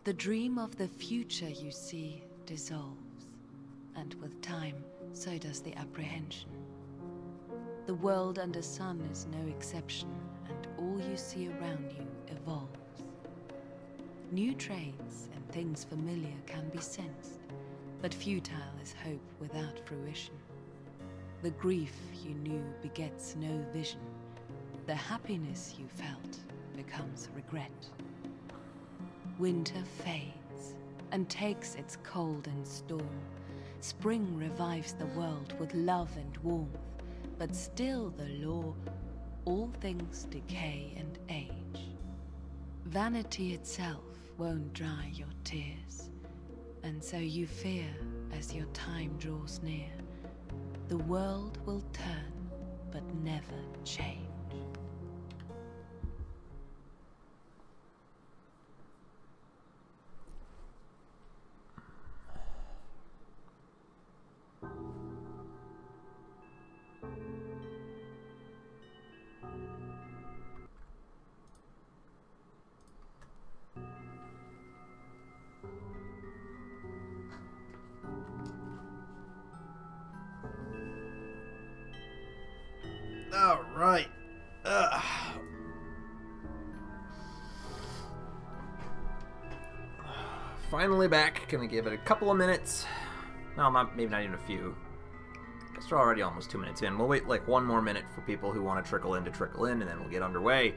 The dream of the future you see dissolves, and with time, so does the apprehension. The world under sun is no exception, and all you see around you evolves. New traits and things familiar can be sensed, but futile is hope without fruition. The grief you knew begets no vision. The happiness you felt becomes regret. Winter fades and takes its cold and storm. Spring revives the world with love and warmth, but still the law, all things decay and age. Vanity itself won't dry your tears, and so you fear as your time draws near. The world will turn, but never change. All right. Finally back. Gonna give it a couple of minutes. No, maybe not even a few. Guess we're already almost 2 minutes in. We'll wait like 1 more minute for people who want to trickle in, and then we'll get underway.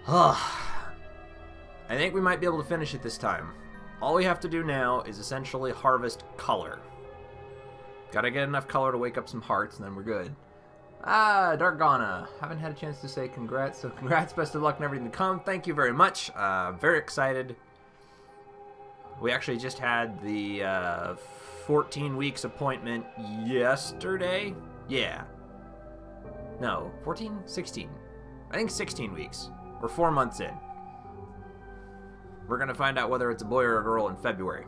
I think we might be able to finish it this time. All we have to do now is essentially harvest color. Gotta get enough color to wake up some hearts, and then we're good. Dargana. Haven't had a chance to say congrats, so congrats, best of luck and everything to come. Thank you very much. Very excited. We actually just had the 14 weeks appointment yesterday. Yeah. No, 14? 16. I think 16 weeks. We're 4 months in. We're going to find out whether it's a boy or a girl in February.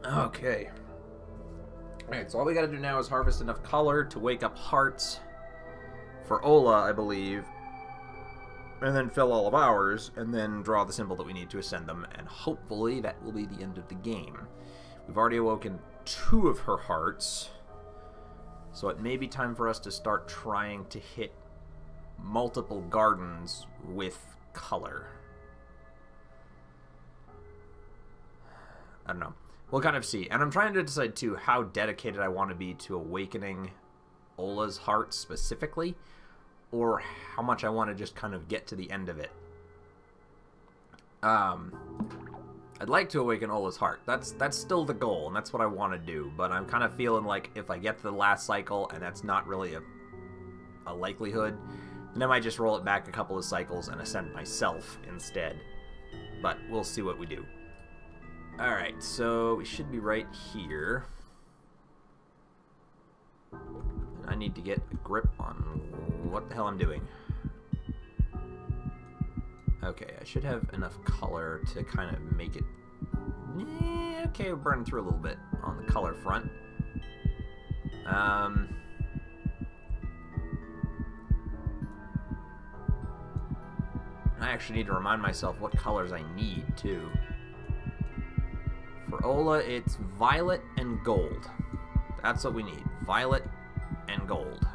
Okay. Alright, so all we gotta do now is harvest enough color to wake up hearts for Ola, I believe, and then fill all of ours, and then draw the symbol that we need to ascend them, and hopefully that will be the end of the game. We've already awoken 2 of her hearts, so it may be time for us to start trying to hit multiple gardens with color. I don't know. We'll kind of see. And I'm trying to decide, too, how dedicated I want to be to awakening Ola's heart specifically, or how much I want to just kind of get to the end of it. I'd like to awaken Ola's heart. That's still the goal, and that's what I want to do. But I'm kind of feeling like if I get to the last cycle, and that's not really a likelihood, then I might just roll it back a couple of cycles and ascend myself instead. But we'll see what we do. Alright, so we should be right here. I need to get a grip on what the hell I'm doing. Okay, I should have enough color to kind of make it... okay, we're burning through a little bit on the color front. I actually need to remind myself what colors I need, too. For Ola, it's violet and gold. That's what we need. Violet and gold.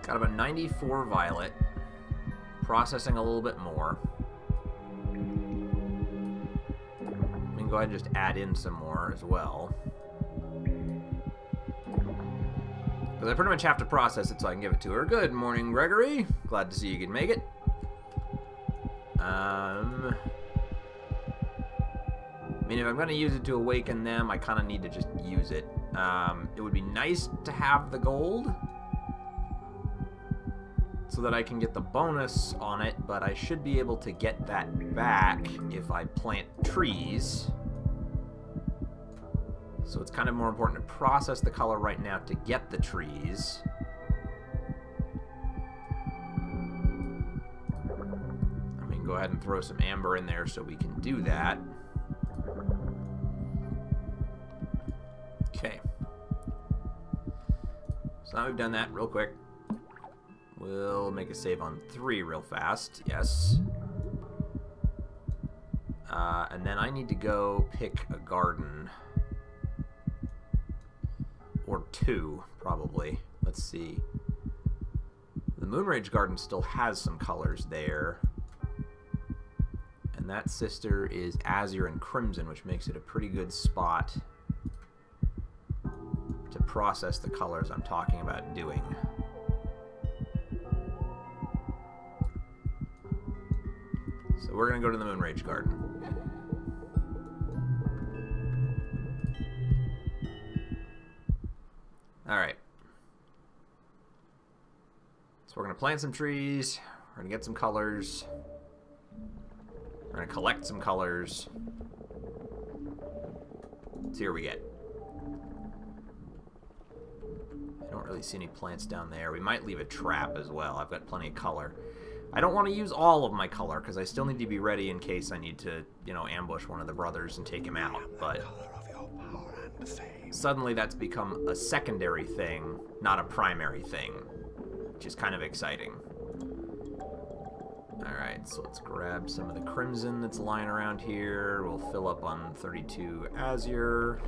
Got about 94 violet. Processing a little bit more. We can go ahead and just add in some more as well. Because I pretty much have to process it so I can give it to her. Good morning, Gregory. Glad to see you can make it. I mean, if I'm going to use it to awaken them, I kind of need to just use it. It would be nice to have the gold so that I can get the bonus on it, but I should be able to get that back if I plant trees. So it's kind of more important to process the color right now to get the trees. I mean, go ahead and throw some amber in there so we can do that. Okay. So now we've done that real quick. We'll make a save on 3 real fast. Yes. And then I need to go pick a garden. Or 2, probably. Let's see. The Moonrage Garden still has some colors there. And that sister is Azure and Crimson, which makes it a pretty good spot to process the colors I'm talking about doing. So we're going to go to the Moonrage Garden. Alright. So we're going to plant some trees. We're going to get some colors. We're going to collect some colors. Let's see what we get. I don't really see any plants down there. We might leave a trap as well. I've got plenty of color. I don't want to use all of my color because I still need to be ready in case I need to, you know, ambush one of the brothers and take him out. But suddenly that's become a secondary thing, not a primary thing, which is kind of exciting. Alright, so let's grab some of the crimson that's lying around here. We'll fill up on 32 Azure.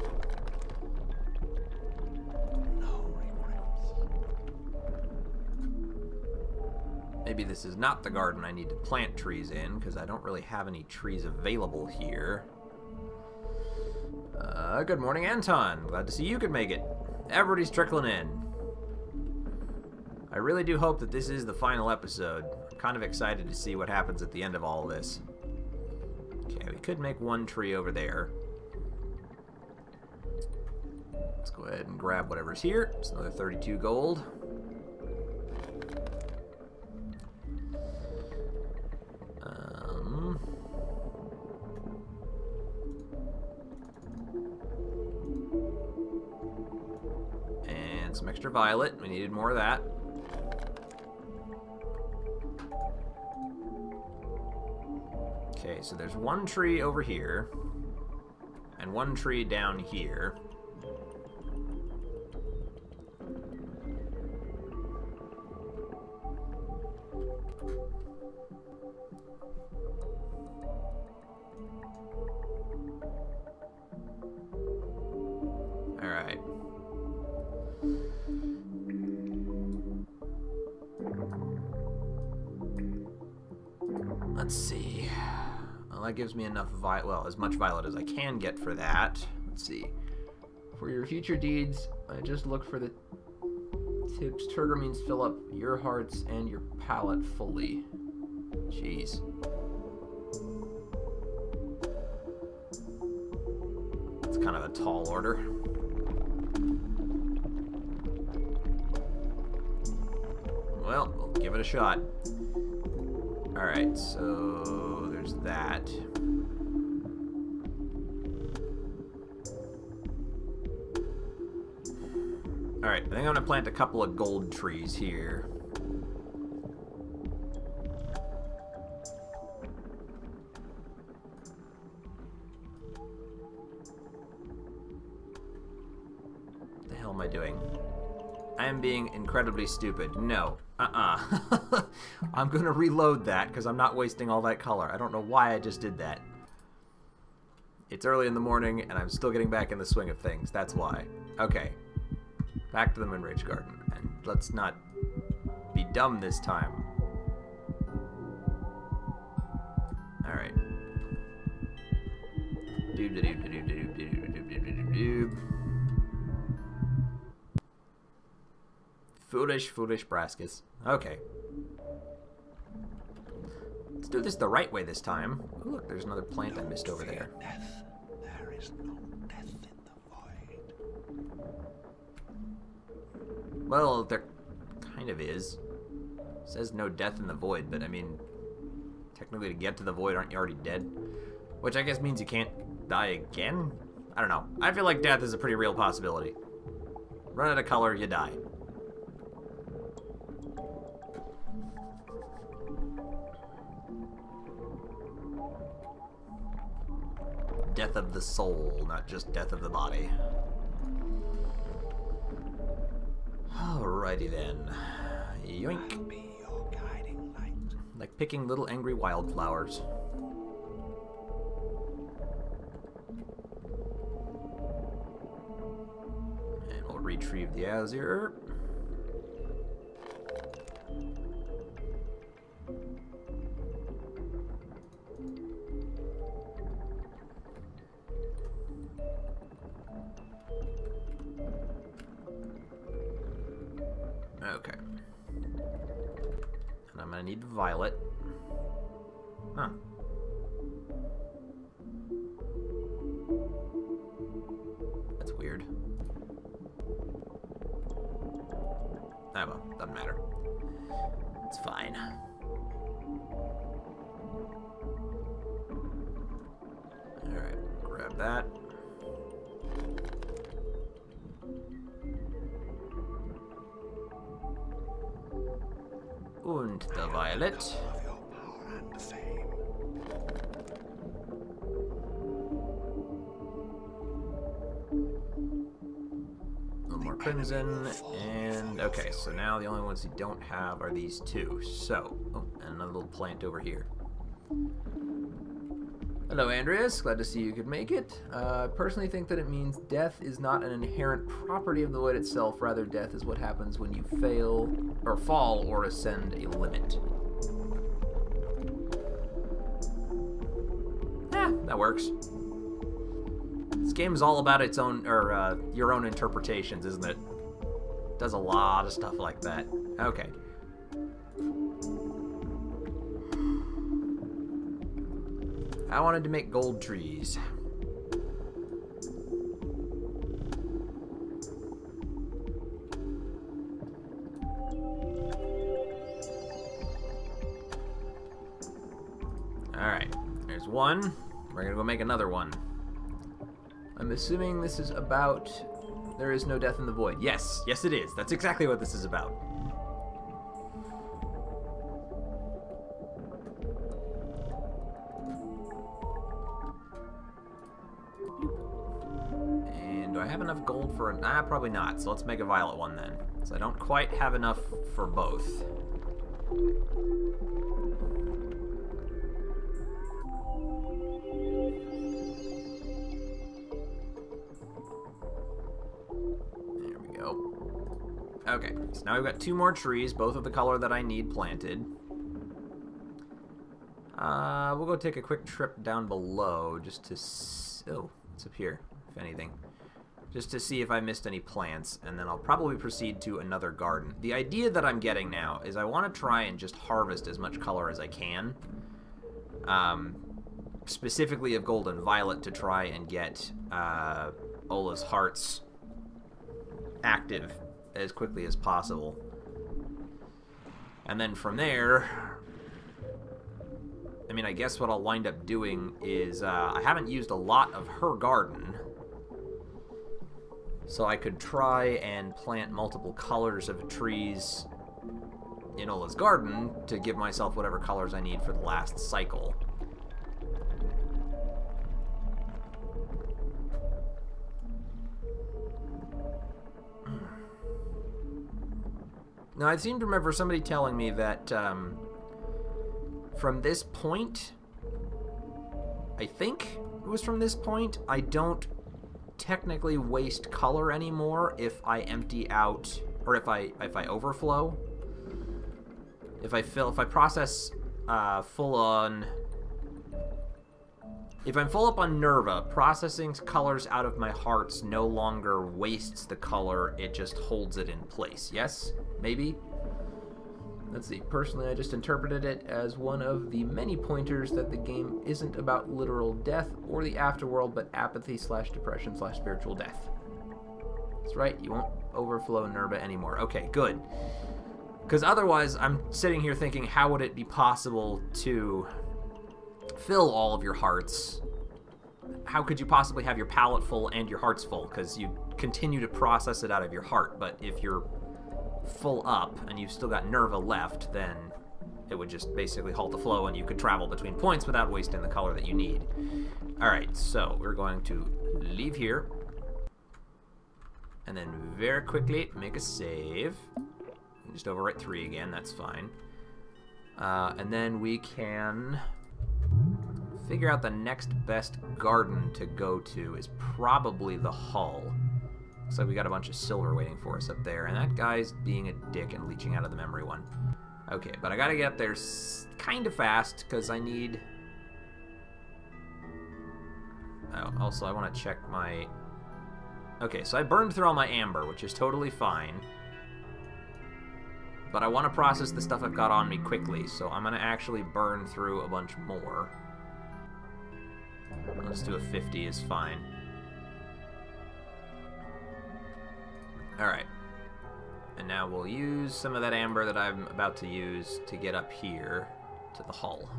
Maybe this is not the garden I need to plant trees in, because I don't really have any trees available here. Good morning, Anton. Glad to see you could make it. Everybody's trickling in. I really do hope that this is the final episode. I'm kind of excited to see what happens at the end of all of this. Okay, we could make 1 tree over there. Let's go ahead and grab whatever's here. It's another 32 gold. And some extra violet. We needed more of that. Okay, so there's 1 tree over here, and 1 tree down here. Alright. Let's see. Well, that gives me enough violet, well, as much violet as I can get for that. Let's see. For your future deeds, I just look for the tips. Turger means fill up your hearts and your palate fully. Jeez. It's kind of a tall order. Well, we'll give it a shot. Alright, so there's that. Alright, I think I'm going to plant a couple of gold trees here. What the hell am I doing? I am being incredibly stupid. No. I'm gonna reload that because I'm not wasting all that color. I don't know why I just did that. It's early in the morning and I'm still getting back in the swing of things. That's why. Okay. Back to the Moonrage Garden. And let's not be dumb this time. Alright. Foolish, foolish Braskus. Okay. Let's do this the right way this time. Ooh, look, there's another plant I missed over there. Death. There is no death in the void. Well, there kind of is. It says no death in the void, but I mean, technically to get to the void, aren't you already dead? Which I guess means you can't die again? I don't know. I feel like death is a pretty real possibility. Run out of color, you die. Death of the soul, not just death of the body. Alrighty then. Yoink. I'll be your guiding light. Like picking little angry wildflowers. And we'll retrieve the Azure. Okay. And I'm gonna need the violet. Huh. That's weird. Ah, well, doesn't matter. It's fine. Alright, grab that. And the violet. Of your power and fame. One more crimson, and okay, so now the only ones you don't have are these two. So, oh, and another little plant over here. Hello, Andreas. Glad to see you could make it. I personally think that it means death is not an inherent property of the void itself. Rather, death is what happens when you fail, or fall, or ascend a limit. Yeah, that works. This game is all about its own, or your own interpretations, isn't it? Does a lot of stuff like that. Okay. I wanted to make gold trees. Alright, there's one. We're gonna go make another one. I'm assuming this is about there is no death in the void. Yes, yes it is. That's exactly what this is about. And do I have enough gold for a... Nah, probably not. So let's make a violet one then. So I don't quite have enough for both. Okay, so now we've got two more trees, both of the color that I need planted. We'll go take a quick trip down below just to... Oh, it's up here, if anything. Just to see if I missed any plants, and then I'll probably proceed to another garden. The idea that I'm getting now is I want to try and just harvest as much color as I can. Specifically of gold and violet to try and get Ola's hearts active as quickly as possible. And then from there, I mean, I guess what I'll wind up doing is, I haven't used a lot of her garden, so I could try and plant multiple colors of trees in Ola's garden to give myself whatever colors I need for the last cycle. Now, I seem to remember somebody telling me that from this point, I think it was from this point, I don't technically waste color anymore if I empty out, or if I overflow. If I process full on... If I'm full up on Nerva, processing colors out of my hearts no longer wastes the color, it just holds it in place. Yes? Maybe? Let's see. Personally, I just interpreted it as one of the many pointers that the game isn't about literal death or the afterworld, but apathy / depression / spiritual death. That's right. You won't overflow Nerva anymore. Okay, good. Because otherwise, I'm sitting here thinking, how would it be possible to fill all of your hearts? How could you possibly have your palate full and your hearts full? Because you continue to process it out of your heart, but if you're full up and you've still got Nerva left, then it would just basically halt the flow and you could travel between points without wasting the color that you need. Alright, so we're going to leave here and then very quickly make a save. Just overwrite 3 again, that's fine. And then we can figure out the next best garden to go to is probably the Hull. Looks like we got a bunch of silver waiting for us up there, and that guy's being a dick and leeching out of the memory one. Okay, but I gotta get up there kind of fast, because I need... Oh, also, I want to check my... Okay, so I burned through all my amber, which is totally fine. But I want to process the stuff I've got on me quickly, so I'm going to actually burn through a bunch more. Let's do a 50 is fine. Alright. And now we'll use some of that amber that I'm about to use to get up here to the Hull.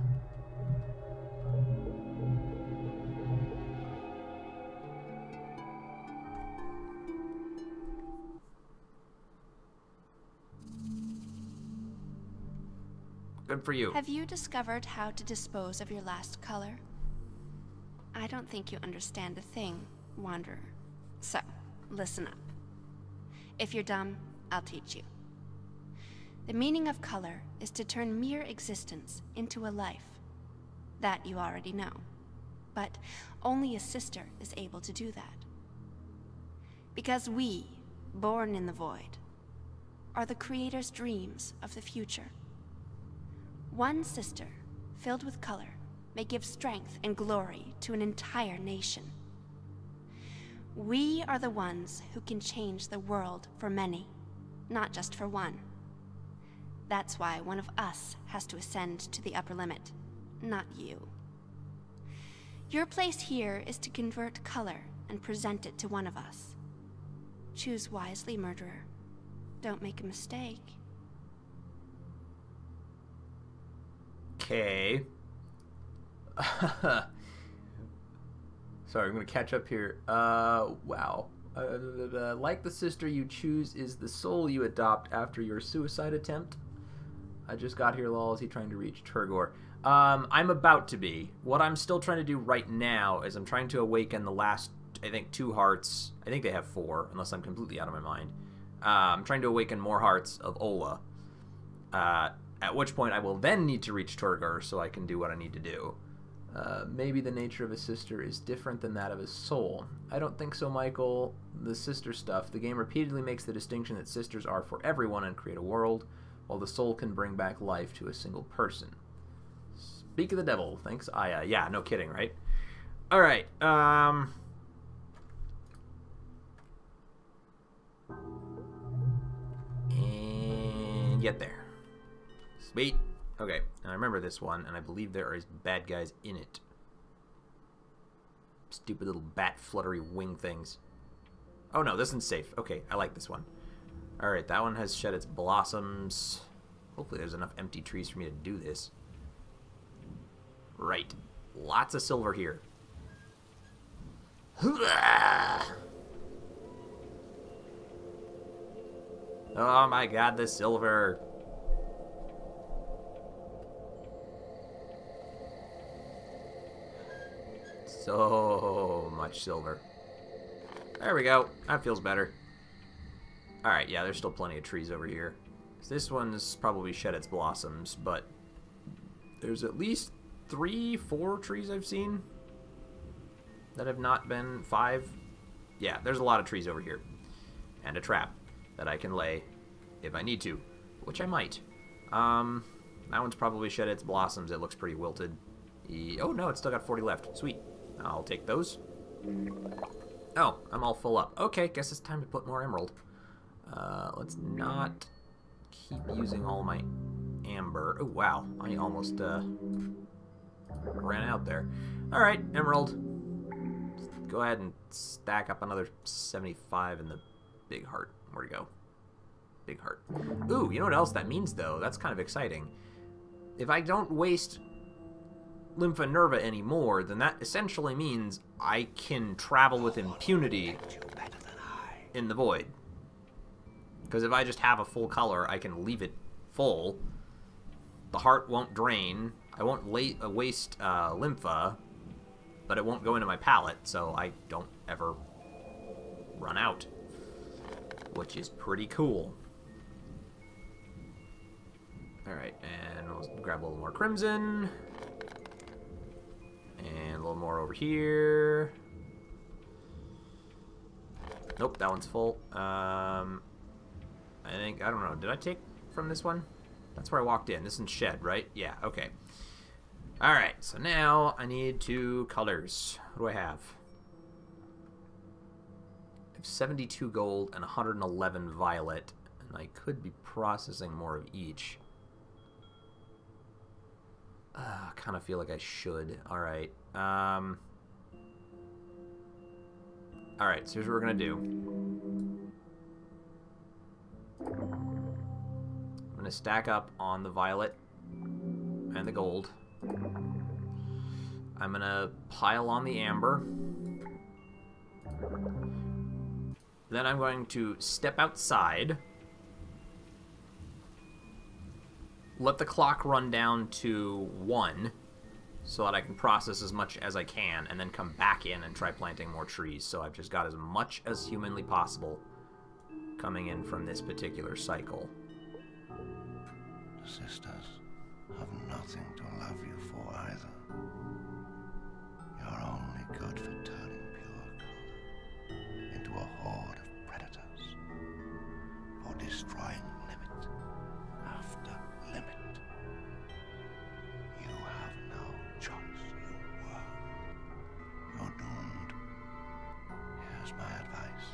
Good for you. Have you discovered how to dispose of your last color? I don't think you understand a thing, Wanderer. So, listen up. If you're dumb, I'll teach you. The meaning of color is to turn mere existence into a life. That you already know. But only a sister is able to do that. Because we, born in the void, are the Creator's dreams of the future. One sister, filled with color, may give strength and glory to an entire nation. We are the ones who can change the world for many, not just for one. That's why one of us has to ascend to the upper limit, not you. Your place here is to convert color and present it to one of us. Choose wisely, murderer. Don't make a mistake. Okay. Sorry, I'm gonna catch up here. Wow. Like the sister you choose is the soul you adopt after your suicide attempt. I just got here, lol. Is he trying to reach Turgor? I'm about to be. What I'm still trying to do right now is I'm trying to awaken the last, I think, 2 hearts. I think they have 4, unless I'm completely out of my mind. I'm trying to awaken more hearts of Ola. At which point I will then need to reach Turgor so I can do what I need to do. Maybe the nature of a sister is different than that of a soul. I don't think so, Michael. The sister stuff. The game repeatedly makes the distinction that sisters are for everyone and create a world, while the soul can bring back life to a single person. Speak of the devil. Thanks, Aya. Yeah, no kidding, right? Alright, and get there. Sweet. Okay, and I remember this one, and I believe there are bad guys in it. Stupid little bat fluttery wing things. Oh no, this one's safe. Okay, I like this one. Alright, that one has shed its blossoms. Hopefully there's enough empty trees for me to do this. Right. Lots of silver here. Oh my god, the silver. So much silver. There we go. That feels better. Alright, yeah, there's still plenty of trees over here. This one's probably shed its blossoms, but there's at least 3, 4 trees I've seen that have not been 5. Yeah, there's a lot of trees over here. And a trap that I can lay if I need to, which I might. That one's probably shed its blossoms. It looks pretty wilted. Oh, no, it's still got 40 left. Sweet. I'll take those. Oh, I'm all full up. Okay, guess it's time to put more emerald. Let's not keep using all my amber. Oh, wow. I almost ran out there. Alright, emerald. Go ahead and stack up another 75 in the big heart. Where'd it go? Big heart. Ooh, you know what else that means, though? That's kind of exciting. If I don't waste Lympha Nerva anymore, then that essentially means I can travel with impunity in the void. Because if I just have a full color, I can leave it full. The heart won't drain. I won't waste Lympha, but it won't go into my palette, so I don't ever run out. Which is pretty cool. Alright, and we'll grab a little more crimson. And a little more over here. Nope, that one's full. I think, I don't know, did I take from this one? That's where I walked in. This is shed, right? Yeah, okay. Alright, so now I need 2 colors. What do I have? I have 72 gold and 111 violet. And I could be processing more of each. I kind of feel like I should. Alright. Alright, so here's what we're going to do. I'm going to stack up on the violet and the gold. I'm going to pile on the amber. Then I'm going to step outside. Let the clock run down to 1 so that I can process as much as I can and then come back in and try planting more trees. So I've just got as much as humanly possible coming in from this particular cycle. The sisters have nothing to love you for either. You're only good for turning pure color into a horde of predators, for destroying limit after limit. You have no choice, you worm. You're doomed. Here's my advice.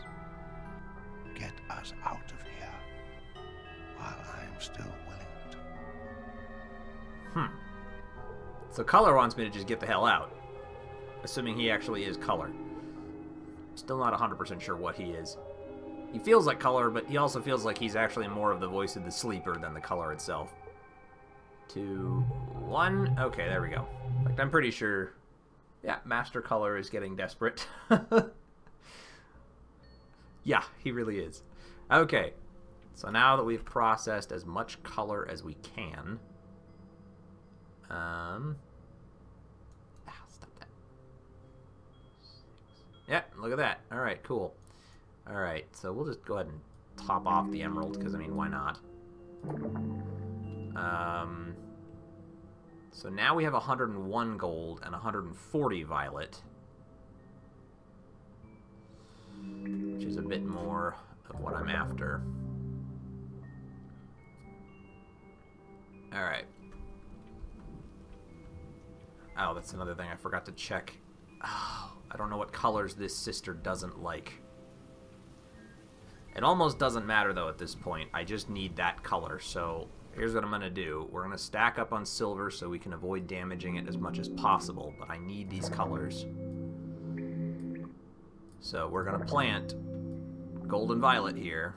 Get us out of here while I am still willing to. So Color wants me to just get the hell out. Assuming he actually is Color. Still not 100% sure what he is. He feels like Color, but he also feels like he's actually more of the voice of the sleeper than the Color itself. 2, 1. Okay, there we go. In fact, I'm pretty sure... Yeah, Master Color is getting desperate. Yeah, he really is. Okay, so now that we've processed as much color as we can... stop that. Yeah, look at that. Alright, cool. Alright, so we'll just go ahead and top off the emerald, because, I mean, why not? So now we have 101 gold and 140 violet. Which is a bit more of what I'm after. Alright. Oh, that's another thing I forgot to check. Oh, I don't know what colors this sister doesn't like. It almost doesn't matter, though, at this point. I just need that color, so here's what I'm going to do. We're going to stack up on silver so we can avoid damaging it as much as possible, but I need these colors. So we're going to plant gold and violet here.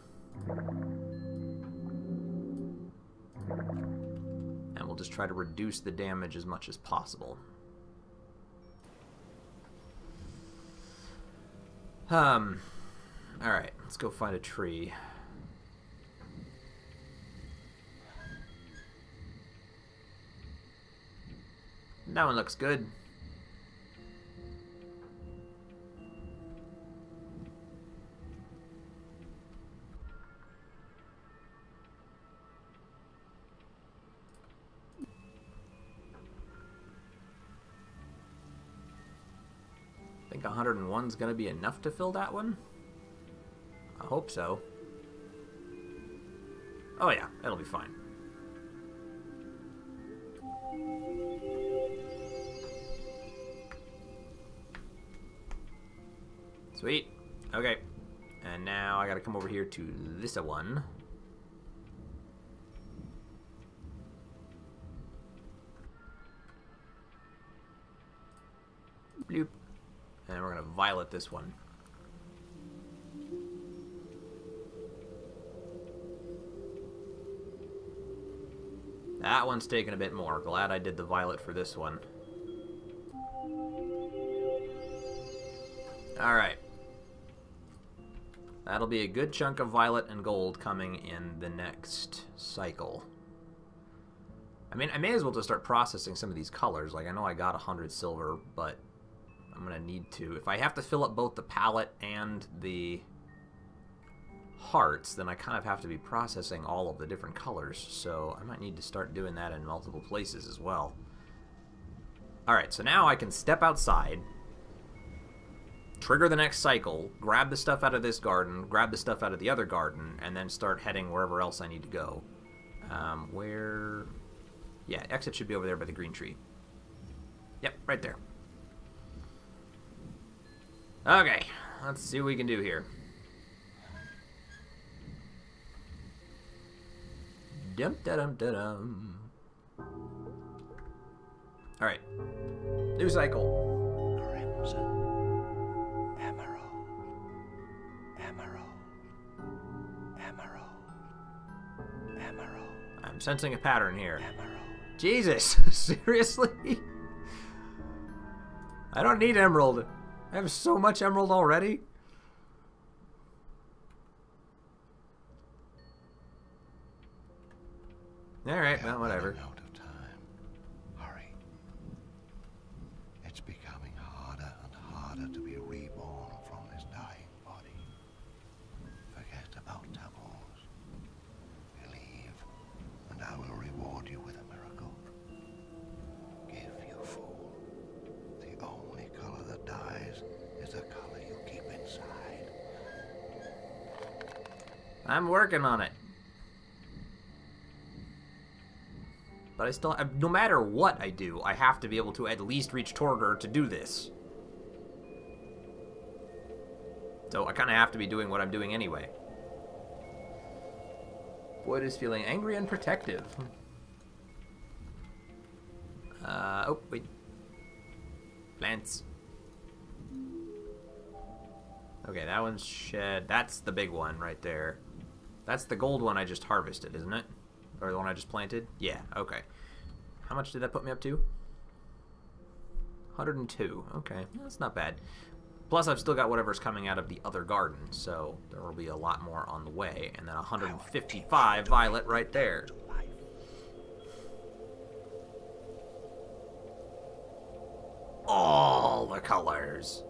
And we'll just try to reduce the damage as much as possible. Alright, let's go find a tree. That one looks good. I think 101 is going to be enough to fill that one. I hope so. Oh yeah, that'll be fine. Sweet. Okay. And now I gotta come over here to this one. Bloop. And we're gonna violet this one. That one's taking a bit more. Glad I did the violet for this one. Alright. That'll be a good chunk of violet and gold coming in the next cycle. I mean, I may as well just start processing some of these colors. Like, I know I got 100 silver, but I'm going to need to. If I have to fill up both the palette and the hearts, then I kind of have to be processing all of the different colors, so I might need to start doing that in multiple places as well. Alright, so now I can step outside, trigger the next cycle, grab the stuff out of this garden, grab the stuff out of the other garden, and then start heading wherever else I need to go. Where... Yeah, exit should be over there by the green tree. Yep, right there. Okay, let's see what we can do here. Dum-da-dum-da-dum. Alright. New cycle. Crimson, emerald, emerald, emerald, emerald, I'm sensing a pattern here. emerald. Jesus, seriously? I don't need emerald. I have so much emerald already. Alright, well, whatever. Running out of time. Hurry. It's becoming harder and harder to be reborn from this dying body. Forget about temples. Believe, and I will reward you with a miracle. Give, you fool. The only color that dies is the color you keep inside. I'm working on it. But I still, no matter what I do, I have to be able to at least reach Torgor to do this. So I kind of have to be doing what I'm doing anyway. Wood is feeling angry and protective. Oh, wait. Plants. Okay, that one's shed. That's the big one right there. That's the gold one I just harvested, isn't it? Or the one I just planted? Yeah, okay. How much did that put me up to? 102. Okay, that's not bad. Plus, I've still got whatever's coming out of the other garden, so there will be a lot more on the way. And then 155 violet right there. All the colors.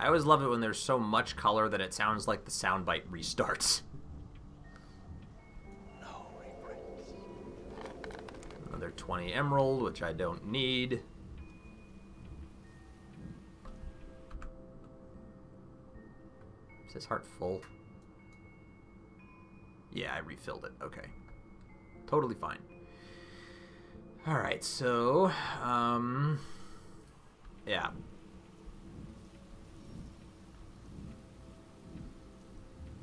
I always love it when there's so much color that it sounds like the soundbite restarts. No regrets. Another 20 emerald, which I don't need. Is this heart full? Yeah, I refilled it. Okay. Totally fine. Alright, so... yeah.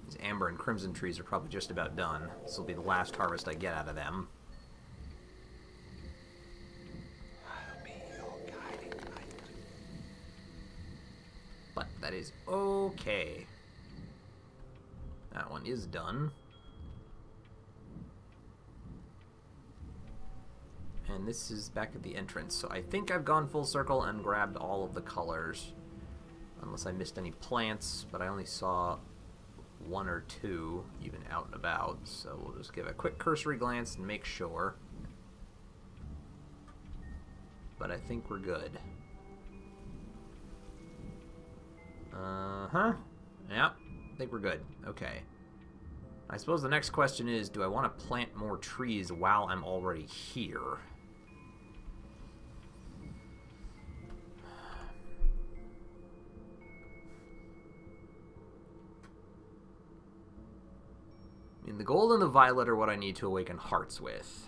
These amber and crimson trees are probably just about done. This will be the last harvest I get out of them. I'll be your guiding light. But that is okay. That one is done. And this is back at the entrance. So I think I've gone full circle and grabbed all of the colors. Unless I missed any plants, but I only saw one or two even out and about. So we'll just give a quick cursory glance and make sure. But I think we're good. Uh-huh. Yep. I think we're good. Okay. I suppose the next question is, do I want to plant more trees while I'm already here? I mean, the gold and the violet are what I need to awaken hearts with.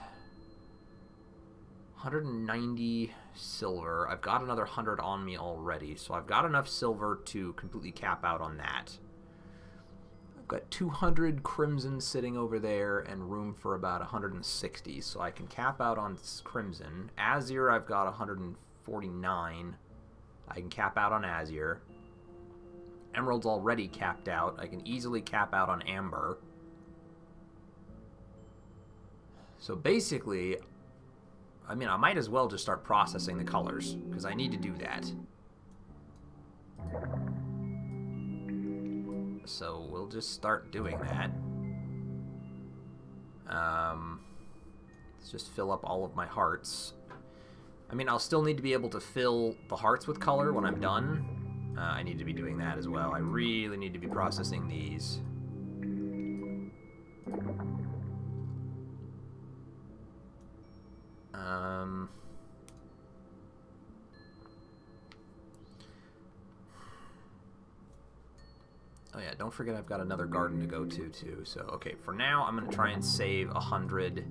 190 silver. I've got another 100 on me already, so I've got enough silver to completely cap out on that. I've got 200 crimson sitting over there and room for about 160, so I can cap out on crimson. Azure, I've got 149. I can cap out on Azure. Emerald's already capped out. I can easily cap out on Amber. So basically, I mean, I might as well just start processing the colors, because I need to do that. So we'll just start doing that. Let's just fill up all of my hearts. I mean, I'll still need to be able to fill the hearts with color when I'm done. I need to be doing that as well. I really need to be processing these. Oh yeah, don't forget I've got another garden to go to too. So, okay, for now I'm going to try and save 100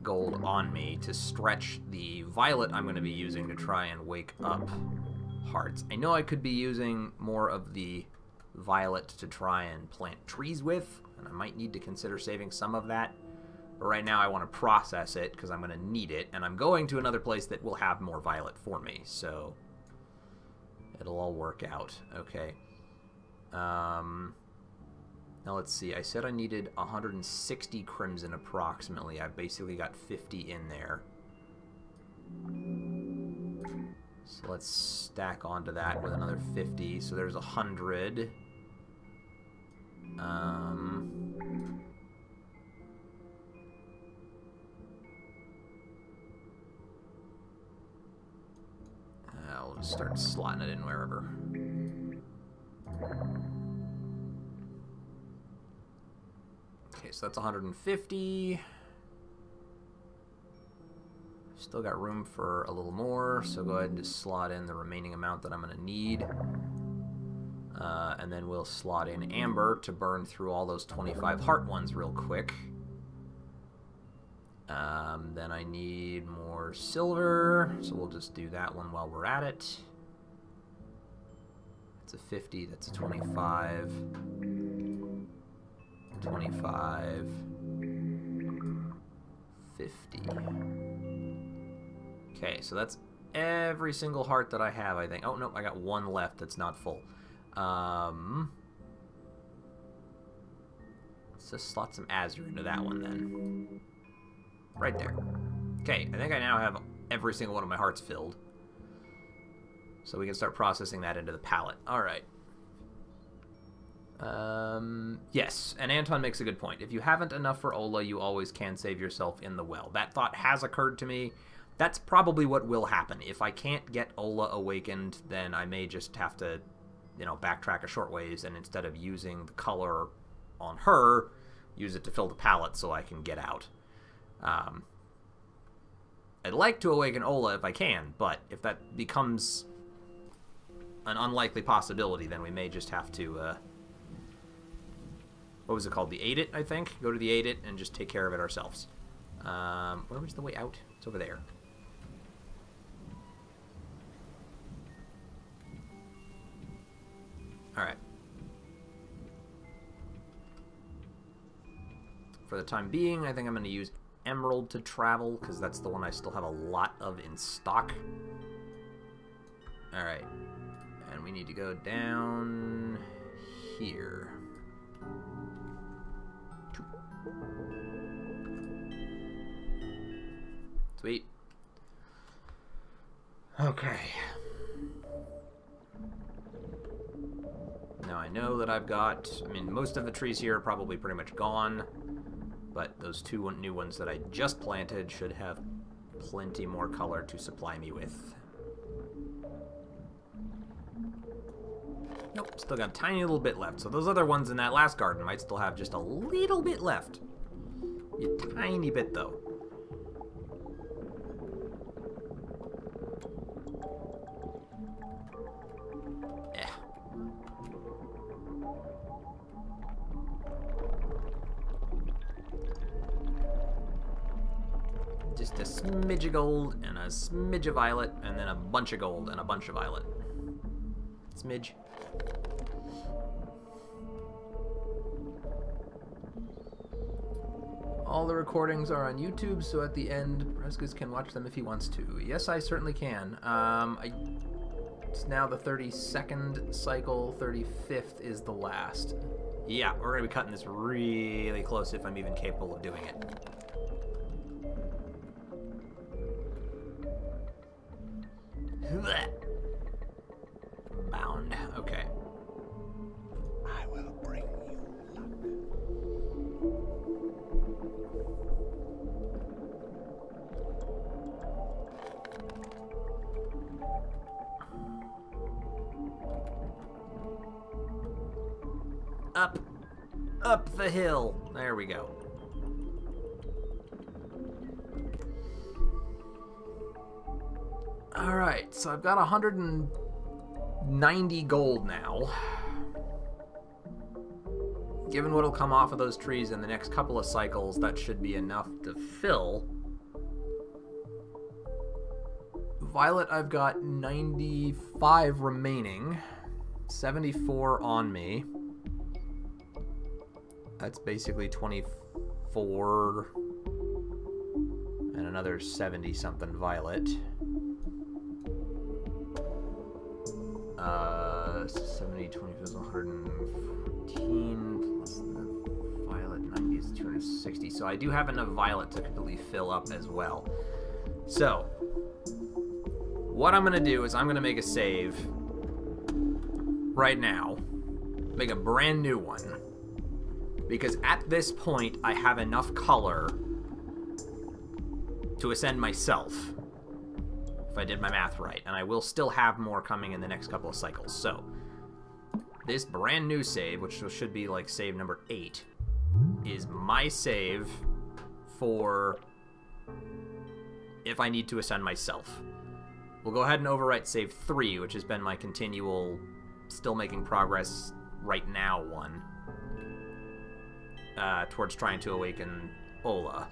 gold on me to stretch the violet I'm going to be using to try and wake up hearts. I know I could be using more of the violet to try and plant trees with, and I might need to consider saving some of that. But right now I want to process it because I'm going to need it, and I'm going to another place that will have more violet for me, so it'll all work out. Okay. Now let's see. I said I needed 160 crimson approximately. I've basically got 50 in there. So let's stack onto that with another 50. So there's 100. I'll just start slotting it in wherever. Okay, so that's 150. Still got room for a little more, so go ahead and just slot in the remaining amount that I'm going to need. And then we'll slot in amber to burn through all those 25 heart ones real quick. Then I need more silver, so we'll just do that one while we're at it. That's a 50, that's a 25. 25. 50. Okay, so that's every single heart that I have, I think. Oh, no, I got one left that's not full. Let's just slot some azure into that one, then. Right there. Okay, I think I now have every single one of my hearts filled. So we can start processing that into the palette. Alright. Yes, and Anton makes a good point. If you haven't enough for Ola, you always can save yourself in the well. That thought has occurred to me. That's probably what will happen. If I can't get Ola awakened, then I may just have to, you know, backtrack a short ways, and instead of using the color on her, use it to fill the palette so I can get out. I'd like to awaken Ola if I can, but if that becomes an unlikely possibility, then we may just have to, what was it called? The Aid It, I think? Go to the Aid It and just take care of it ourselves. Where was the way out? It's over there. Alright. For the time being, I think I'm going to use Emerald to travel, because that's the one I still have a lot of in stock. Alright. And we need to go down here. Sweet. Okay. Now I know that I've got, I mean, most of the trees here are probably pretty much gone, but those two new ones that I just planted should have plenty more color to supply me with. Nope, still got a tiny little bit left. So those other ones in that last garden might still have just a little bit left. A tiny bit, though. Yeah. Just a smidge of gold and a smidge of violet, and then a bunch of gold and a bunch of violet. Smidge. All the recordings are on YouTube, so at the end, Reskus can watch them if he wants to. Yes, I certainly can. It's now the 32nd cycle, 35th is the last. Yeah, we're going to be cutting this really close if I'm even capable of doing it. Bound. Okay. I will bring you luck. Up. Up the hill. There we go. Alright, so I've got 190 gold now. Given what'll come off of those trees in the next couple of cycles, that should be enough to fill. Violet, I've got 95 remaining. 74 on me. That's basically 24 and another 70-something violet. 70, 25 is 114 plus the violet 90 is 260. So I do have enough violet to completely fill up as well. So what I'm gonna do is I'm gonna make a save right now, make a brand new one, because at this point I have enough color to ascend myself, if I did my math right, and I will still have more coming in the next couple of cycles. So this brand new save, which should be like save number 8, is my save for if I need to ascend myself. We'll go ahead and overwrite save 3, which has been my continual, still making progress right now one, towards trying to awaken Ola.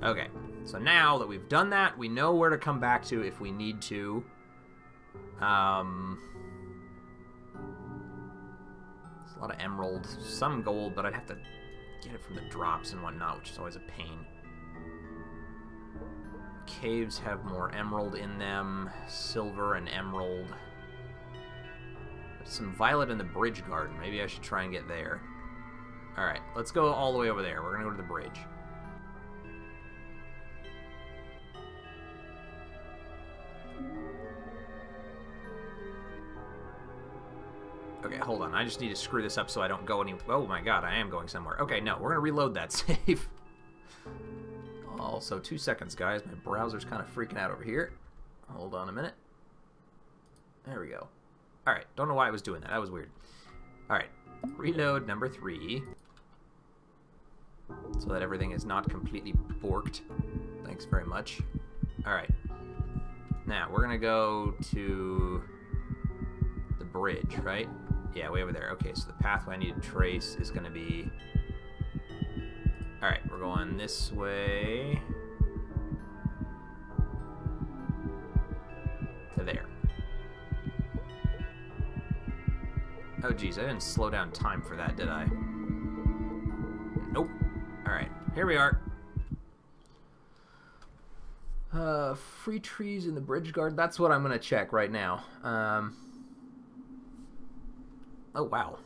Okay, so now that we've done that, we know where to come back to if we need to. There's a lot of emerald, some gold, but I'd have to get it from the drops and whatnot, which is always a pain. Caves have more emerald in them, silver and emerald. There's some violet in the bridge garden. Maybe I should try and get there. Alright, let's go all the way over there. We're gonna go to the bridge. Okay, hold on. I just need to screw this up so I don't go any... Oh my god, I am going somewhere. Okay, no, we're gonna reload that save. Also, 2 seconds, guys. My browser's kind of freaking out over here. Hold on a minute. There we go. Alright, don't know why I was doing that. That was weird. Alright, reload number 3. So that everything is not completely borked. Thanks very much. Alright. Now, we're gonna go to the bridge, right? Yeah, way over there. Okay, so the pathway I need to trace is gonna be... Alright, we're going this way to there. Oh geez, I didn't slow down time for that, did I? Nope. Alright, here we are. Free trees in the bridge guard. That's what I'm gonna check right now. Oh wow.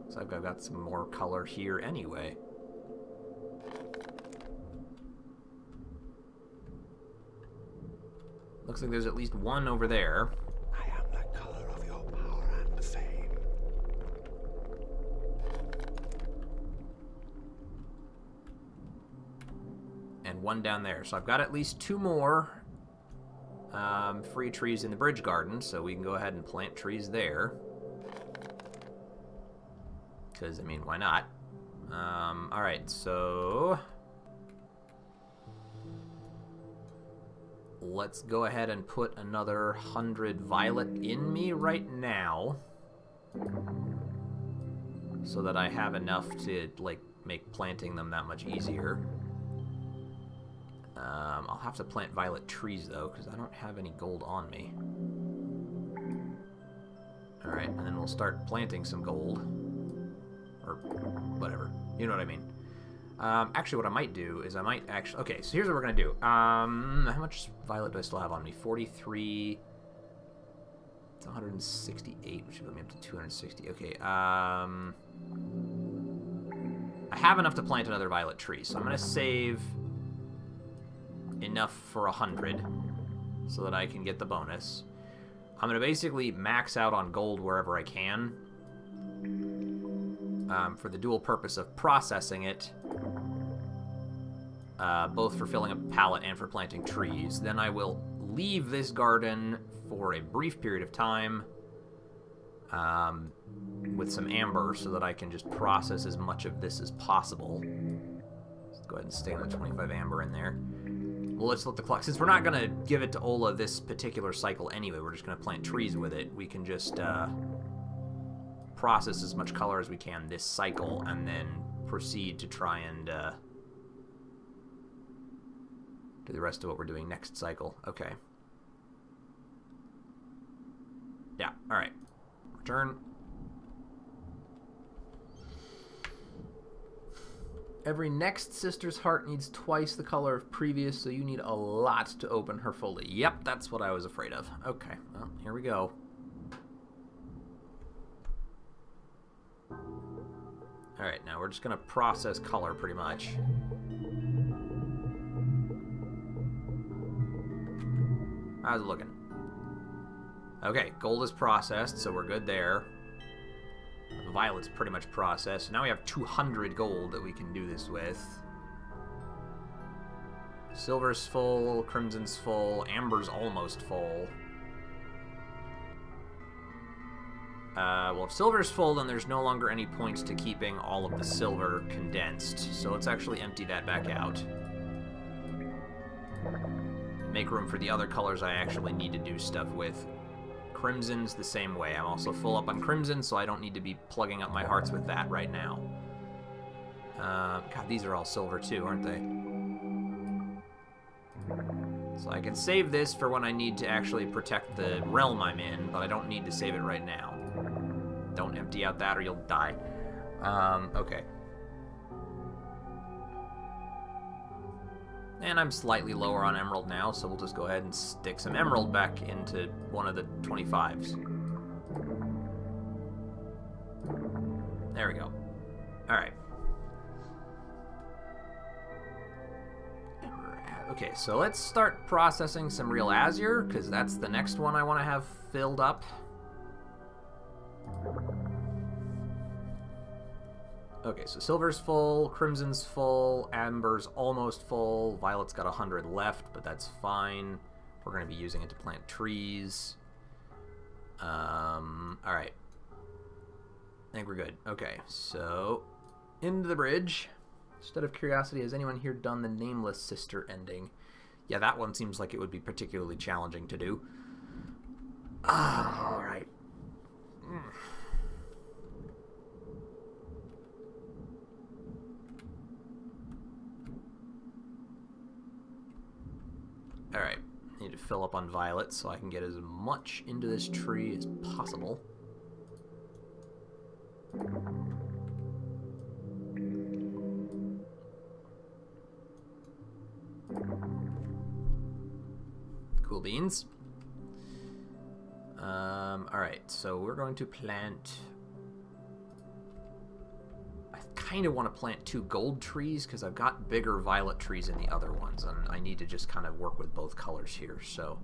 So I've got some more color here anyway. Looks like there's at least one over there. I am the color of your power and fame. And one down there. So I've got at least 2 more free trees in the bridge garden, so we can go ahead and plant trees there. Because, I mean, why not? Alright, so... let's go ahead and put another 100 violet in me right now. So that I have enough to, like, make planting them that much easier. I'll have to plant violet trees, though, because I don't have any gold on me. Alright, and then we'll start planting some gold. Or whatever. You know what I mean. Actually, what I might do is I might actually... Okay, so here's what we're going to do. How much violet do I still have on me? 43... It's 168, which should put me up to 260. Okay, I have enough to plant another violet tree, so I'm going to save enough for 100 so that I can get the bonus. I'm going to basically max out on gold wherever I can for the dual purpose of processing it both for filling a pallet and for planting trees. Then I will leave this garden for a brief period of time with some amber so that I can just process as much of this as possible. Let's go ahead and stay on the 25 amber in there. Well, let's let the clock... Since we're not going to give it to Ola this particular cycle anyway, we're just going to plant trees with it. We can just process as much color as we can this cycle and then proceed to try and do the rest of what we're doing next cycle. Okay. Yeah, alright. Return. Every next sister's heart needs twice the color of previous, so you need a lot to open her fully. Yep, that's what I was afraid of. Okay, well, here we go. Alright, now we're just going to process color pretty much. How's it looking? Okay, gold is processed, so we're good there. Violet's pretty much processed. Now we have 200 gold that we can do this with. Silver's full, crimson's full, amber's almost full. Well, if silver's full, then there's no longer any points to keeping all of the silver condensed. So let's actually empty that back out. Make room for the other colors I actually need to do stuff with. Crimson's the same way. I'm also full up on crimson, so I don't need to be plugging up my hearts with that right now. God, these are all silver too, aren't they? So I can save this for when I need to actually protect the realm I'm in, but I don't need to save it right now. Don't empty out that or you'll die. Okay. And I'm slightly lower on emerald now, so we'll just go ahead and stick some emerald back into one of the 25s. There we go. Alright. Okay, so let's start processing some real azure, because that's the next one I want to have filled up. Okay, so silver's full, crimson's full, amber's almost full, violet's got 100 left, but that's fine. We're going to be using it to plant trees. Alright. I think we're good. Okay, so into the bridge. Instead of curiosity, has anyone here done the Nameless Sister ending? Yeah, that one seems like it would be particularly challenging to do. Alright. Alright, need to fill up on violet so I can get as much into this tree as possible. Cool beans. Alright, so we're going to plant... I kind of want to plant 2 gold trees because I've got bigger violet trees in the other ones, and I need to just kind of work with both colors here, so...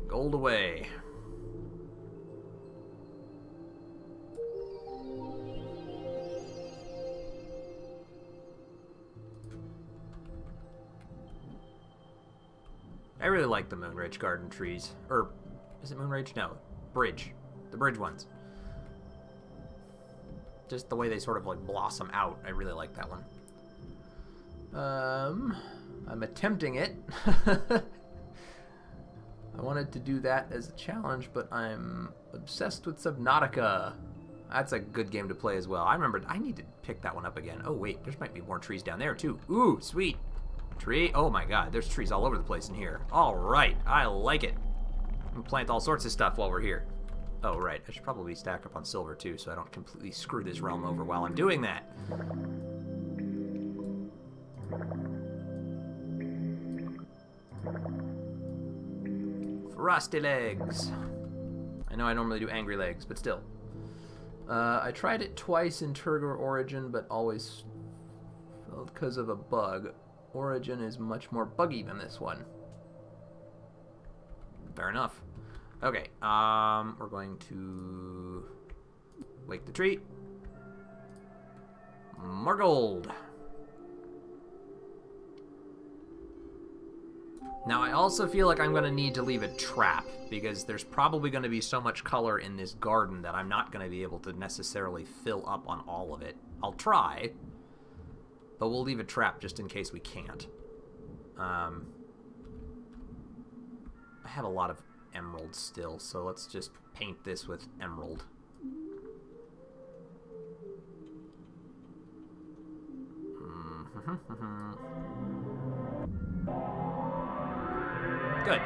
Gold away. I really like the Moonridge garden trees. Or, is it Moonridge? No. Bridge. The bridge ones. Just the way they sort of like blossom out. I really like that one. I'm attempting it. I wanted to do that as a challenge, but I'm obsessed with Subnautica. That's a good game to play as well. I remembered I need to pick that one up again. Oh wait, there might be more trees down there too. Ooh, sweet. Tree. Oh my god, there's trees all over the place in here. Alright, I like it. We can plant all sorts of stuff while we're here. Oh right, I should probably stack up on silver too so I don't completely screw this realm over while I'm doing that. Frosty legs. I know I normally do angry legs, but still. I tried it twice in Turgor Origin, but always failed because of a bug. Origin is much more buggy than this one. Fair enough. Okay, we're going to wake the tree. More gold. Now, I also feel like I'm going to need to leave a trap, because there's probably going to be so much color in this garden that I'm not going to be able to necessarily fill up on all of it. I'll try, but we'll leave a trap just in case we can't. I have a lot of emerald still, so let's just paint this with emerald. Good.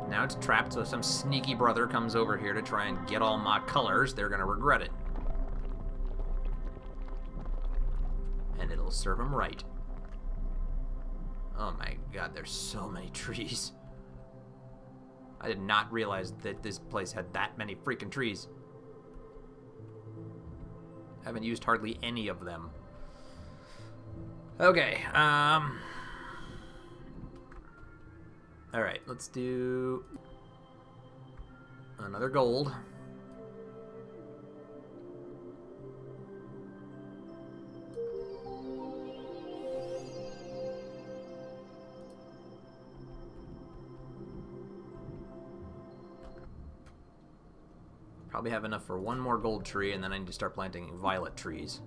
Now it's trapped, so if some sneaky brother comes over here to try and get all my colors, they're gonna regret it. And it'll serve them right. Oh my god, there's so many trees. I did not realize that this place had that many freaking trees. I haven't used hardly any of them. Okay, alright, let's do another gold. Probably have enough for one more gold tree, and then I need to start planting violet trees.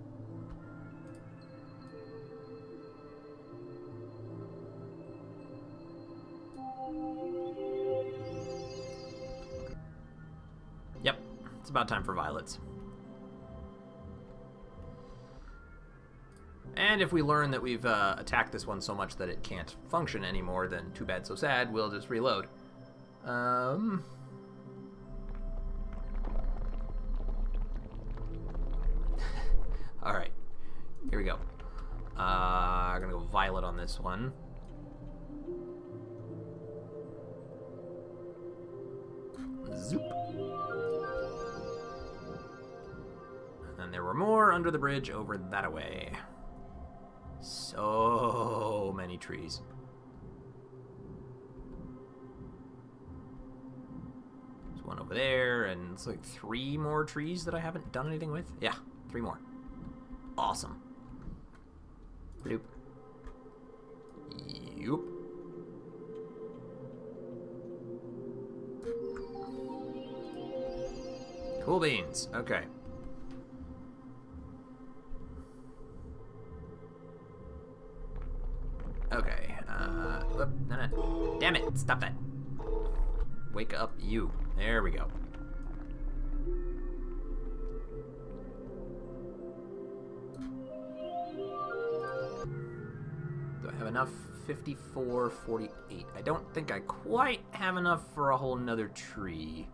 Yep, it's about time for violets. And if we learn that we've attacked this one so much that it can't function anymore, then too bad, so sad, we'll just reload. Alright, here we go. I'm gonna go violet on this one. Zoop. And then there were more under the bridge over that away. So many trees. There's one over there, and it's like 3 more trees that I haven't done anything with. Yeah, 3 more. Awesome. Bloop. Yup. Cool beans. Okay. Okay. Whoop, no. Damn it! Stop that. Wake up, you. There we go. Do I have enough? 54, 48. I don't think I quite have enough for a whole nother tree.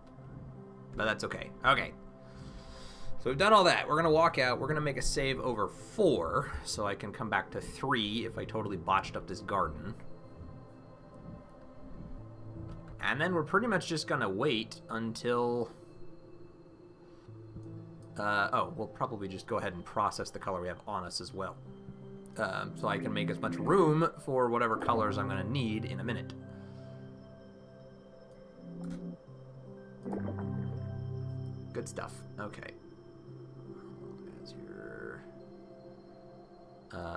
But that's okay. Okay. So we've done all that. We're going to walk out. We're going to make a save over 4, so I can come back to 3 if I totally botched up this garden. And then we're pretty much just going to wait until... oh, we'll probably just go ahead and process the color we have on us as well. So I can make as much room for whatever colors I'm going to need in a minute. Good stuff. Okay. Azure.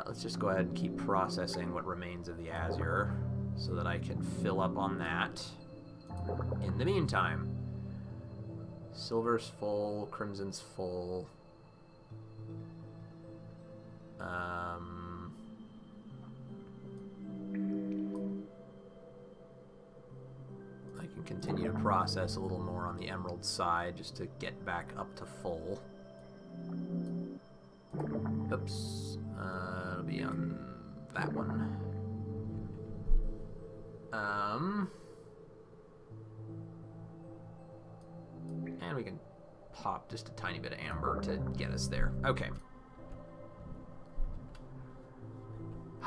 Let's just go ahead and keep processing what remains of the azure so that I can fill up on that. In the meantime, silver's full, crimson's full. I can continue to process a little more on the emerald side just to get back up to full. Oops. It'll be on that one. And we can pop just a tiny bit of amber to get us there. Okay.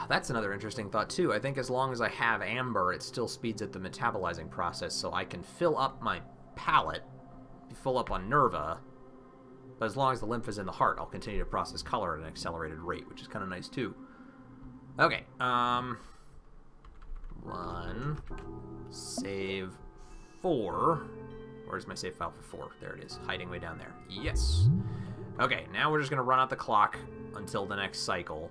That's another interesting thought, too. I think as long as I have amber, it still speeds up the metabolizing process, so I can fill up my palette, fill up on Nerva, but as long as the lymph is in the heart, I'll continue to process color at an accelerated rate, which is kind of nice, too. Okay, run, save 4, Where's my save file for 4? There it is, hiding way down there. Yes. Okay, now we're just gonna run out the clock until the next cycle.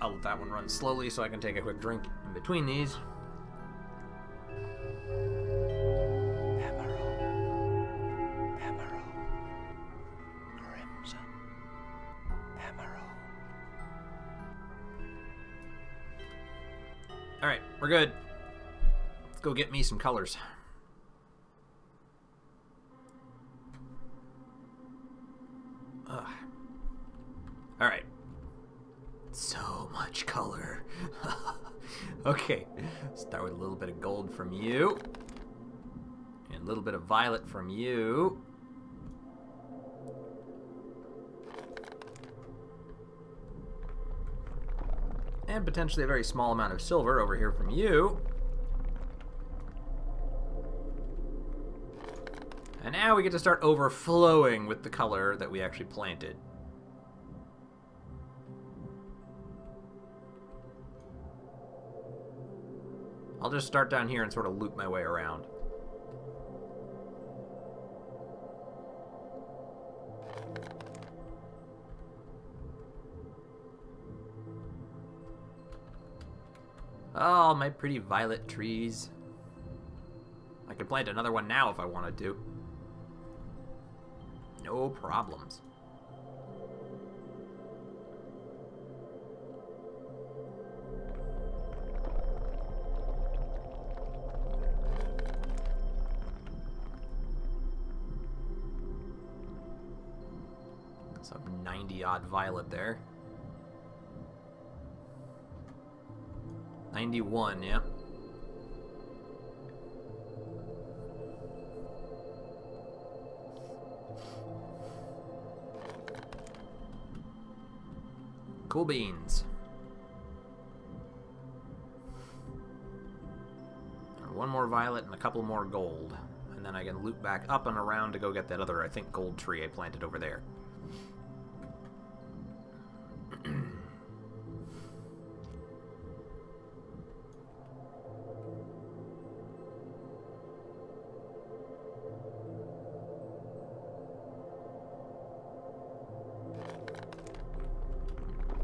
I'll let that one run slowly so I can take a quick drink in between these. Alright, we're good. Let's go get me some colors. Alright. So much color. Okay, start with a little bit of gold from you. And a little bit of violet from you. And potentially a very small amount of silver over here from you. And now we get to start overflowing with the color that we actually planted. I'll just start down here and sort of loop my way around. Oh, my pretty violet trees. I could plant another one now if I wanted to. No problems. Some 90-odd violet there. 91, yeah. Cool beans. And one more violet and a couple more gold. And then I can loop back up and around to go get that other, I think, gold tree I planted over there.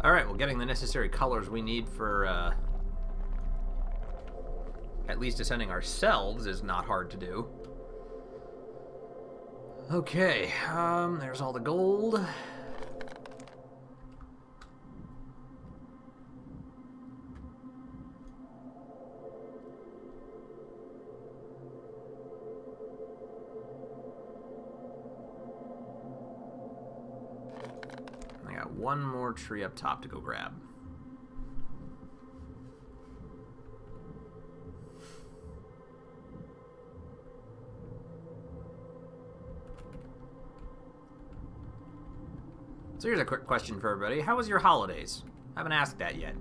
Alright, well, getting the necessary colors we need for, at least ascending ourselves is not hard to do. Okay, there's all the gold. One more tree up top to go grab. So here's a quick question for everybody. How was your holidays? I haven't asked that yet.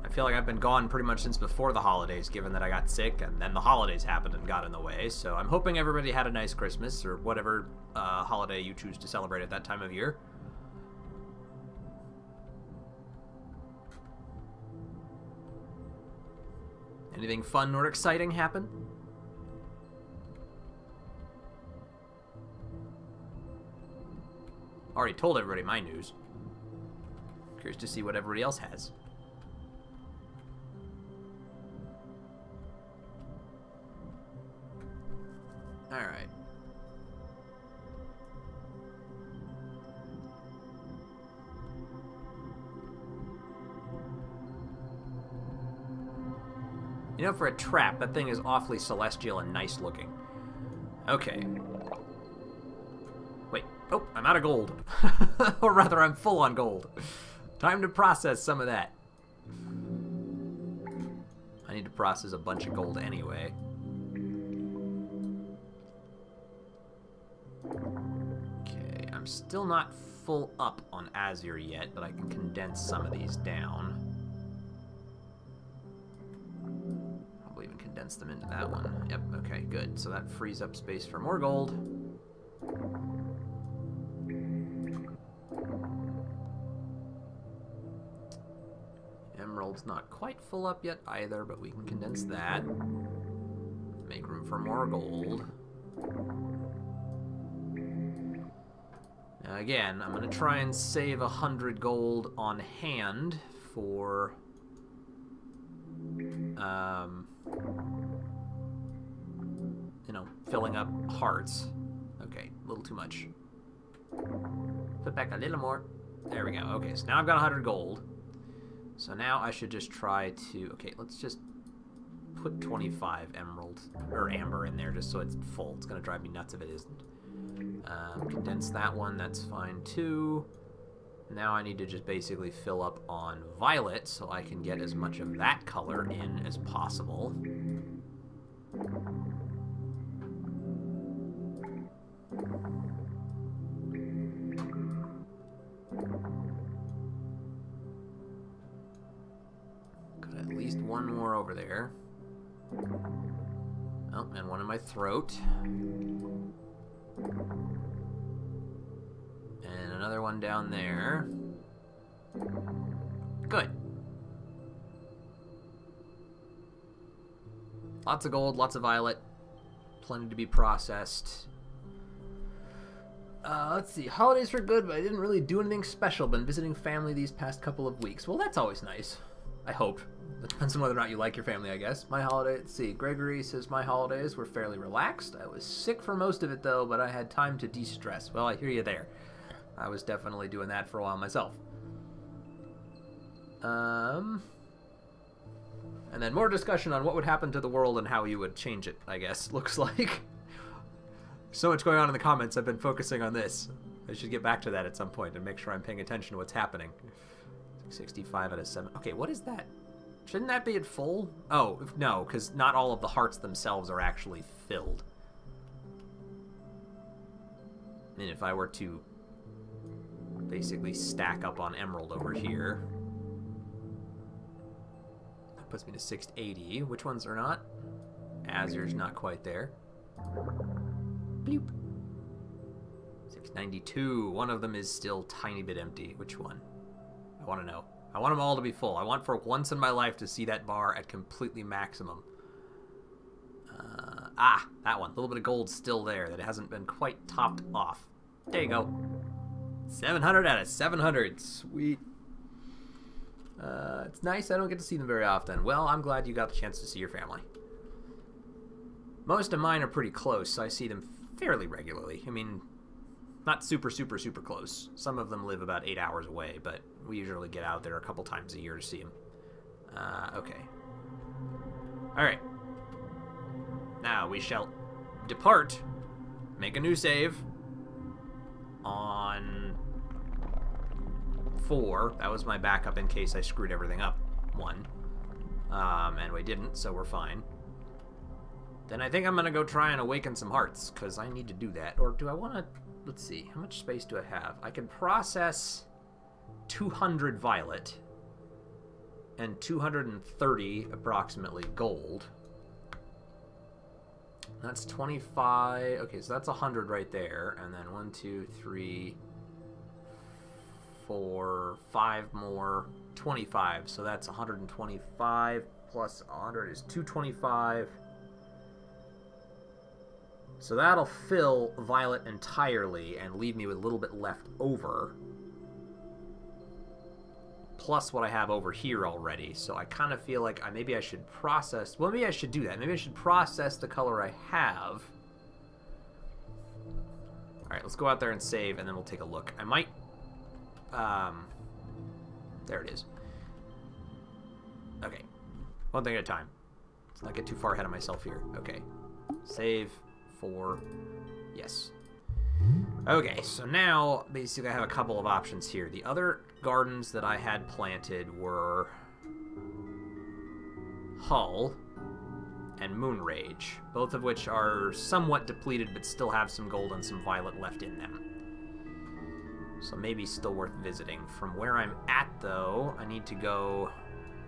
I feel like I've been gone pretty much since before the holidays, given that I got sick and then the holidays happened and got in the way. So I'm hoping everybody had a nice Christmas or whatever holiday you choose to celebrate at that time of year. Anything fun or exciting happen? Already told everybody my news. Curious to see what everybody else has. Alright. You know, for a trap, that thing is awfully celestial and nice looking. Okay. Wait. Oh, I'm out of gold. Or rather, I'm full on gold. Time to process some of that. I need to process a bunch of gold anyway. Okay, I'm still not full up on Azure yet, but I can condense some of these down. Condense them into that one. Yep, okay, good. So that frees up space for more gold. Emerald's not quite full up yet either, but we can condense that. Make room for more gold. Now again, I'm going to try and save 100 gold on hand for... you know, filling up hearts. Okay, a little too much. Put back a little more. There we go. Okay, so now I've got 100 gold. So now I should just try to... Okay, let's just put 25 emerald or amber in there just so it's full. It's going to drive me nuts if it isn't. Condense that one. That's fine too. Now I need to just basically fill up on violet so I can get as much of that color in as possible. Got at least one more over there. Oh, and one in my throat. And another one down there. Good. Lots of gold, lots of violet. Plenty to be processed. Let's see. Holidays were good, but I didn't really do anything special. Been visiting family these past couple of weeks. Well, that's always nice. I hope. It depends on whether or not you like your family, I guess. My holiday, let's see. Gregory says my holidays were fairly relaxed. I was sick for most of it, though, but I had time to de-stress. Well, I hear you there. I was definitely doing that for a while myself. And then more discussion on what would happen to the world and how you would change it, I guess. Looks like. So much going on in the comments, I've been focusing on this. I should get back to that at some point and make sure I'm paying attention to what's happening. 65 out of 7. Okay, what is that? Shouldn't that be at full? Oh, no, because not all of the hearts themselves are actually filled. I mean, if I were to basically stack up on emerald over here, that puts me to 680. Which ones are not? Azur's not quite there. Bloop. 692. One of them is still tiny bit empty. Which one? I want to know. I want them all to be full. I want for once in my life to see that bar at completely maximum. That one. A little bit of gold still there that hasn't been quite topped off. There you go. 700 out of 700. Sweet. It's nice. I don't get to see them very often. Well, I'm glad you got the chance to see your family. Most of mine are pretty close, so I see them fairly regularly. I mean, not super, super, super close. Some of them live about 8 hours away, but we usually get out there a couple times a year to see them. Okay. Alright. Now we shall depart, make a new save on 4. That was my backup in case I screwed everything up. 1. And we didn't, so we're fine. Then I think I'm going to go try and awaken some hearts, because I need to do that. Or do I want to... Let's see. How much space do I have? I can process 200 violet and 230 approximately gold. That's 25. Okay, so that's 100 right there. And then 1, 2, 3, 4, 5 more. 25. So that's 125 plus 100 is 225. So that'll fill violet entirely and leave me with a little bit left over. Plus what I have over here already. So I kind of feel like maybe I should process... Well, maybe I should do that. Maybe I should process the color I have. Alright, let's go out there and save, and then we'll take a look. I might... there it is. Okay. One thing at a time. Let's not get too far ahead of myself here. Okay. Save... 4. Yes. Okay, so now basically I have a couple of options here. The other gardens that I had planted were Hull and Moonrage, both of which are somewhat depleted but still have some gold and some violet left in them. So maybe still worth visiting. From where I'm at, though, I need to go...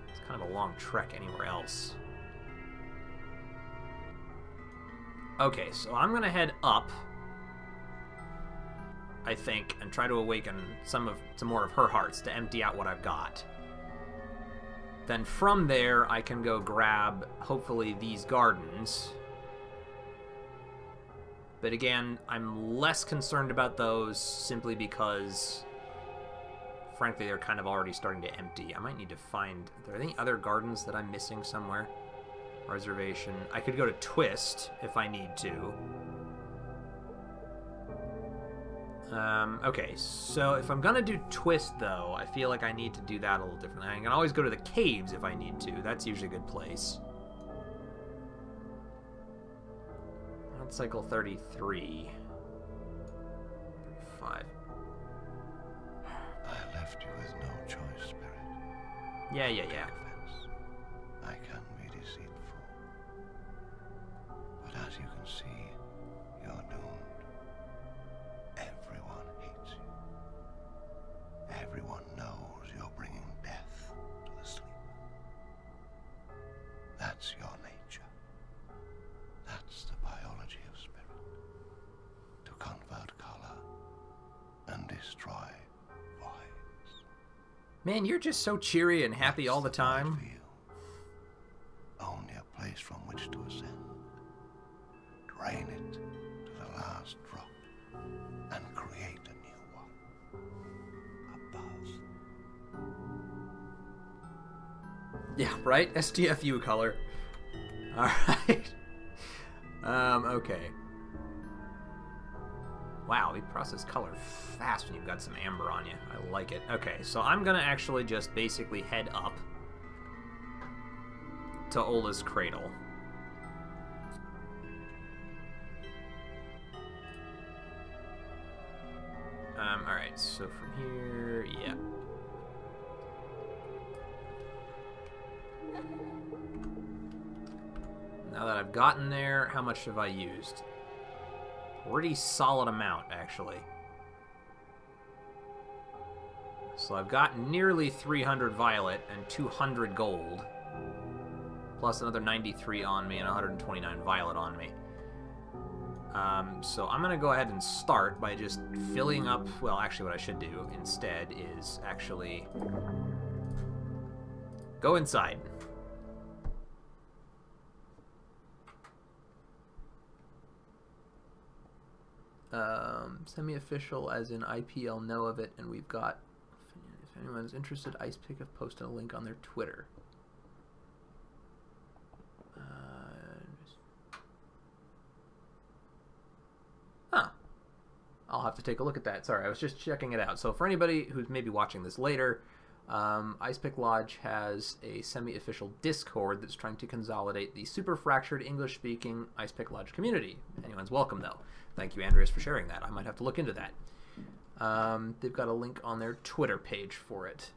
It's kind of a long trek anywhere else. Okay, so I'm going to head up, I think, and try to awaken some more of her hearts to empty out what I've got. Then from there, I can go grab, hopefully, these gardens. But again, I'm less concerned about those simply because, frankly, they're kind of already starting to empty. I might need to find... Are there any other gardens that I'm missing somewhere? Reservation. I could go to Twist if I need to. Okay, so if I'm gonna do Twist, though, I feel like I need to do that a little differently. I can always go to the caves if I need to. That's usually a good place. On cycle 33. 35. I left you with no choice, Spirit. Yeah. Confess, I can be deceitful. But as you can see, you're doomed. Everyone hates you. Everyone knows you're bringing death to the sleep. That's your nature. That's the biology of Spirit. To convert color and destroy voids. Man, you're just so cheery and happy all the time. For you. Only a place from which to ascend. Drain it to the last drop and create a new one. Above. Yeah, right? STFU color. Alright. Okay. Wow, we process color fast when you've got some amber on you. I like it. Okay, so I'm gonna actually just basically head up to Ola's Cradle. Alright, so from here, yeah. Now that I've gotten there, how much have I used? Pretty solid amount, actually. So I've got nearly 300 violet and 200 gold. Plus another 93 on me and 129 violet on me. So I'm going to go ahead and start by just filling up... Well, actually what I should do instead is actually go inside. Semi-official as in IPL know of it, and we've got, if anyone's interested, Ice Pick have posted a link on their Twitter. I'll have to take a look at that. Sorry, I was just checking it out. So for anybody who's maybe watching this later, Ice Pick Lodge has a semi-official Discord that's trying to consolidate the super fractured English-speaking Ice Pick Lodge community. Anyone's welcome, though. Thank you, Andreas, for sharing that. I might have to look into that. They've got a link on their Twitter page for it.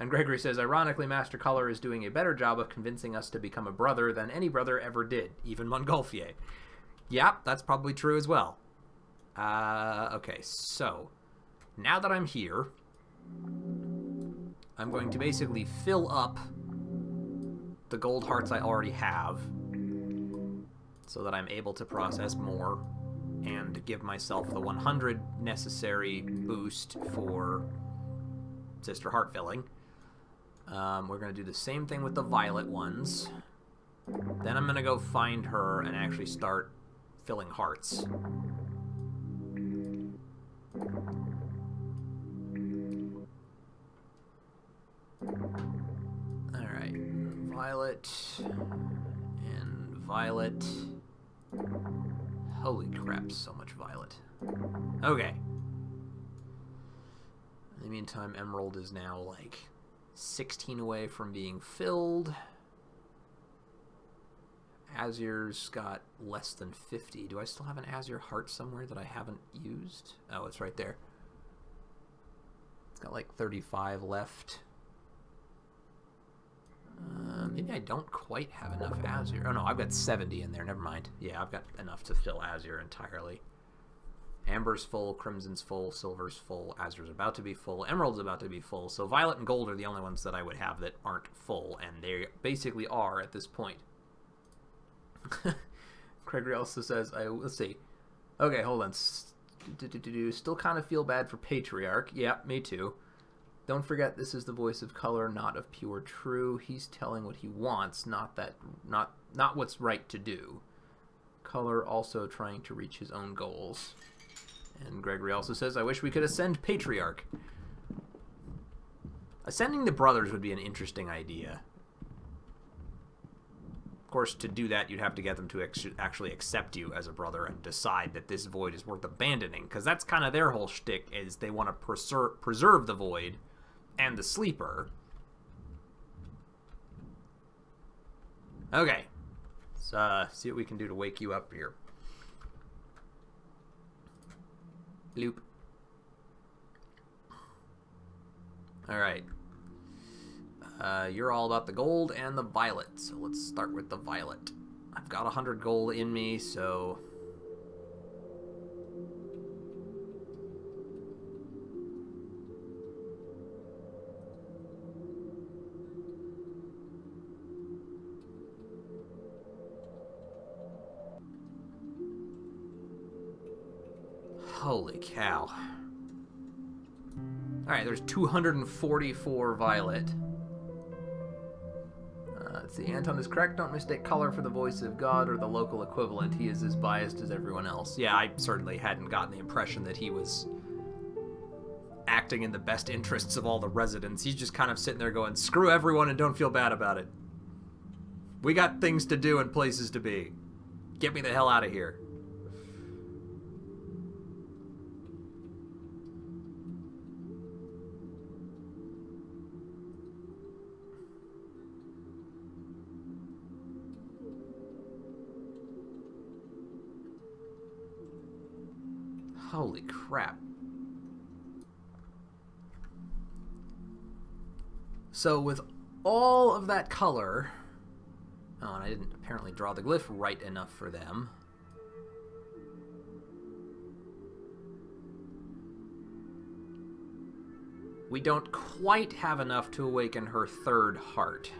And Gregory says, ironically, Master Color is doing a better job of convincing us to become a brother than any brother ever did, even Montgolfier. Yeah, that's probably true as well. Okay, so now that I'm here, I'm going to basically fill up the gold hearts I already have so that I'm able to process more and give myself the 100 necessary boost for Sister Heart filling. We're going to do the same thing with the violet ones. Then I'm going to go find her and actually start filling hearts. Alright, violet and violet. Holy crap, so much violet. Okay. In the meantime, Emerald is now like 16 away from being filled. Azur's got less than 50. Do I still have an Azure heart somewhere that I haven't used? Oh, it's right there. It's got like 35 left. Maybe I don't quite have enough Azure. Oh no, I've got 70 in there. Never mind. Yeah, I've got enough to fill Azure entirely. Amber's full, Crimson's full, Silver's full, Azure's about to be full, Emerald's about to be full. So Violet and Gold are the only ones that I would have that aren't full, and they basically are at this point. Gregory also says, let's see. Okay, hold on. Still kind of feel bad for Patriarch. Yeah, me too. Don't forget, this is the voice of color, not of pure true. He's telling what he wants, not what's right to do. Color also trying to reach his own goals. And Gregory also says, I wish we could ascend Patriarch. Ascending the brothers would be an interesting idea. Of course, to do that, you'd have to get them to actually accept you as a brother and decide that this void is worth abandoning, because that's kind of their whole shtick, is they want to preserve the void and the sleeper. Okay. Let's see what we can do to wake you up here. Loop. Alright. You're all about the gold and the violet, so let's start with the violet. I've got 100 gold in me, so... Holy cow. Alright, there's 244 violet. Let's see, Anton is correct. Don't mistake color for the voice of God or the local equivalent. He is as biased as everyone else. Yeah, I certainly hadn't gotten the impression that he was acting in the best interests of all the residents. He's just kind of sitting there going, screw everyone and don't feel bad about it. We got things to do and places to be. Get me the hell out of here. Holy crap. So with all of that color... Oh, and I didn't apparently draw the glyph right enough for them. We don't quite have enough to awaken her third heart.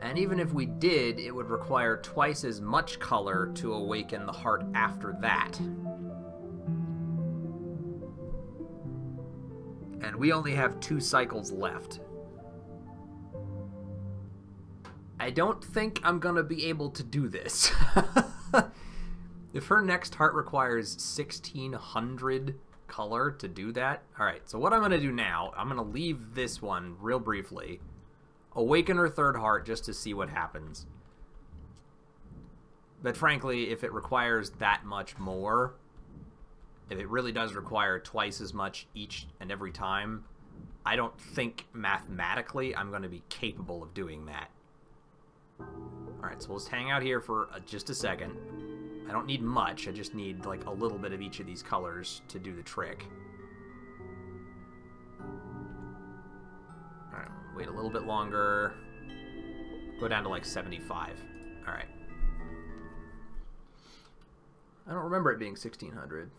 And even if we did, it would require twice as much color to awaken the heart after that. And we only have 2 cycles left. I don't think I'm gonna be able to do this. If her next heart requires 1600 color to do that... Alright, so what I'm gonna do now, I'm gonna leave this one real briefly. Awaken her third heart just to see what happens. But frankly, if it requires that much more, if it really does require twice as much each and every time, I don't think mathematically I'm going to be capable of doing that. Alright, so let's hang out here for just a second. I don't need much, I just need like a little bit of each of these colors to do the trick. Alright, wait a little bit longer. Go down to like 75. Alright. I don't remember it being 1600.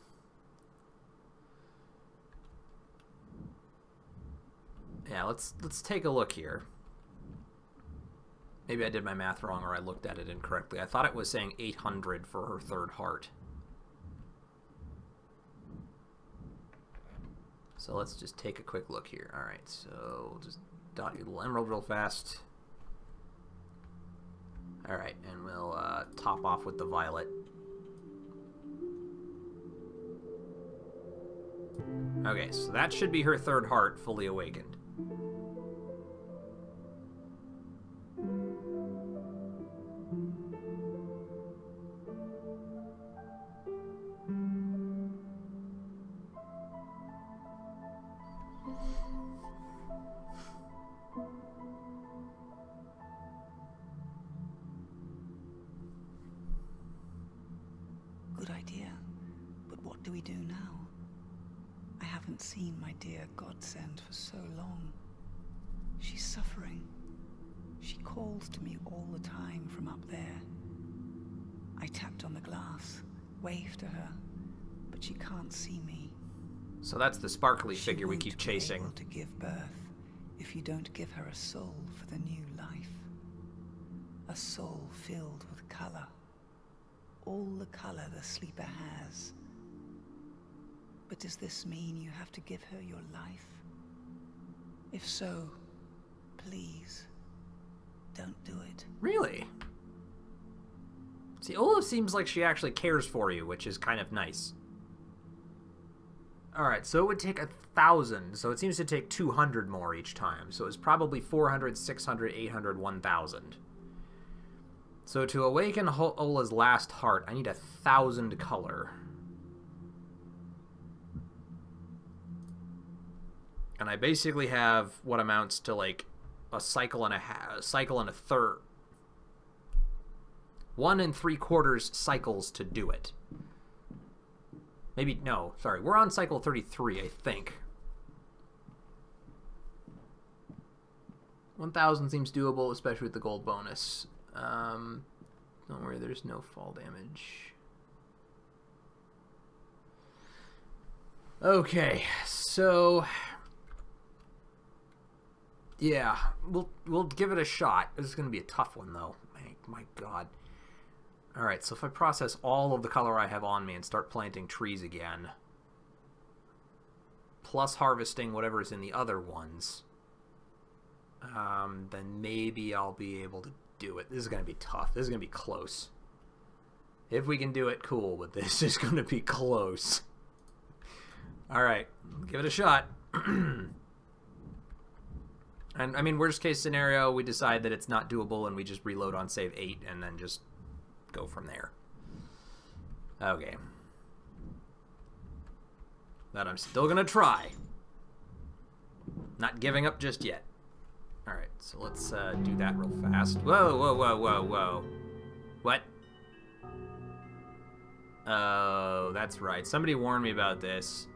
Yeah, let's take a look here. Maybe I did my math wrong or I looked at it incorrectly. I thought it was saying 800 for her third heart. So let's just take a quick look here. Alright, so we'll just dot your little emerald real fast. Alright, and we'll top off with the violet. Okay, so that should be her third heart fully awakened. Good idea, but what do we do now? I haven't seen my dear godsend for so long. She's suffering. She calls to me all the time from up there. I tapped on the glass, waved to her, but she can't see me. So that's the sparkly figure we keep chasing. Able to give birth if you don't give her a soul for the new life. A soul filled with color. All the color the sleeper has. But does this mean you have to give her your life? If so, please, don't do it. Really? See, Olaf seems like she actually cares for you, which is kind of nice. Alright, so it would take 1,000, so it seems to take 200 more each time. So it's probably 400, 600, 800, 1,000. So to awaken Ola's last heart, I need 1,000 color. And I basically have what amounts to like a cycle and a cycle and a third. 1 3/4 cycles to do it. Maybe, no, sorry. We're on cycle 33, I think. 1,000 seems doable, especially with the gold bonus. Don't worry, there's no fall damage. Okay, so... yeah, we'll give it a shot. This is going to be a tough one, though. My God. Alright, so if I process all of the color I have on me and start planting trees again, plus harvesting whatever is in the other ones, then maybe I'll be able to do it. This is going to be tough. This is going to be close. If we can do it, cool, but this is going to be close. Alright, give it a shot. And, I mean, worst case scenario, we decide that it's not doable and we just reload on save 8 and then just go from there. Okay. But I'm still gonna try. Not giving up just yet. Alright, so let's do that real fast. Whoa, whoa, whoa, whoa, whoa. What? Oh, that's right. Somebody warned me about this.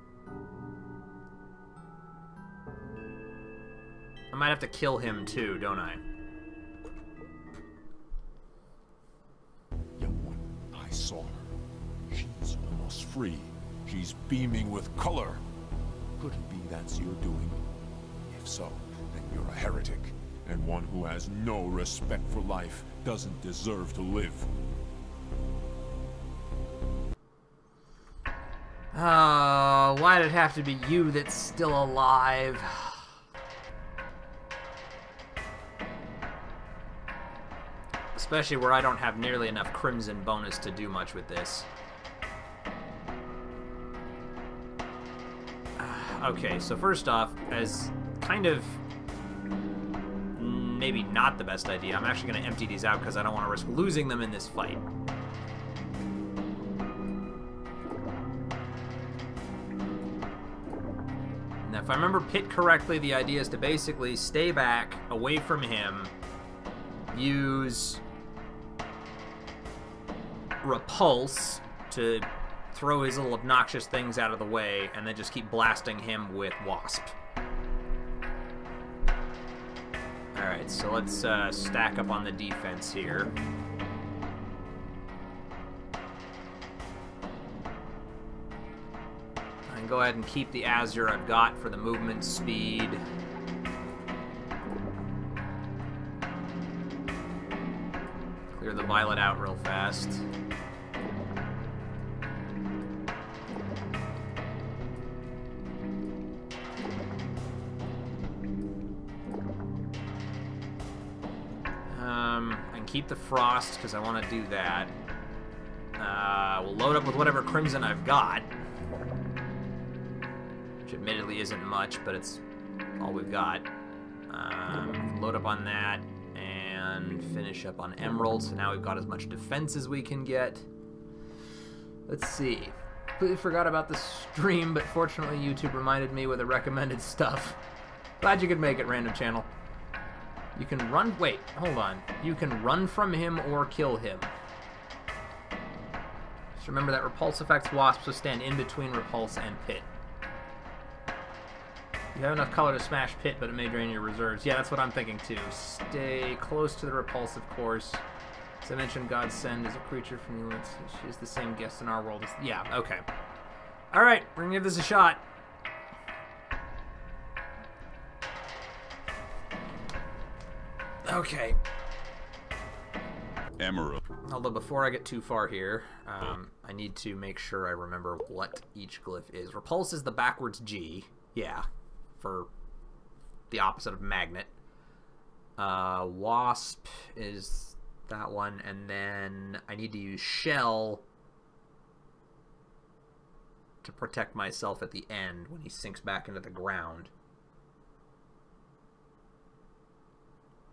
I might have to kill him too, don't I? Young one, I saw her. She's almost free. She's beaming with color. Could it be that's your doing? If so, then you're a heretic, and one who has no respect for life doesn't deserve to live. Oh, why did it have to be you that's still alive? Especially where I don't have nearly enough Crimson bonus to do much with this. Okay, so first off, as kind of maybe not the best idea, I'm actually going to empty these out because I don't want to risk losing them in this fight. Now, if I remember Pit correctly, the idea is to basically stay back, away from him, use Repulse to throw his little obnoxious things out of the way, and then just keep blasting him with Wasp. Alright, so let's stack up on the defense here. And go ahead and keep the Azure I've got for the movement speed. Clear the Violet out real fast. And keep the Frost, because I want to do that. We'll load up with whatever Crimson I've got. Which admittedly isn't much, but it's all we've got. Load up on that, and finish up on Emerald, so now we've got as much defense as we can get. Let's see. Completely forgot about the stream, but fortunately YouTube reminded me with the recommended stuff. Glad you could make it, random channel. You can run... wait, hold on. You can run from him or kill him. Just remember that Repulse affects Wasps, so stand in between Repulse and Pit. You have enough color to smash Pit, but it may drain your reserves. Yeah, that's what I'm thinking too. Stay close to the Repulse, of course. As I mentioned, Godsend is a creature from the Limits. She is the same guest in our world as... yeah, okay. Alright, we're gonna give this a shot. Okay. Emerald. Although before I get too far here, I need to make sure I remember what each glyph is. Repulse is the backwards G. Yeah. For the opposite of magnet. Wasp is that one. And then I need to use shell to protect myself at the end when he sinks back into the ground.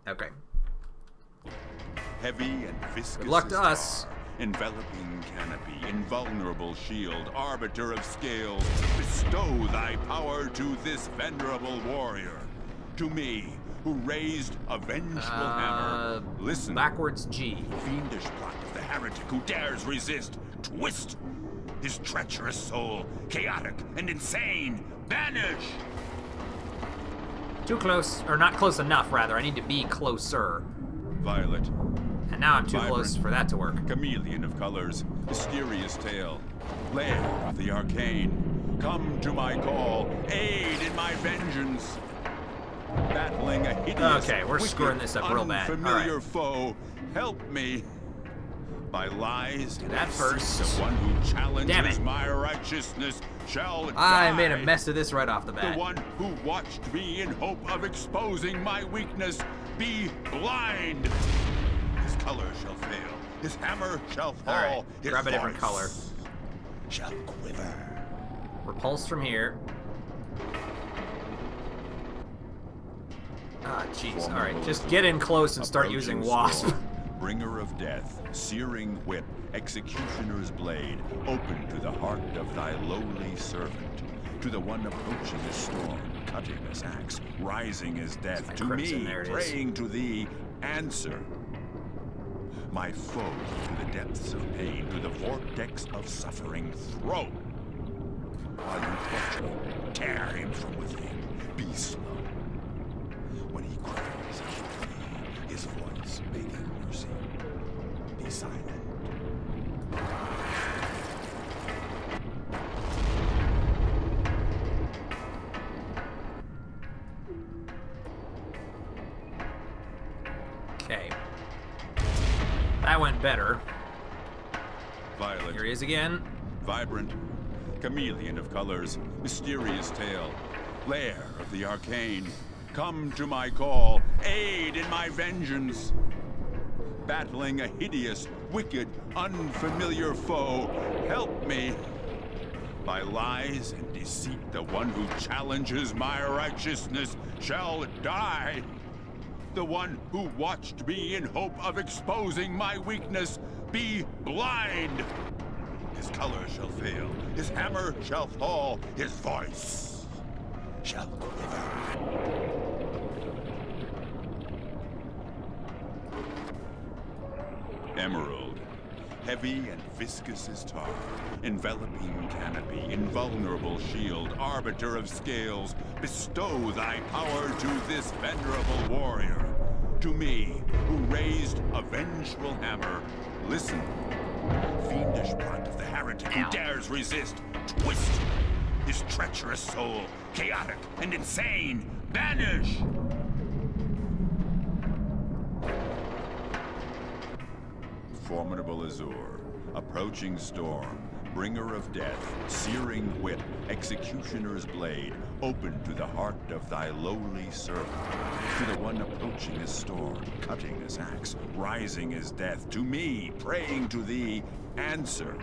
Okay. Heavy and viscous. Good luck to as us. tar, enveloping canopy, invulnerable shield, arbiter of scales, bestow thy power to this venerable warrior. To me, who raised a vengeful hammer. Listen. Backwards G. Fiendish plot of the heretic who dares resist. Twist his treacherous soul, chaotic and insane. Banish! Too close, or not close enough, rather. I need to be closer. Violet. And now I'm too Vibrant. close for that to work. Chameleon of colors, mysterious tale, lair of the arcane. Come to my call, aid in my vengeance. Battling a hideous, Okay, we're wicked, screwing this up real bad. unfamiliar All right. foe, help me. My lies Do that deceit, first. The one who Damn challenges it. my righteousness shall I die. made a mess of this right off the bat. The one who watched me in hope of exposing my weakness be blind. His color shall fail. His hammer shall fall. All right, His grab a different voice color. shall quiver. Repulse from here. Ah, jeez. All right, just get in close and start using Approaching Wasp. storm, bringer of death, searing whip, executioner's blade, open to the heart of thy lowly servant. To the one approaching as storm, cutting as axe, rising as death. To Crimson, me, there it is. praying to thee, answer. My foe to the depths of pain, to the vortex of suffering, throw. While you torture him, tear him from within. Be slow. When he cries out to thee, his voice begging mercy, be silent. Okay. That went better. Violet. Here he is again. Vibrant, chameleon of colors, mysterious tale, lair of the arcane. Come to my call, aid in my vengeance. Battling a hideous, wicked, unfamiliar foe, help me. By lies and deceit, the one who challenges my righteousness shall die. The one who watched me in hope of exposing my weakness be blind. His color shall fail, his hammer shall fall, his voice shall quiver. Emerald, heavy and viscous as tar, enveloping canopy, invulnerable shield, arbiter of scales, bestow thy power to this venerable warrior. To me, who raised a vengeful hammer, listen. Fiendish plot of the heretic who dares resist, twist his treacherous soul, chaotic and insane, banish! Formidable Azure, approaching storm, bringer of death, searing whip, executioner's blade, open to the heart of thy lowly servant. To the one approaching as storm, cutting as axe, rising as death. To me, praying to thee, answer.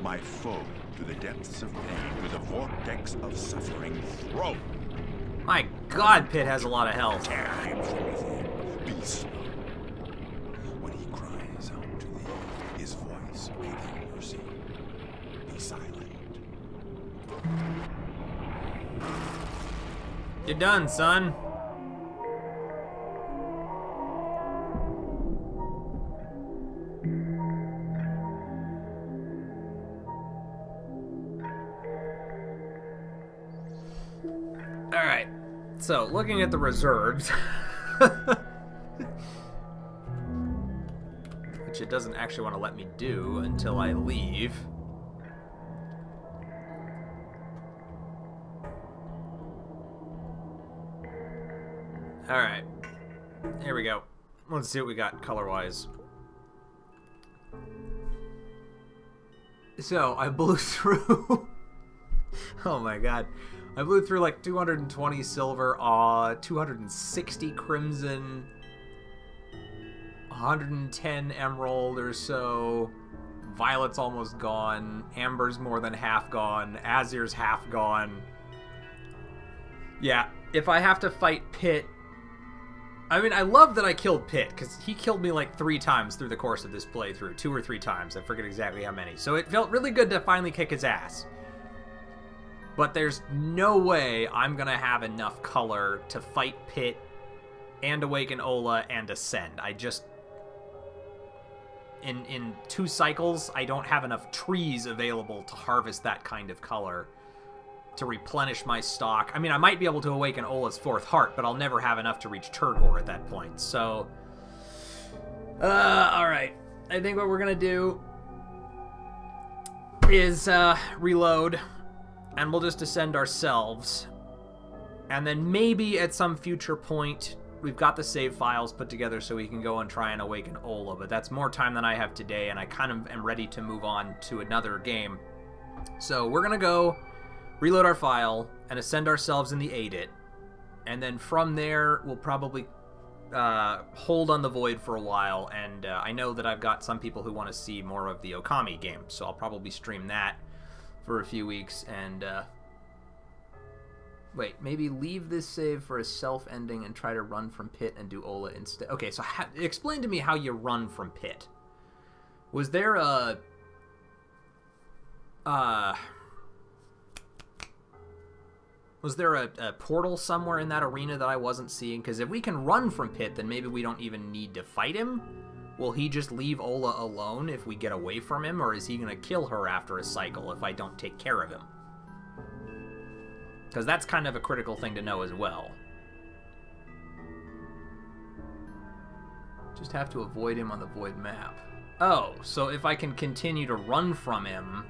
My foe to the depths of pain, to the vortex of suffering, throw. My God, Pit has a lot of health. Tear him from within. Be slow. When he cries out to thee, his voice begging mercy. Be silent. You're done, son. Alright, so looking at the reserves, which it doesn't actually want to let me do until I leave. Alright. Here we go. Let's see what we got color-wise. So, I blew through... oh my god. I blew through like 220 silver, 260 crimson, 110 emerald or so. Violet's almost gone. Amber's more than half gone. Azur's half gone. Yeah, if I have to fight Pit... I mean, I love that I killed Pit, because he killed me like 3 times through the course of this playthrough. 2 or 3 times. I forget exactly how many. So it felt really good to finally kick his ass. But there's no way I'm going to have enough color to fight Pit and awaken Ola and ascend. I just... In 2 cycles, I don't have enough trees available to harvest that kind of color to replenish my stock. I mean, I might be able to awaken Ola's 4th heart, but I'll never have enough to reach Turgor at that point. So, alright. I think what we're going to do is reload, and we'll just ascend ourselves. And then maybe at some future point, we've got the save files put together so we can go and try and awaken Ola, but that's more time than I have today, and I kind of am ready to move on to another game. So we're going to go reload our file and ascend ourselves in the Aidit, and then from there we'll probably hold on the Void for a while, and I know that I've got some people who want to see more of the Okami game, so I'll probably stream that for a few weeks, and wait, maybe leave this save for a self-ending and try to run from Pit and do Ola instead. Okay, so explain to me how you run from Pit. Was there a... was there a portal somewhere in that arena that I wasn't seeing? Because if we can run from Pit, then maybe we don't even need to fight him. Will he just leave Ola alone if we get away from him? Or is he going to kill her after a cycle if I don't take care of him? Because that's kind of a critical thing to know as well. Just have to avoid him on the Void map. Oh, so if I can continue to run from him...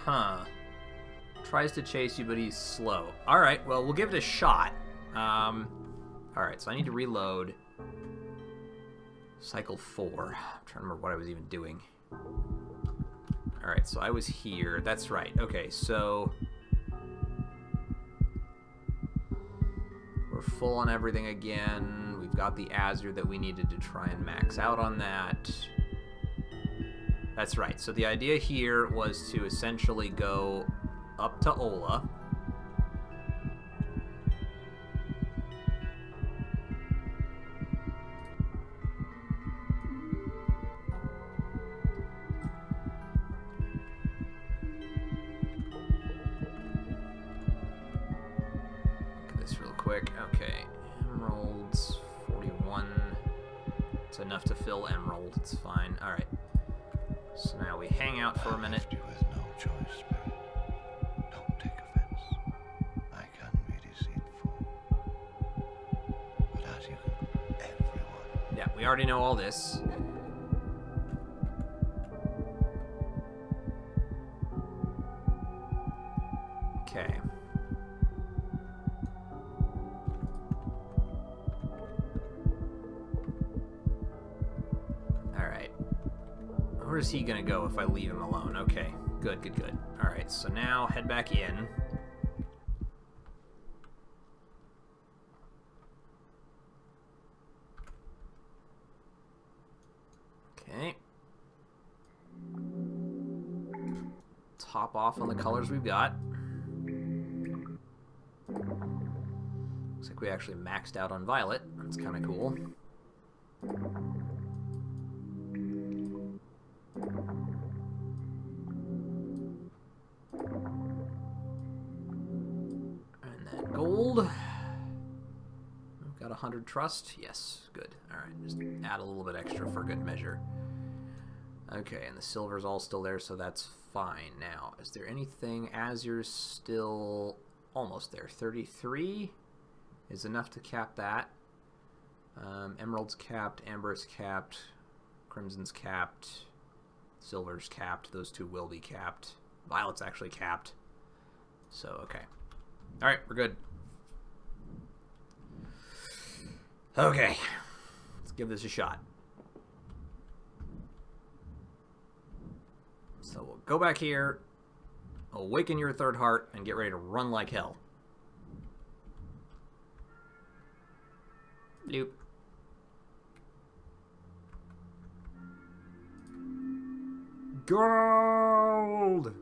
Huh. Tries to chase you, but he's slow. Alright, well, we'll give it a shot. Alright, so I need to reload. Cycle 4. I'm trying to remember what I was even doing. Alright, so I was here. That's right. Okay, so... we're full on everything again. We've got the Azur that we needed to try and max out on that. That's right. So the idea here was to essentially go up to Ola. Look at this real quick. Okay. Emeralds, 41. It's enough to fill emerald. It's fine. All right. So now we hang out for a minute. I left you with no choice, Spirit. Don't take offense. I can be deceitful. But as you can, everyone. Yeah, we already know all this. Okay. Alright. Where is he gonna go if I leave him alone? Okay, good, good, good. Alright, so now head back in. Okay. Top off on the colors we've got. Looks like we actually maxed out on Violet. That's kind of cool. And then gold. We've got 100 trust. Yes, good. Alright, just add a little bit extra for good measure. Okay, and the silver's all still there, so that's fine. Now, is there anything? Azur's still almost there. 33 is enough to cap that. Emerald's capped, Amber's capped, Crimson's capped, Silver's capped. Those two will be capped. Violet's actually capped. So, okay. Alright, we're good. Okay. Let's give this a shot. So we'll go back here, awaken your third heart, and get ready to run like hell. Bloop. Gold!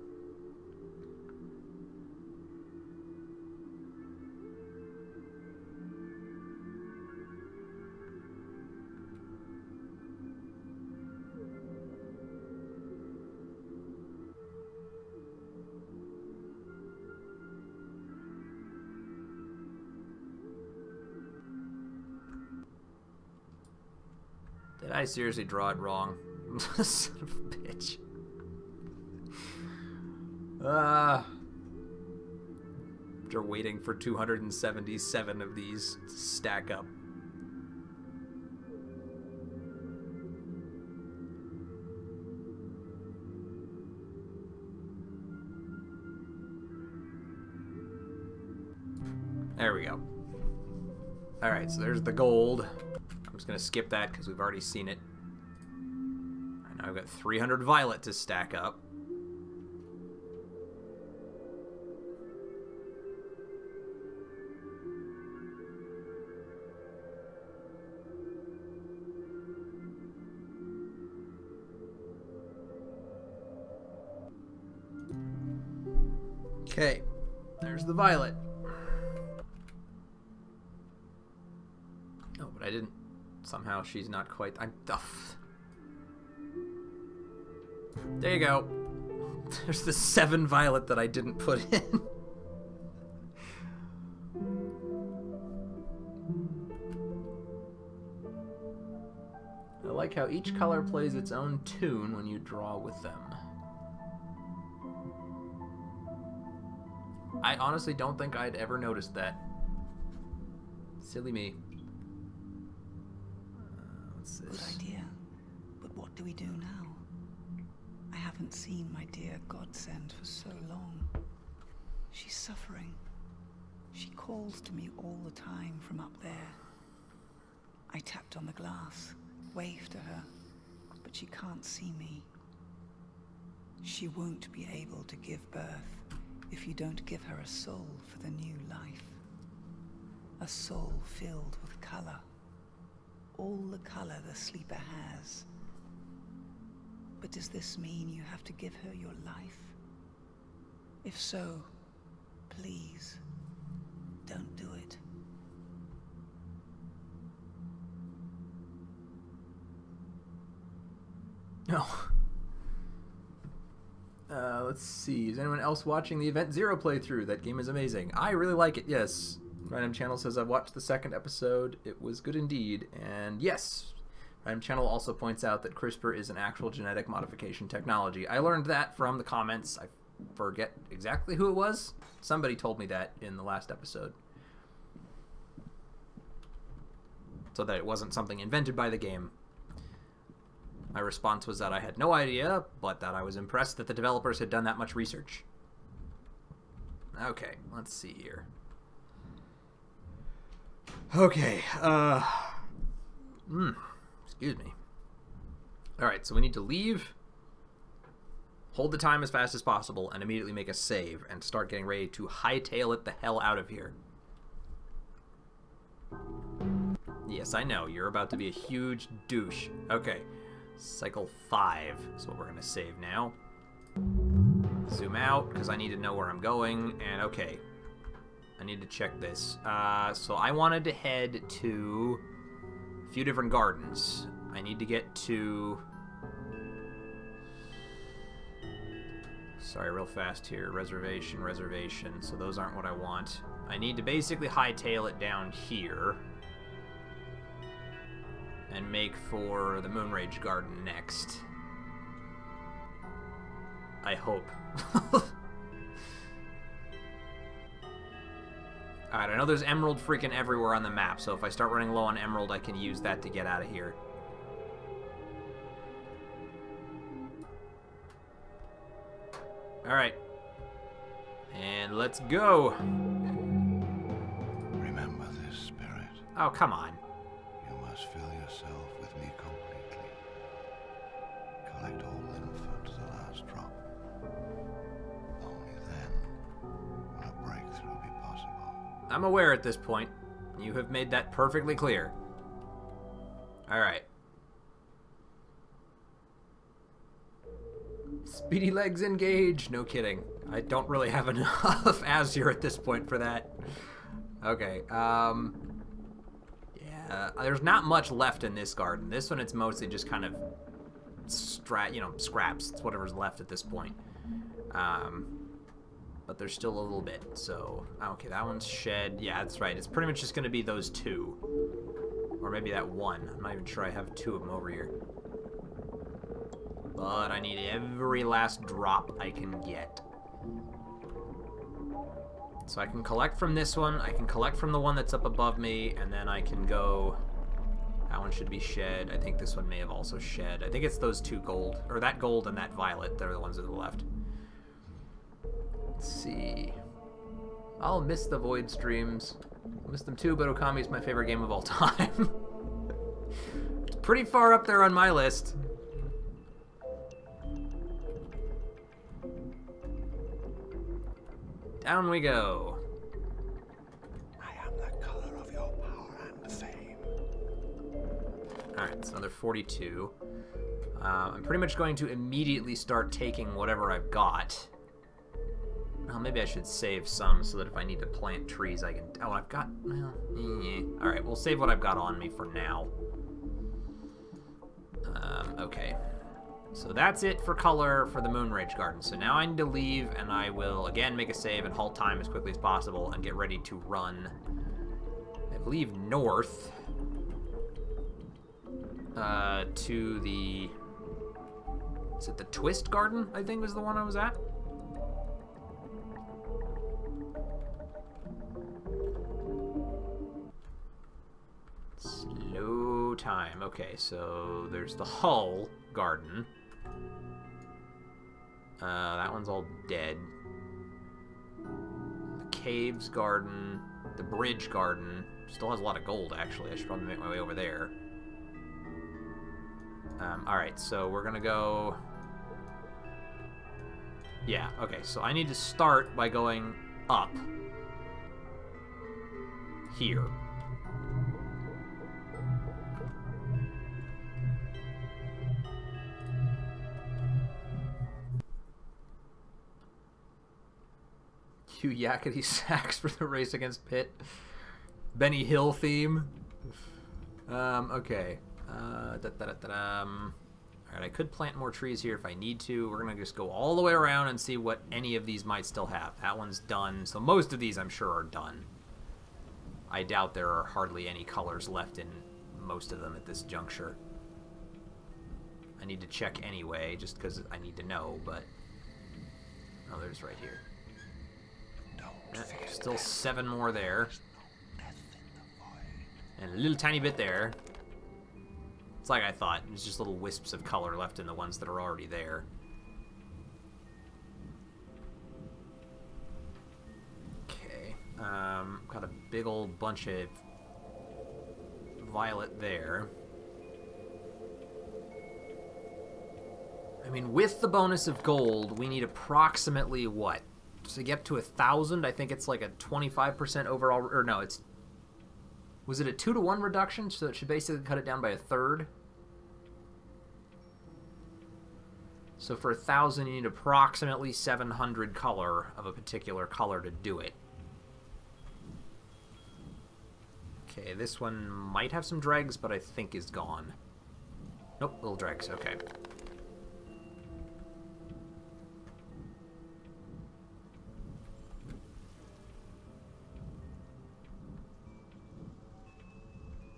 Did I seriously draw it wrong? Son of a bitch. After waiting for 277 of these to stack up. There we go. Alright, so there's the gold. I'm just going to skip that because we've already seen it. And now I've got 300 violet to stack up. Okay, there's the violet. Oh, but I didn't. Somehow she's not quite. There you go. There's the 7 violet that I didn't put in. I like how each color plays its own tune when you draw with them. I honestly don't think I'd ever noticed that. Silly me. What's this? Good idea. But what do we do now? I haven't seen my dear godsend for so long. She's suffering. She calls to me all the time from up there. I tapped on the glass, waved to her, but she can't see me. She won't be able to give birth if you don't give her a soul for the new life. A soul filled with color. All the color the sleeper has. But does this mean you have to give her your life? If so, please, don't do it. No. Let's see. Is anyone else watching the Event Zero playthrough? That game is amazing. I really like it, yes. Random Channel says, I've watched the second episode. It was good indeed. And yes, Random Channel also points out that CRISPR is an actual genetic modification technology. I learned that from the comments. I forget exactly who it was. Somebody told me that in the last episode. So that it wasn't something invented by the game. My response was that I had no idea, but that I was impressed that the developers had done that much research. Okay, let's see here. Okay, excuse me. Alright, so we need to leave, hold the time as fast as possible, and immediately make a save, and start getting ready to hightail it the hell out of here. Yes, I know, you're about to be a huge douche. Okay. Cycle 5 is what we're going to save now. Zoom out, because I need to know where I'm going. And okay, I need to check this. So I wanted to head to a few different gardens. I need to get to... Sorry, real fast here. Reservation. So those aren't what I want. I need to basically hightail it down here. And make for the Moonrage Garden next. I hope. Alright, I know there's emerald freaking everywhere on the map, so if I start running low on emerald, I can use that to get out of here. Alright. And let's go. Remember this, Spirit. Oh, come on. You must fill yourself with me completely. Collect all lymph to the last drop. Only then will a breakthrough be possible. I'm aware at this point. You have made that perfectly clear. Alright. Speedy legs engage. No kidding. I don't really have enough Azure at this point for that. Okay, yeah, there's not much left in this garden. This one, it's mostly just kind of, scraps. It's whatever's left at this point. But there's still a little bit, so... Okay, that one's shed. Yeah, that's right. It's pretty much just going to be those two. Or maybe that one. I'm not even sure I have two of them over here. But I need every last drop I can get. So I can collect from this one, I can collect from the one that's up above me, and then I can go... That one should be shed. I think this one may have also shed. I think it's those two gold, or that gold and that violet. They're the ones to the left. Let's see. I'll miss the Void streams. I'll miss them too, but Okami is my favorite game of all time. It's pretty far up there on my list. Down we go. I am the color of your power and fame. Alright, it's another 42. I'm pretty much going to immediately start taking whatever I've got. Well, maybe I should save some so that if I need to plant trees, I can... Oh, I've got... Well, Alright, we'll save what I've got on me for now. Okay. So that's it for color for the Moonrage Garden. So now I need to leave, and I will, again, make a save and halt time as quickly as possible and get ready to run, I believe, north to the... Is it the Twist Garden, I think was the one I was at? Slow time. Okay, so there's the Hull Garden. That one's all dead. The Caves Garden, the Bridge Garden, still has a lot of gold, actually. I should probably make my way over there. Alright, so we're gonna go... Yeah, okay, so I need to start by going up. Here. Two yakety sacks for the race against Pitt. Benny Hill theme. Okay. Alright, I could plant more trees here if I need to. We're gonna just go all the way around and see what any of these might still have. That one's done. So most of these, I'm sure, are done. I doubt there are hardly any colors left in most of them at this juncture. I need to check anyway, just because I need to know, but... Oh, there's right here. Still 7 more there. And a little tiny bit there. It's like I thought. There's just little wisps of color left in the ones that are already there. Okay. Got a big old bunch of violet there. I mean, with the bonus of gold, we need approximately what? To get to 1,000, I think it's like a 25% overall, or no, it's... Was it a 2-to-1 reduction? So it should basically cut it down by 1/3. So for 1,000, you need approximately 700 color of a particular color to do it. Okay, this one might have some dregs, but I think is gone. Nope, little dregs, okay.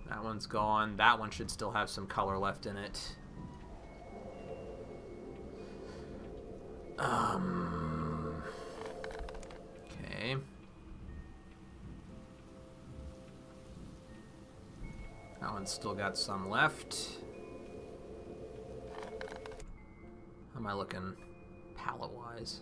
That one's gone. That one should still have some color left in it. Okay. That one's still got some left. How am I looking palette-wise?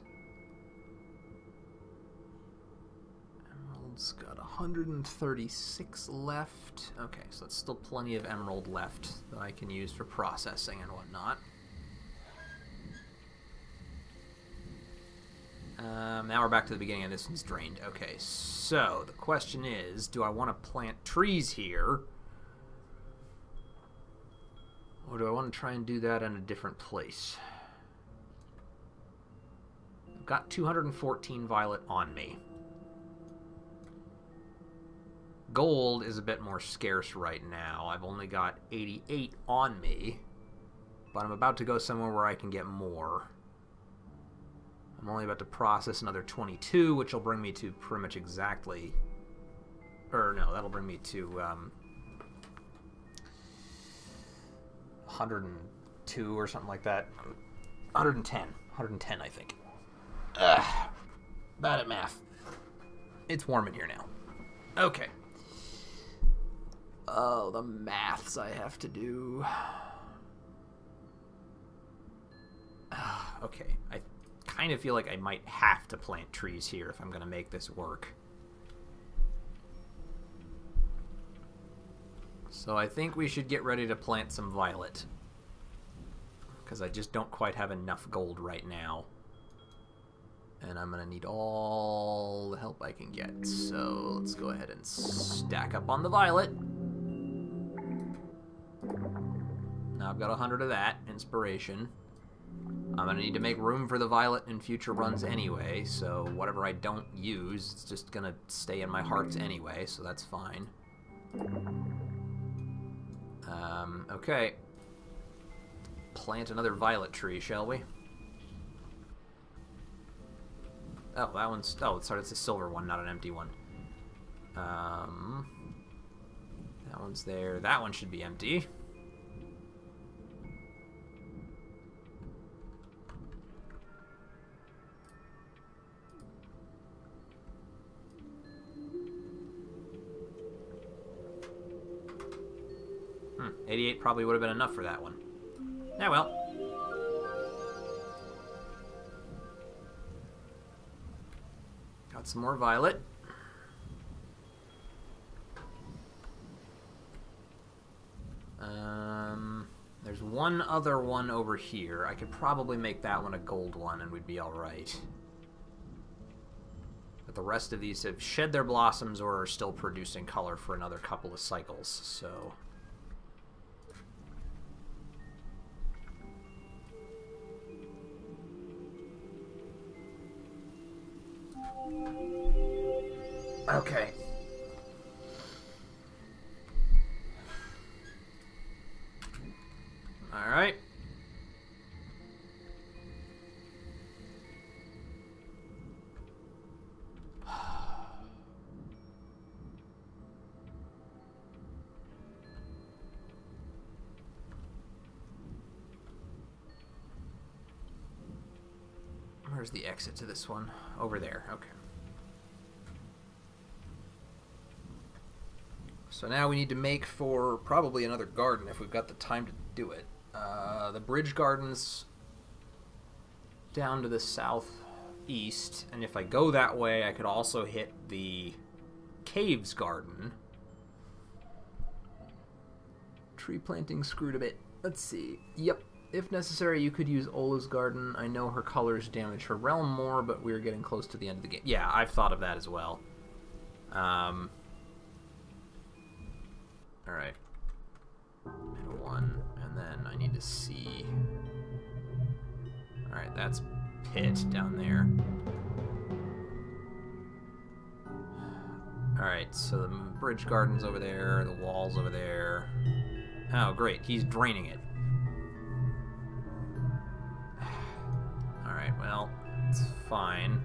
It's got 136 left. Okay, so that's still plenty of emerald left that I can use for processing and whatnot. Now we're back to the beginning, and this one's drained. Okay, so the question is, do I want to plant trees here? Or do I want to try and do that in a different place? I've got 214 violet on me. Gold is a bit more scarce right now. I've only got 88 on me, but I'm about to go somewhere where I can get more. I'm only about to process another 22, which will bring me to pretty much exactly... Or no, that'll bring me to 102 or something like that. 110. 110, I think. Ugh. Bad at math. It's warm in here now. Okay. Oh, the maths I have to do. Okay, I kind of feel like I might have to plant trees here if I'm going to make this work. So I think we should get ready to plant some violet, because I just don't quite have enough gold right now. And I'm going to need all the help I can get. So let's go ahead and stack up on the violet. Now I've got 100 of that, inspiration. I'm going to need to make room for the violet in future runs anyway, so whatever I don't use, it's just going to stay in my hearts anyway, so that's fine. Okay. Plant another violet tree, shall we? Oh, that one's... Oh, sorry, it's a silver one, not an empty one. That one's there. That one should be empty. Hmm, 88 probably would have been enough for that one. Yeah, well. Got some more violet. There's one other one over here. I could probably make that one a gold one and we'd be alright. But the rest of these have shed their blossoms or are still producing color for another couple of cycles, so... Okay. All right. Where's the exit to this one? Over there. Okay. So now we need to make for probably another garden if we've got the time to do it. The bridge garden's down to the southeast, and if I go that way, I could also hit the caves garden. Tree planting screwed a bit. Let's see. Yep. If necessary, you could use Ola's garden. I know her colors damage her realm more, but we're getting close to the end of the game. Yeah, I've thought of that as well. Alright. And one, and then I need to see. Alright, that's pit down there. Alright, so the bridge garden's over there, the wall's over there. Oh, great, he's draining it. Alright, well, it's fine.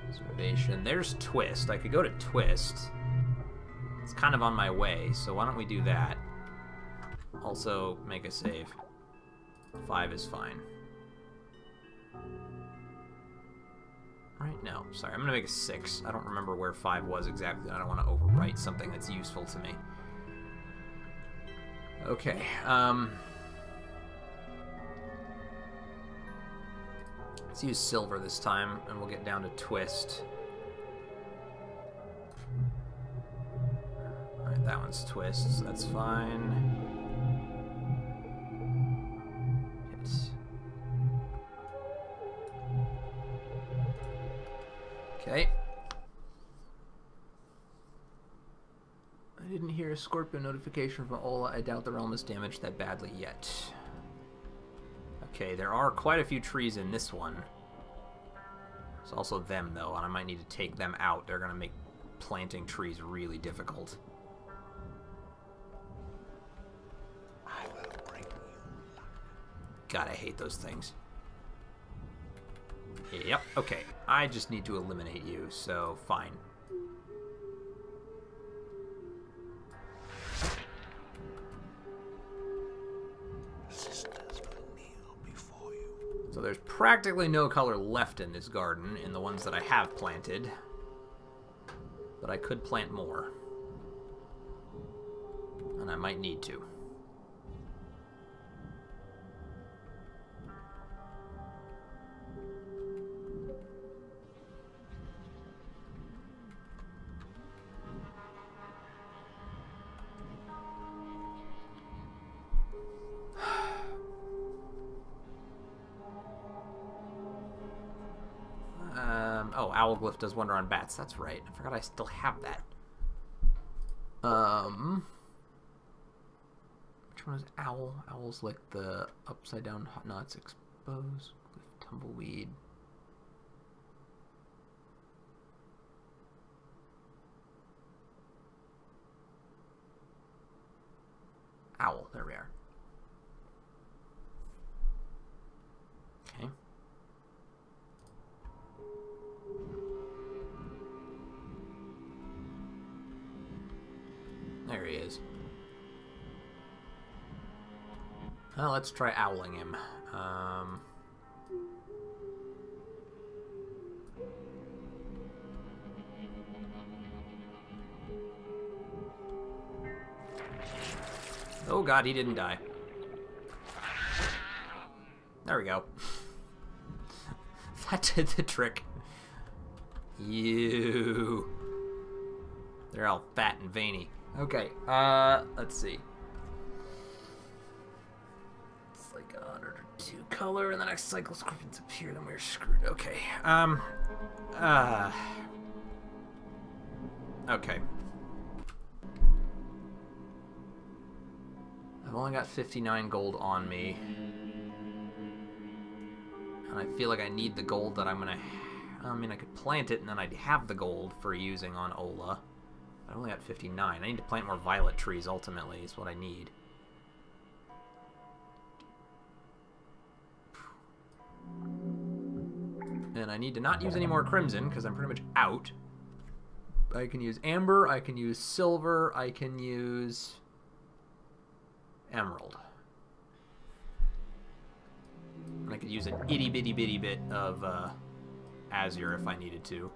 Observation. There's Twist. I could go to Twist. It's kind of on my way, so why don't we do that? Also, make a save. 5 is fine. Right? No, sorry. I'm going to make a 6. I don't remember where 5 was exactly. I don't want to overwrite something that's useful to me. Okay, let's use silver this time, and we'll get down to Twist. Quartz twists. That's fine. Hit. Okay. I didn't hear a Scorpio notification from Ola. I doubt the realm is damaged that badly yet. Okay, there are quite a few trees in this one. There's also them, though, and I might need to take them out. They're going to make planting trees really difficult. I will bring you luck. God, I hate those things. Yep, okay. I just need to eliminate you, so fine. Sisters will kneel before you. So there's practically no color left in this garden, in the ones that I have planted. But I could plant more. And I might need to. Oh, Owlglyph does wonder on bats. That's right. I forgot I still have that. Which one is Owl? Owl's like the upside down hot nuts exposed. Tumbleweed. Owl. There we are. Okay. There he is. Well, let's try owling him. Oh god, he didn't die. There we go. That did the trick. You. They're all fat and veiny. Okay, let's see. It's like 102 color, and the next cycle scorpions appear, then we're screwed. Okay, okay. I've only got 59 gold on me. And I feel like I need the gold that I'm gonna... I mean, I could plant it, and then I'd have the gold for using on Ola. I only got 59. I need to plant more violet trees, ultimately, is what I need. And I need to not use any more crimson, because I'm pretty much out. I can use amber, I can use silver, I can use emerald. And I could use an itty-bitty-bitty bit of azure if I needed to.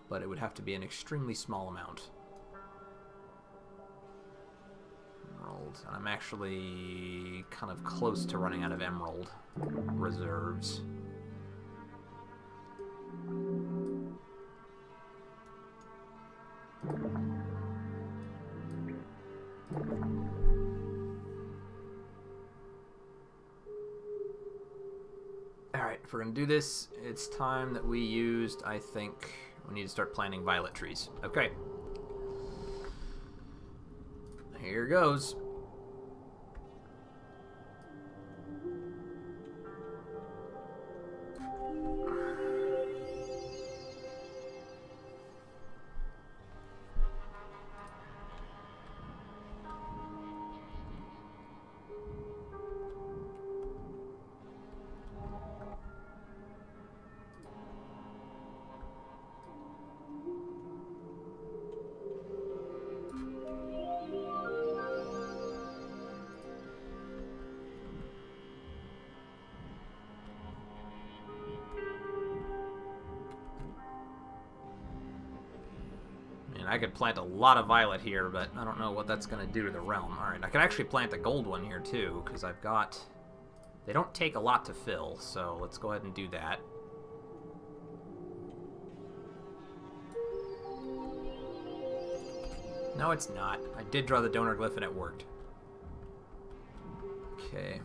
But it would have to be an extremely small amount. Emerald. And I'm actually kind of close to running out of emerald reserves. Alright, if we're going to do this, it's time that we used, I think... We need to start planting violet trees. Okay. Here goes. I could plant a lot of violet here, but I don't know what that's going to do to the realm. Alright, I could actually plant the gold one here too, because I've got... They don't take a lot to fill, so let's go ahead and do that. No, it's not. I did draw the donor glyph and it worked. Okay.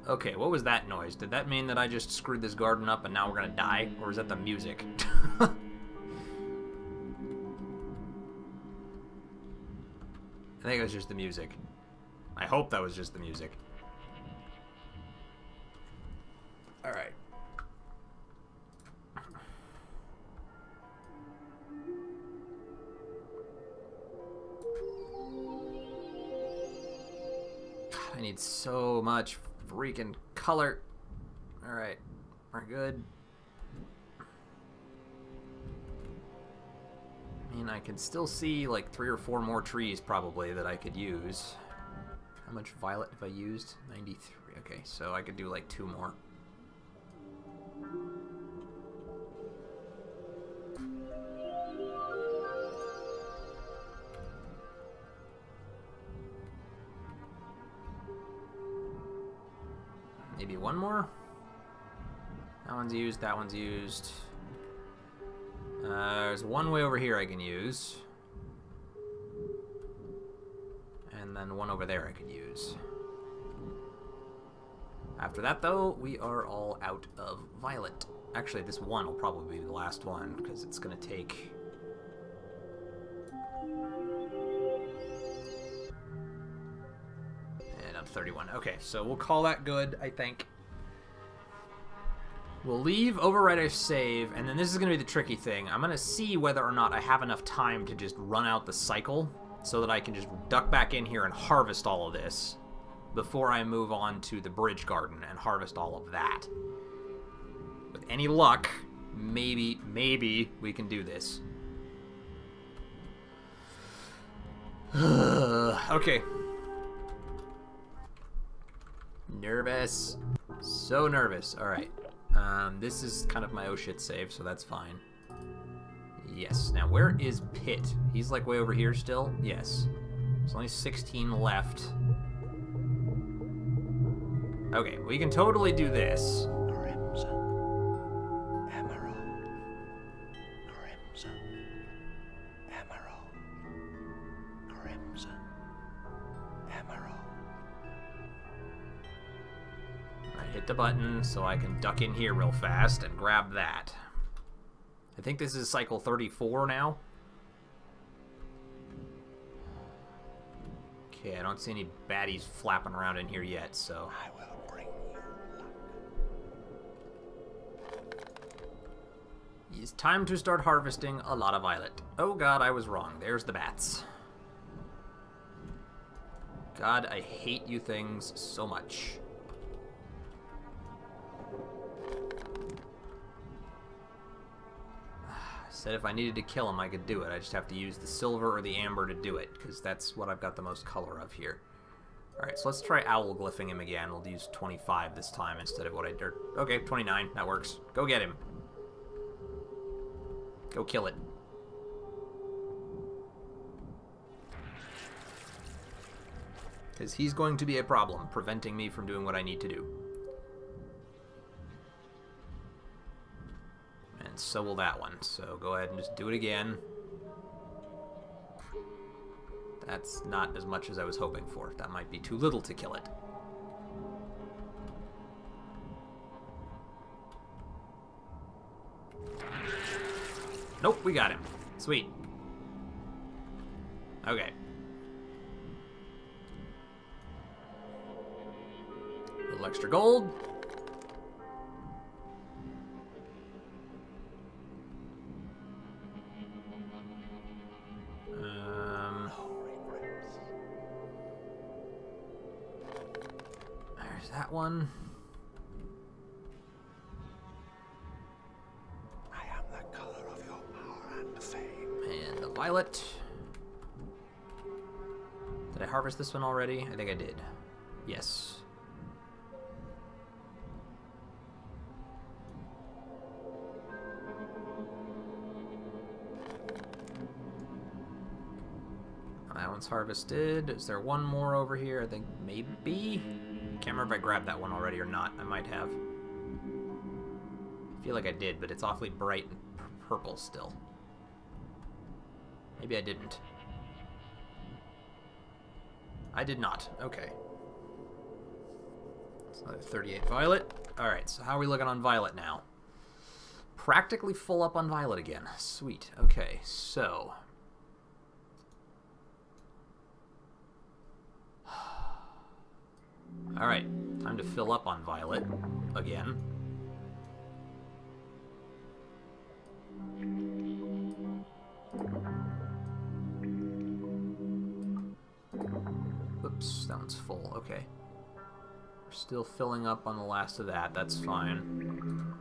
Okay, what was that noise? Did that mean that I just screwed this garden up and now we're gonna die? Or is that the music? I think it was just the music. I hope that was just the music. Alright. I need so much freaking color. Alright, we're good. I mean, I can still see like 3 or 4 more trees probably that I could use. How much violet have I used? 93. Okay, so I could do like 2 more. Maybe 1 more? That one's used, that one's used. There's 1 way over here I can use. And then 1 over there I can use. After that, though, we are all out of violet. Actually, this 1 will probably be the last one, because it's going to take... And up 31. Okay, so we'll call that good, I think. We'll leave, overwrite our save, and then this is going to be the tricky thing. I'm going to see whether or not I have enough time to just run out the cycle so that I can just duck back in here and harvest all of this before I move on to the bridge garden and harvest all of that. With any luck, maybe we can do this. Okay. Nervous. So nervous. Alright. This is kind of my oh shit save, so that's fine. Yes. Now, where is Pit? He's like way over here still? Yes. There's only 16 left. Okay, we can totally do this. Crimson. Emerald. Crimson. Emerald. Crimson. Emerald. I hit the button so I can duck in here real fast and grab that. I think this is cycle 34 now. Okay, I don't see any baddies flapping around in here yet, so... I will bring you luck. It's time to start harvesting a lot of violet. Oh god, I was wrong. There's the bats. God, I hate you things so much. Said if I needed to kill him, I could do it. I just have to use the silver or the amber to do it, because that's what I've got the most color of here. Alright, so let's try owl glyphing him again. We'll use 25 this time instead of what I did. Okay, 29. That works. Go get him. Go kill it. Because he's going to be a problem, preventing me from doing what I need to do. And so will that one. So go ahead and just do it again. That's not as much as I was hoping for. That might be too little to kill it. Nope, we got him. Sweet. Okay. A little extra gold. There's that one. I am the color of your power and fame. And the violet. Did I harvest this one already? I think I did. Yes. That one's That's harvested. Is there one more over here? I think maybe? Can't remember if I grabbed that one already or not. I might have. I feel like I did, but it's awfully bright and purple still. Maybe I didn't. I did not. Okay. It's another 38 violet. Alright, so how are we looking on violet now? Practically full up on violet again. Sweet. Okay, so... Alright, time to fill up on violet again. Oops, that one's full. Okay. We're still filling up on the last of that. That's fine.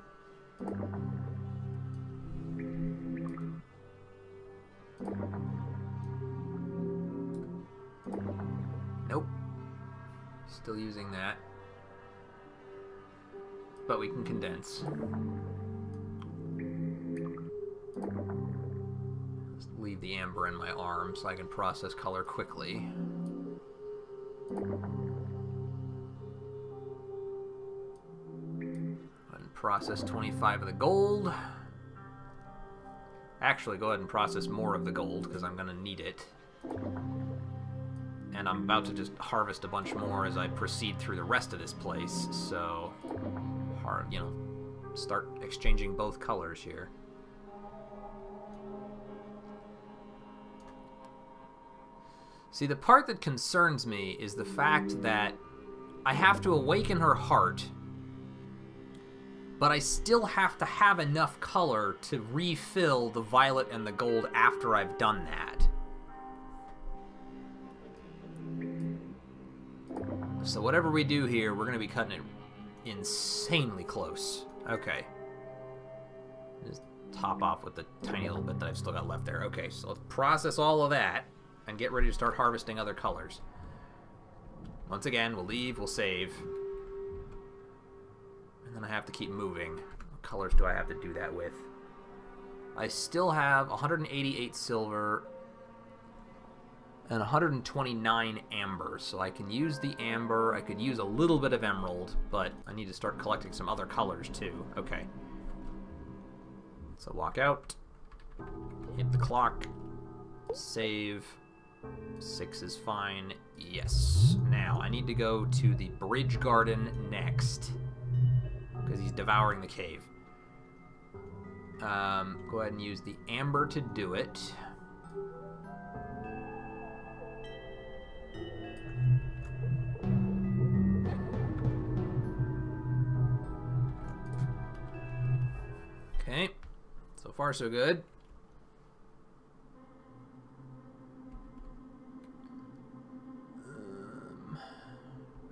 Nope. Still using that. But we can condense. Just leave the amber in my arm so I can process color quickly. And process 25 of the gold. Actually, go ahead and process more of the gold because I'm going to need it. And I'm about to just harvest a bunch more as I proceed through the rest of this place, so, you know, start exchanging both colors here. See, the part that concerns me is the fact that I have to awaken her heart, but I still have to have enough color to refill the violet and the gold after I've done that. So whatever we do here, we're going to be cutting it insanely close. Okay. Just top off with the tiny little bit that I've still got left there. Okay, so let's process all of that and get ready to start harvesting other colors. Once again, we'll leave, we'll save. And then I have to keep moving. What colors do I have to do that with? I still have 188 silver and 129 amber, so I can use the amber. I could use a little bit of emerald, but I need to start collecting some other colors too. Okay. So walk out, hit the clock, save. 6 is fine. Yes. Now, I need to go to the bridge garden next, because he's devouring the cave. Go ahead and use the amber to do it. Okay, so far so good.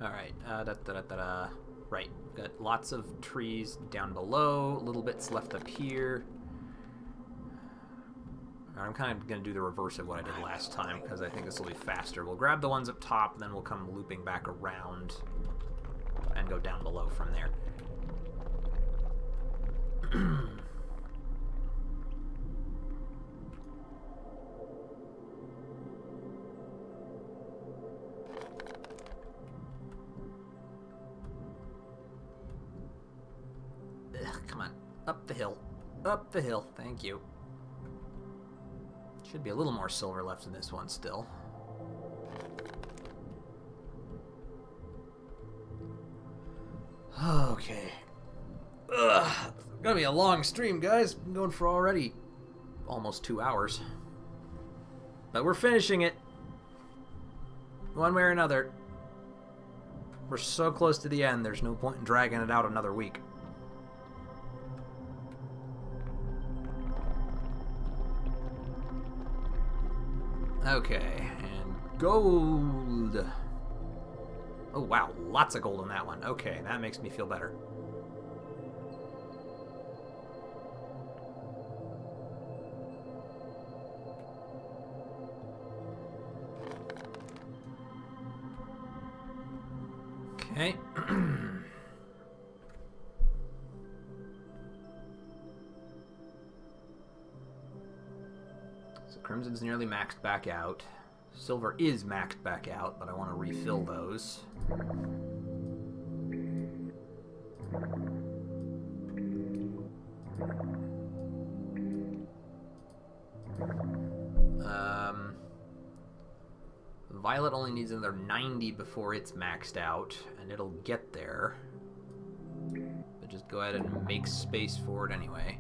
Alright, right, got lots of trees down below, little bits left up here. I'm kind of going to do the reverse of what I did last time, because I think this will be faster. We'll grab the ones up top, and then we'll come looping back around and go down below from there. Come on. Up the hill. Up the hill. Thank you. Should be a little more silver left in this one still. Okay. Ugh. It's gonna be a long stream, guys. I'm going for already almost 2 hours. But we're finishing it. One way or another. We're so close to the end, there's no point in dragging it out another week. Okay, and gold. Oh wow, lots of gold on that one. Okay, that makes me feel better. Okay. So Crimson's nearly maxed back out. Silver is maxed back out, but I want to refill those. Violet only needs another 90 before it's maxed out, and it'll get there. But just go ahead and make space for it anyway.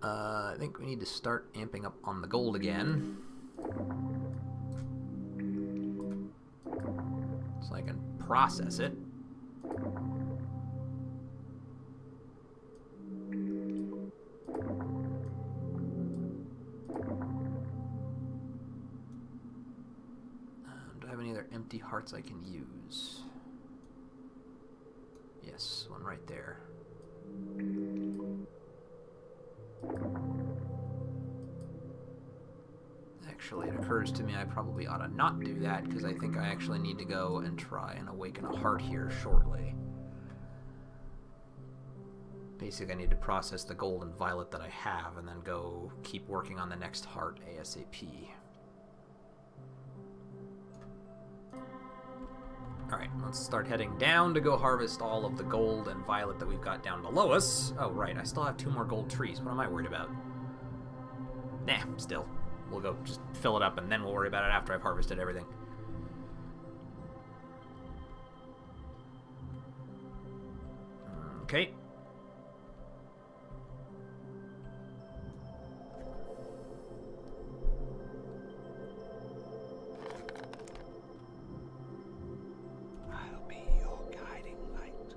I think we need to start amping up on the gold again. So I can process it. Do I have any other empty hearts I can use? Yes, one right there. Actually, it occurs to me I probably ought to not do that, because I think I actually need to go and try and awaken a heart here shortly. Basically, I need to process the gold and violet that I have, and then go keep working on the next heart ASAP. Alright, let's start heading down to go harvest all of the gold and violet that we've got down below us. Oh, right, I still have 2 more gold trees. What am I worried about? Nah, still. We'll go just fill it up, and then we'll worry about it after I've harvested everything. Okay. I'll be your guiding light.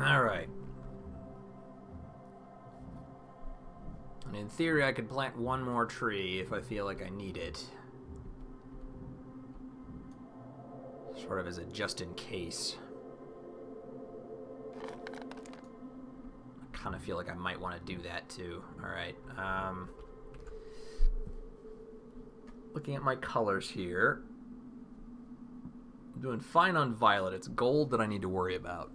Alright. And in theory, I could plant one more tree if I feel like I need it. Sort of as a just in case. I kind of feel like I might want to do that too. Alright. Looking at my colors here. I'm doing fine on violet. It's gold that I need to worry about.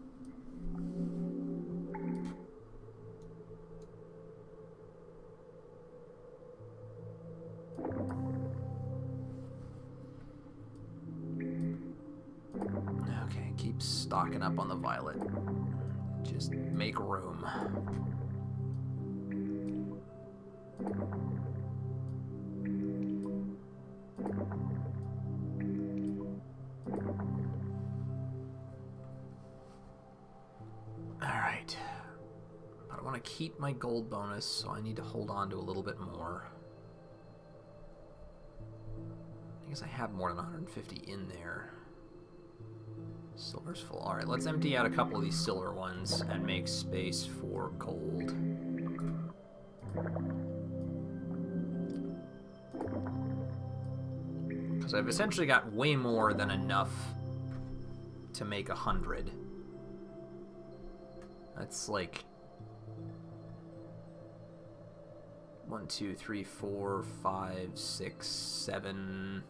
Okay, keep stocking up on the violet. Just make room. Alright. But I want to keep my gold bonus, so I need to hold on to a little bit more. I guess I have more than 150 in there. Silver's full. Alright, let's empty out a couple of these silver ones and make space for gold. Because I've essentially got way more than enough to make 100. That's like 1, 2, 3, 4, 5, 6, 7.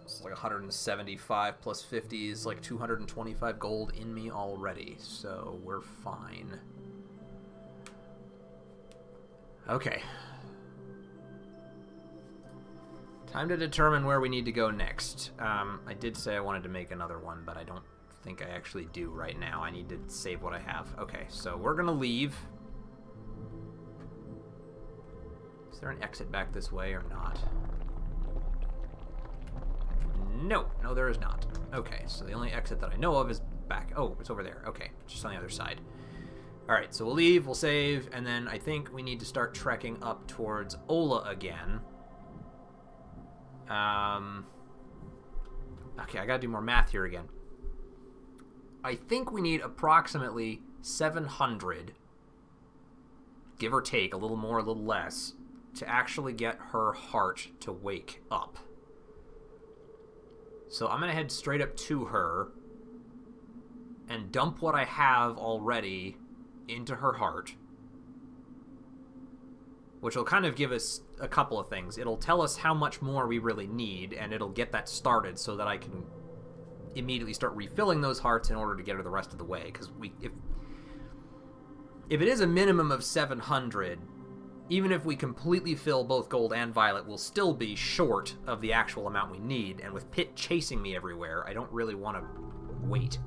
It's like 175 plus 50 is like 225 gold in me already, so we're fine. Okay. Time to determine where we need to go next. I did say I wanted to make another one, but I don't think I actually do right now. I need to save what I have. Okay, so we're gonna leave. Is there an exit back this way or not? No, no there is not. Okay, so the only exit that I know of is back. Oh, it's over there. Okay, just on the other side. Alright, so we'll leave, we'll save, and then I think we need to start trekking up towards Ola again. Okay, I gotta do more math here again. I think we need approximately 700, give or take, a little more, a little less, to actually get her heart to wake up. So I'm gonna head straight up to her and dump what I have already into her heart, which will kind of give us a couple of things. It'll tell us how much more we really need, and it'll get that started so that I can immediately start refilling those hearts in order to get her the rest of the way. Because if it is a minimum of 700, even if we completely fill both gold and violet, we'll still be short of the actual amount we need. And with Pit chasing me everywhere, I don't really want to wait.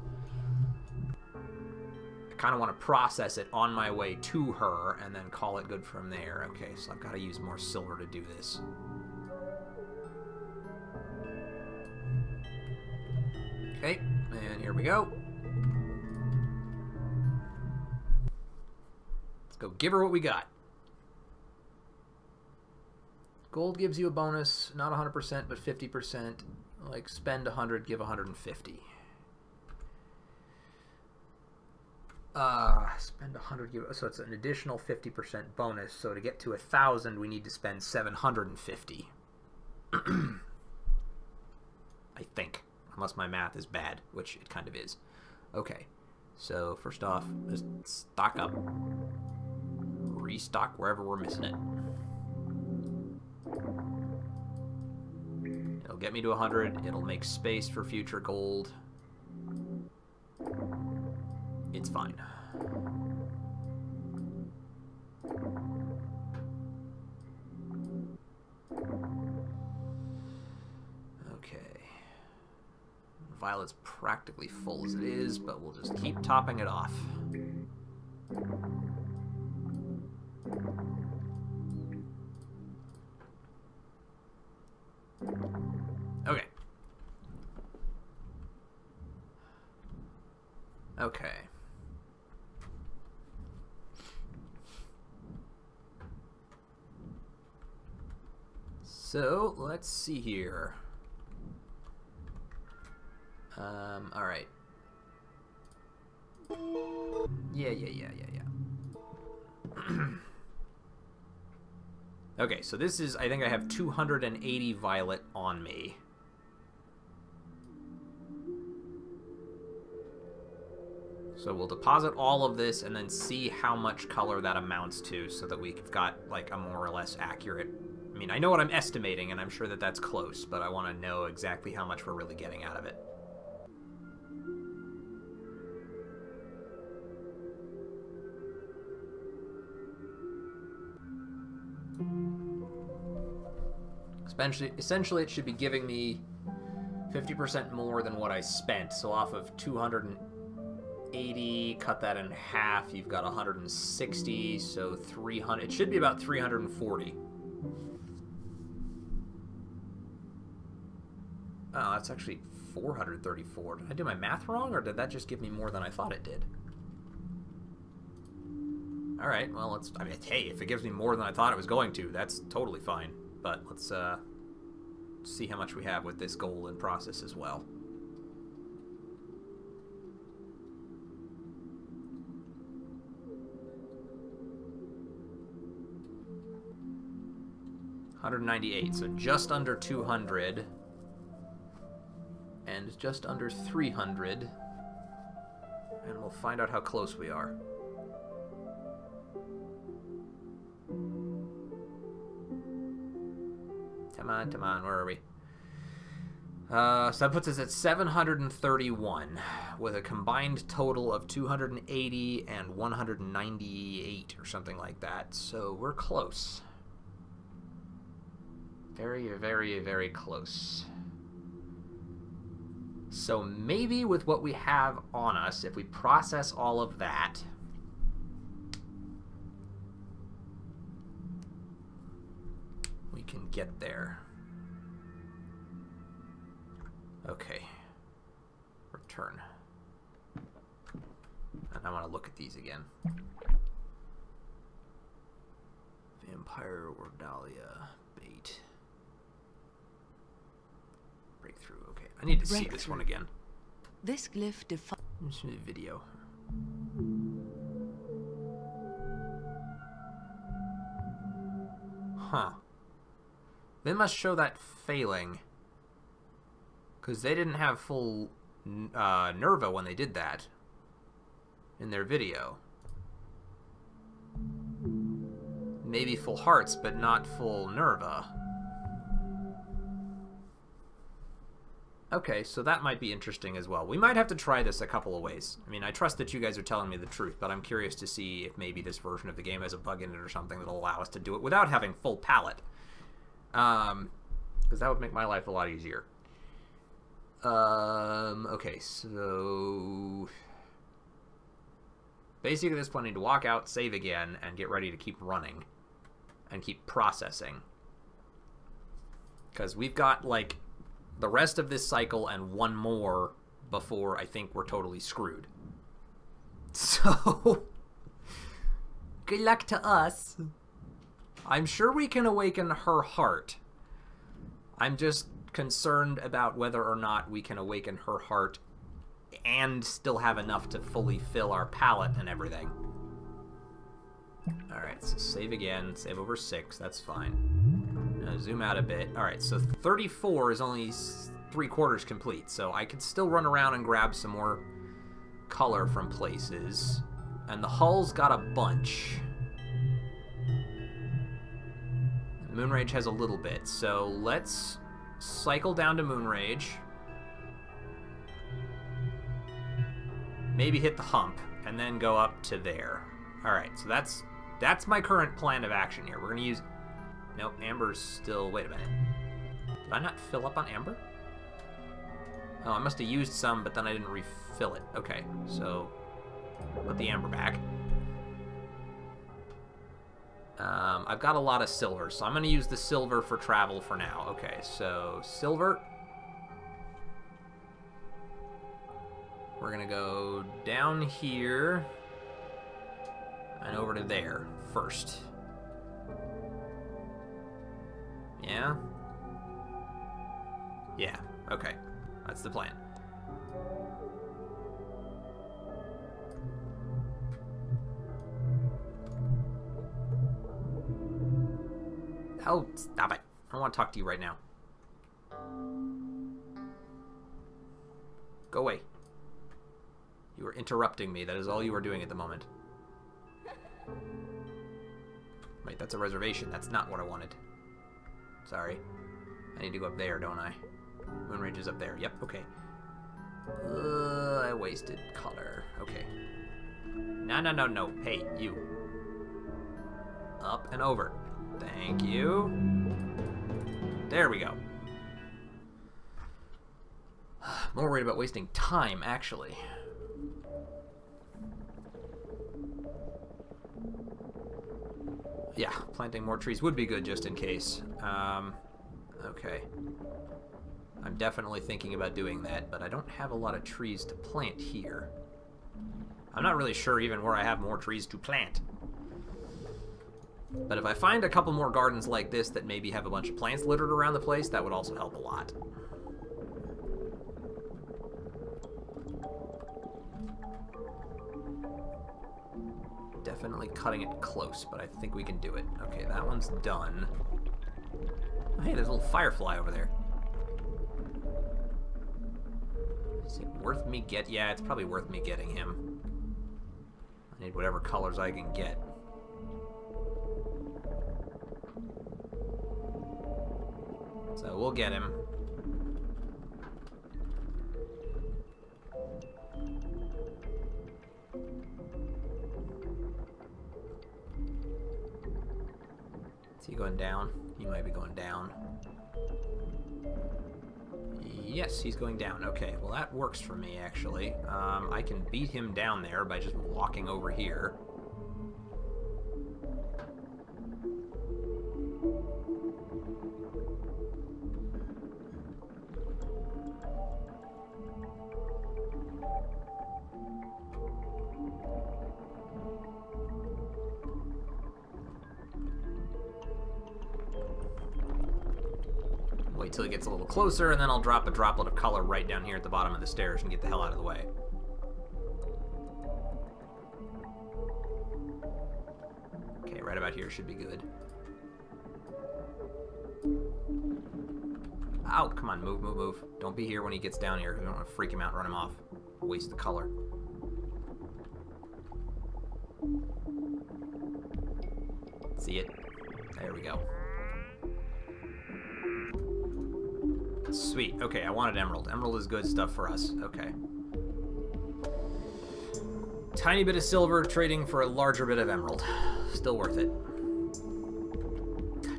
I kind of want to process it on my way to her and then call it good from there. Okay, so I've got to use more silver to do this. Okay, and here we go. Let's go give her what we got. Gold gives you a bonus, not 100%, but 50%. Like, spend 100, give 150. Spend 100, give, so it's an additional 50% bonus. So to get to 1,000, we need to spend 750. I think. Unless my math is bad, which it kind of is. Okay, so first off, just stock up. Restock wherever we're missing it. It'll get me to 100. It'll make space for future gold. It's fine. Okay. Violet's practically full as it is, but we'll just keep topping it off. Okay. Okay. So, let's see here. Alright. Yeah. Okay, so this is, I think I have 280 violet on me. So we'll deposit all of this and then see how much color that amounts to so that we've got, like, a more or less accurate... I mean, I know what I'm estimating, and I'm sure that that's close, but I want to know exactly how much we're really getting out of it. Essentially, it should be giving me 50% more than what I spent. So off of 280, cut that in half, you've got 160, so 300. It should be about 340. Oh, that's actually 434. Did I do my math wrong, or did that just give me more than I thought it did? Alright, well, let's... I mean, hey, if it gives me more than I thought it was going to, that's totally fine. But let's see how much we have with this gold in process as well. $198, so just under 200. And just under 300. And we'll find out how close we are. Come on, where are we? So that puts us at 731, with a combined total of 280 and 198, or something like that. So we're close. Very, very, very close. So maybe with what we have on us, if we process all of that... we can get there. Okay. Return. And I want to look at these again. Vampire or Dahlia bait. Breakthrough. Okay, I need to see this one again. This glyph defines Video. Huh. They must show that failing. Because they didn't have full Nerva when they did that. In their video. Maybe full hearts, but not full Nerva. Okay, so that might be interesting as well. We might have to try this a couple of ways. I mean, I trust that you guys are telling me the truth, but I'm curious to see if maybe this version of the game has a bug in it or something that'll allow us to do it without having full palette. Because that would make my life a lot easier. Okay, so... Basically, this planning to walk out, save again, and get ready to keep running. And keep processing. Because we've got, like, the rest of this cycle and one more before I think we're totally screwed. So, good luck to us. I'm sure we can awaken her heart. I'm just concerned about whether or not we can awaken her heart and still have enough to fully fill our palette and everything. Alright, so save again. Save over 6. That's fine. Now zoom out a bit. Alright, so 34 is only 3/4 complete, so I could still run around and grab some more color from places. And the hull's got a bunch. Moonrage has a little bit, so let's cycle down to Moonrage. Maybe hit the hump, and then go up to there. Alright, so that's my current plan of action here. We're going to use... Nope, Amber's still... Wait a minute. Did I not fill up on Amber? Oh, I must have used some, but then I didn't refill it. Okay, so... Put the Amber back. I've got a lot of silver, so I'm going to use the silver for travel for now. Okay, so silver. We're going to go down here and over to there first. Yeah? Yeah, okay. That's the plan. Oh, stop it. I don't want to talk to you right now. Go away. You are interrupting me. That is all you are doing at the moment. Wait, that's a reservation. That's not what I wanted. Sorry. I need to go up there, don't I? Moonrage is up there. Yep, okay. I wasted color. Okay. No. Hey, you. Up and over. Thank you. There we go. More worried about wasting time, actually. Yeah, planting more trees would be good just in case. Okay. I'm definitely thinking about doing that, but I don't have a lot of trees to plant here. I'm not really sure even where I have more trees to plant. But if I find a couple more gardens like this that maybe have a bunch of plants littered around the place, that would also help a lot. Definitely cutting it close, but I think we can do it. Okay, that one's done. Oh, hey, there's a little firefly over there. Is it worth me get? Yeah, it's probably worth me getting him. I need whatever colors I can get. So we'll get him. Is he going down? He might be going down. Yes, he's going down. Okay, well that works for me, actually. I can beat him down there by just walking over here. Wait till he gets a little closer, and then I'll drop a droplet of color right down here at the bottom of the stairs and get the hell out of the way. Okay, right about here should be good. Ow, come on, move, move, move. Don't be here when he gets down here. We don't want to freak him out and run him off. Waste the color. See it? There we go. Sweet. Okay, I wanted emerald. Emerald is good stuff for us. Okay. Tiny bit of silver trading for a larger bit of emerald. Still worth it.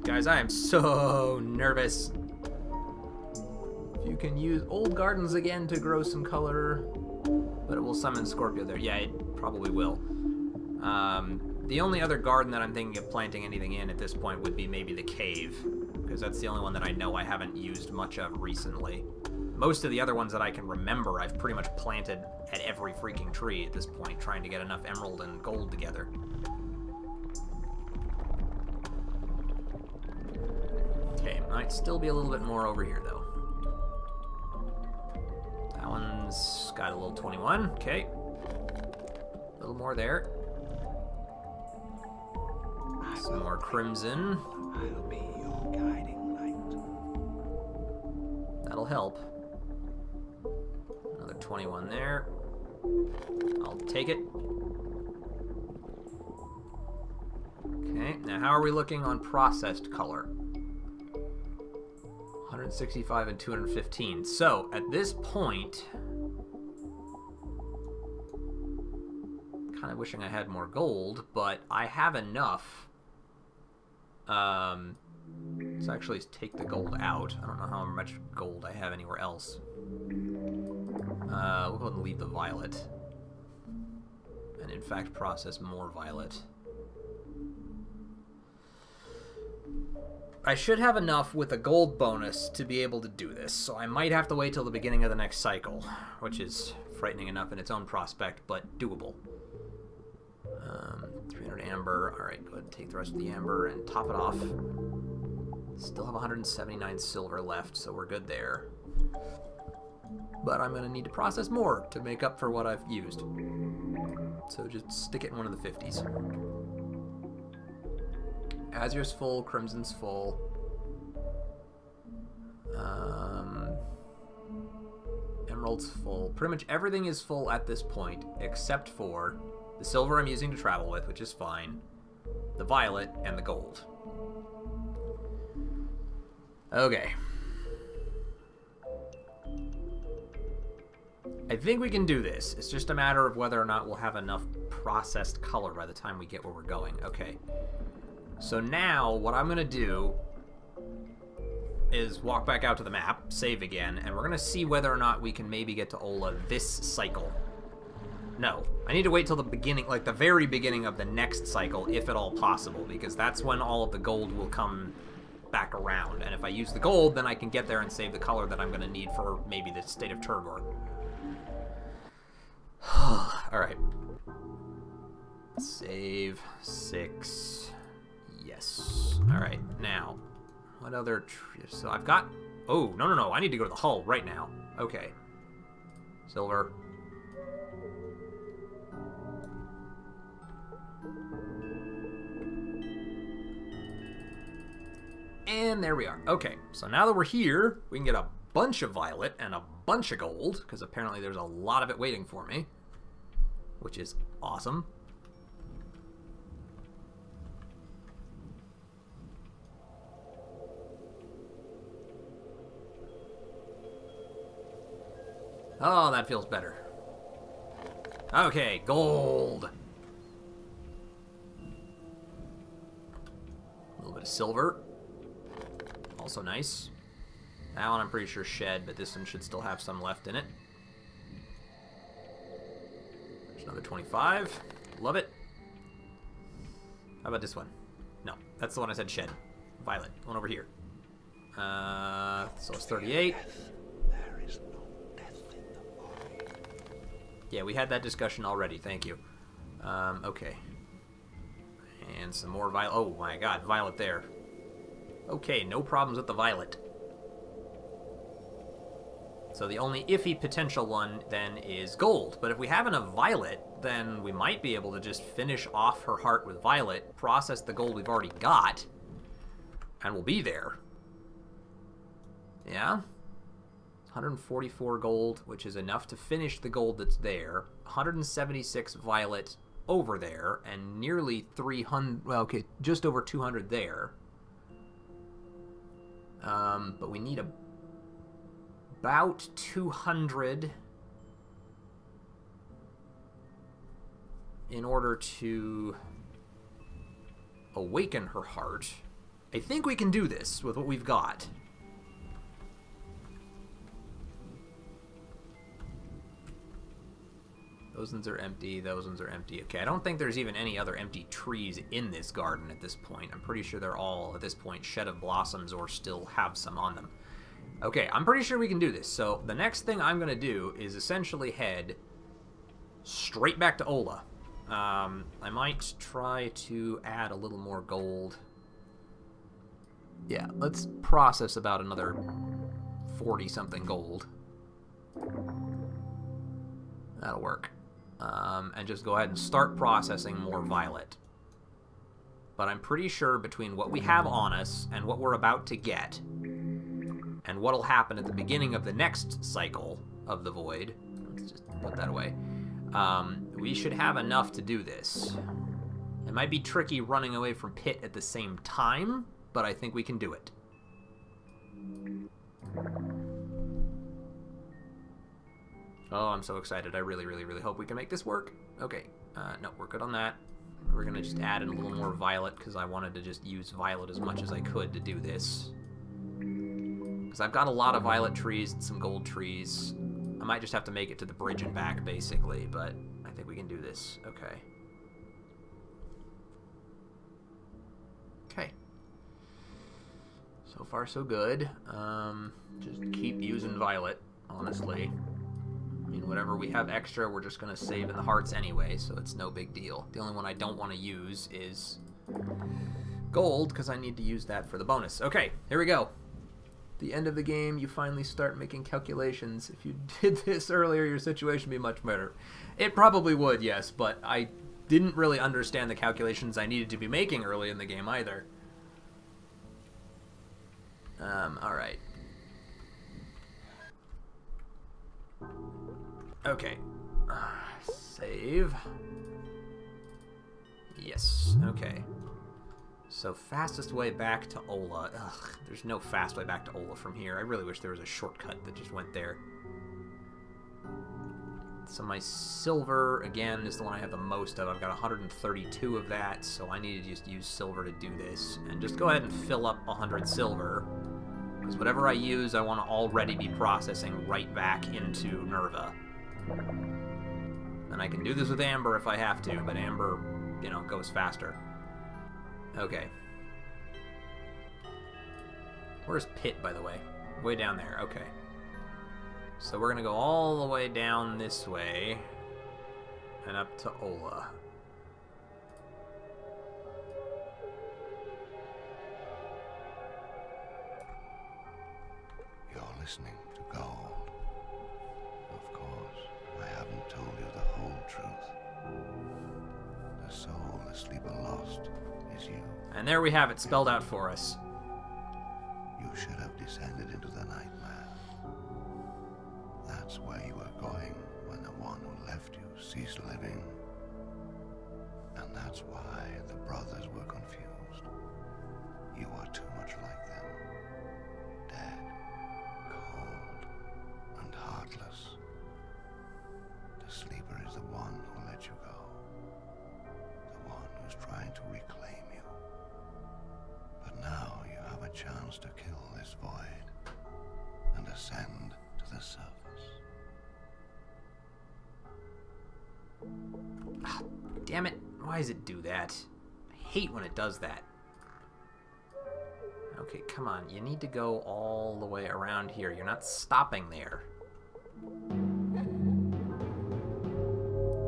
Guys, I am so nervous. If you can use old gardens again to grow some color, but it will summon Scorpio there. Yeah, it probably will. The only other garden that I'm thinking of planting anything in at this point would be maybe the cave, because that's the only one that I know I haven't used much of recently. Most of the other ones that I can remember, I've pretty much planted at every freaking tree at this point, trying to get enough emerald and gold together. Okay, might still be a little bit more over here, though. That one's got a little 21. Okay. A little more there. Some more crimson. I'll be your guiding light. That'll help. Another 21 there. I'll take it. Okay, now how are we looking on processed color? 165 and 215. So, at this point, kind of wishing I had more gold, but I have enough. Let's actually take the gold out. I don't know how much gold I have anywhere else. We'll go ahead and leave the violet. And in fact, process more violet. I should have enough with a gold bonus to be able to do this, so I might have to wait till the beginning of the next cycle, which is frightening enough in its own prospect, but doable. 300 amber. Alright, go ahead and take the rest of the amber and top it off. Still have 179 silver left, so we're good there. But I'm going to need to process more to make up for what I've used. So just stick it in one of the 50s. Azur's full, Crimson's full. Emerald's full. Pretty much everything is full at this point, except for the silver I'm using to travel with, which is fine, the violet, and the gold. Okay. I think we can do this. It's just a matter of whether or not we'll have enough processed color by the time we get where we're going. Okay. So now, what I'm going to do is walk back out to the map, save again, and we're going to see whether or not we can maybe get to Ola this cycle. No, I need to wait till the beginning, like the very beginning of the next cycle, if at all possible, because that's when all of the gold will come back around. And if I use the gold, then I can get there and save the color that I'm going to need for maybe the State of Tergor. Alright. Save 6. Yes. Alright, now. What other... So I've got... Oh, no. I need to go to the hull right now. Okay. Silver. And there we are. Okay, so now that we're here, we can get a bunch of violet and a bunch of gold, because apparently there's a lot of it waiting for me, which is awesome. Oh, that feels better. Okay, gold. A little bit of silver. Also nice. That one I'm pretty sure shed, but this one should still have some left in it. There's another 25. Love it. How about this one? No, that's the one I said shed. Violet. One over here. So it's 38. There is no death in the body. Yeah, we had that discussion already. Thank you. Okay. And some more violet. Oh my god, violet there. Okay, no problems with the violet. So the only iffy potential one then is gold. But if we have enough violet, then we might be able to just finish off her heart with violet, process the gold we've already got, and we'll be there. Yeah? 144 gold, which is enough to finish the gold that's there. 176 violet over there, and nearly 300, well, okay, just over 200 there. But we need about 200 in order to awaken her heart. I think we can do this with what we've got. Those ones are empty, those ones are empty. Okay, I don't think there's even any other empty trees in this garden at this point. I'm pretty sure they're all, at this point, shed of blossoms or still have some on them. Okay, I'm pretty sure we can do this. So the next thing I'm going to do is essentially head straight back to Ola. I might try to add a little more gold. Yeah, let's process about another 40-something gold. That'll work. And just go ahead and start processing more violet. But I'm pretty sure between what we have on us and what we're about to get, and what'll happen at the beginning of the next cycle of the Void, let's just put that away, we should have enough to do this. It might be tricky running away from Pit at the same time, but I think we can do it. Oh, I'm so excited. I really, really, really hope we can make this work. Okay, no, we're good on that. We're going to just add in a little more violet because I wanted to just use violet as much as I could to do this. Because I've got a lot of violet trees and some gold trees. I might just have to make it to the bridge and back, basically, but I think we can do this. Okay. Okay. So far, so good. Just keep using violet, honestly. I mean, whatever we have extra, we're just going to save in the hearts anyway, so it's no big deal. The only one I don't want to use is gold, because I need to use that for the bonus. Okay, here we go. The end of the game, you finally start making calculations. If you did this earlier, your situation would be much better. It probably would, yes, but I didn't really understand the calculations I needed to be making early in the game either. Alright. Okay. Save. Yes, okay. So fastest way back to Ola. Ugh, there's no fast way back to Ola from here. I really wish there was a shortcut that just went there. So my silver, again, is the one I have the most of. I've got 132 of that, so I need to just use silver to do this. And just go ahead and fill up 100 silver. Because whatever I use, I want to already be processing right back into Nerva. And I can do this with Amber if I have to, but Amber, you know, goes faster. Okay. Where's Pit, by the way? Way down there, okay. So we're gonna go all the way down this way and up to Ola. You're listening to Gold. Of course, I haven't told you the whole truth. The soul the sleeper lost is you. And there we have it spelled out for us. You should have descended into the nightmare. That's where you were going when the one who left you ceased living. And that's why the brothers were confused. You were too much like them. Dead, cold, and heartless. The sleeper is the one who let you go. The one who's trying to reclaim you. But now you have a chance to kill this void and ascend to the surface. Ah, damn it. Why does it do that? I hate when it does that. Okay, come on. You need to go all the way around here. You're not stopping there.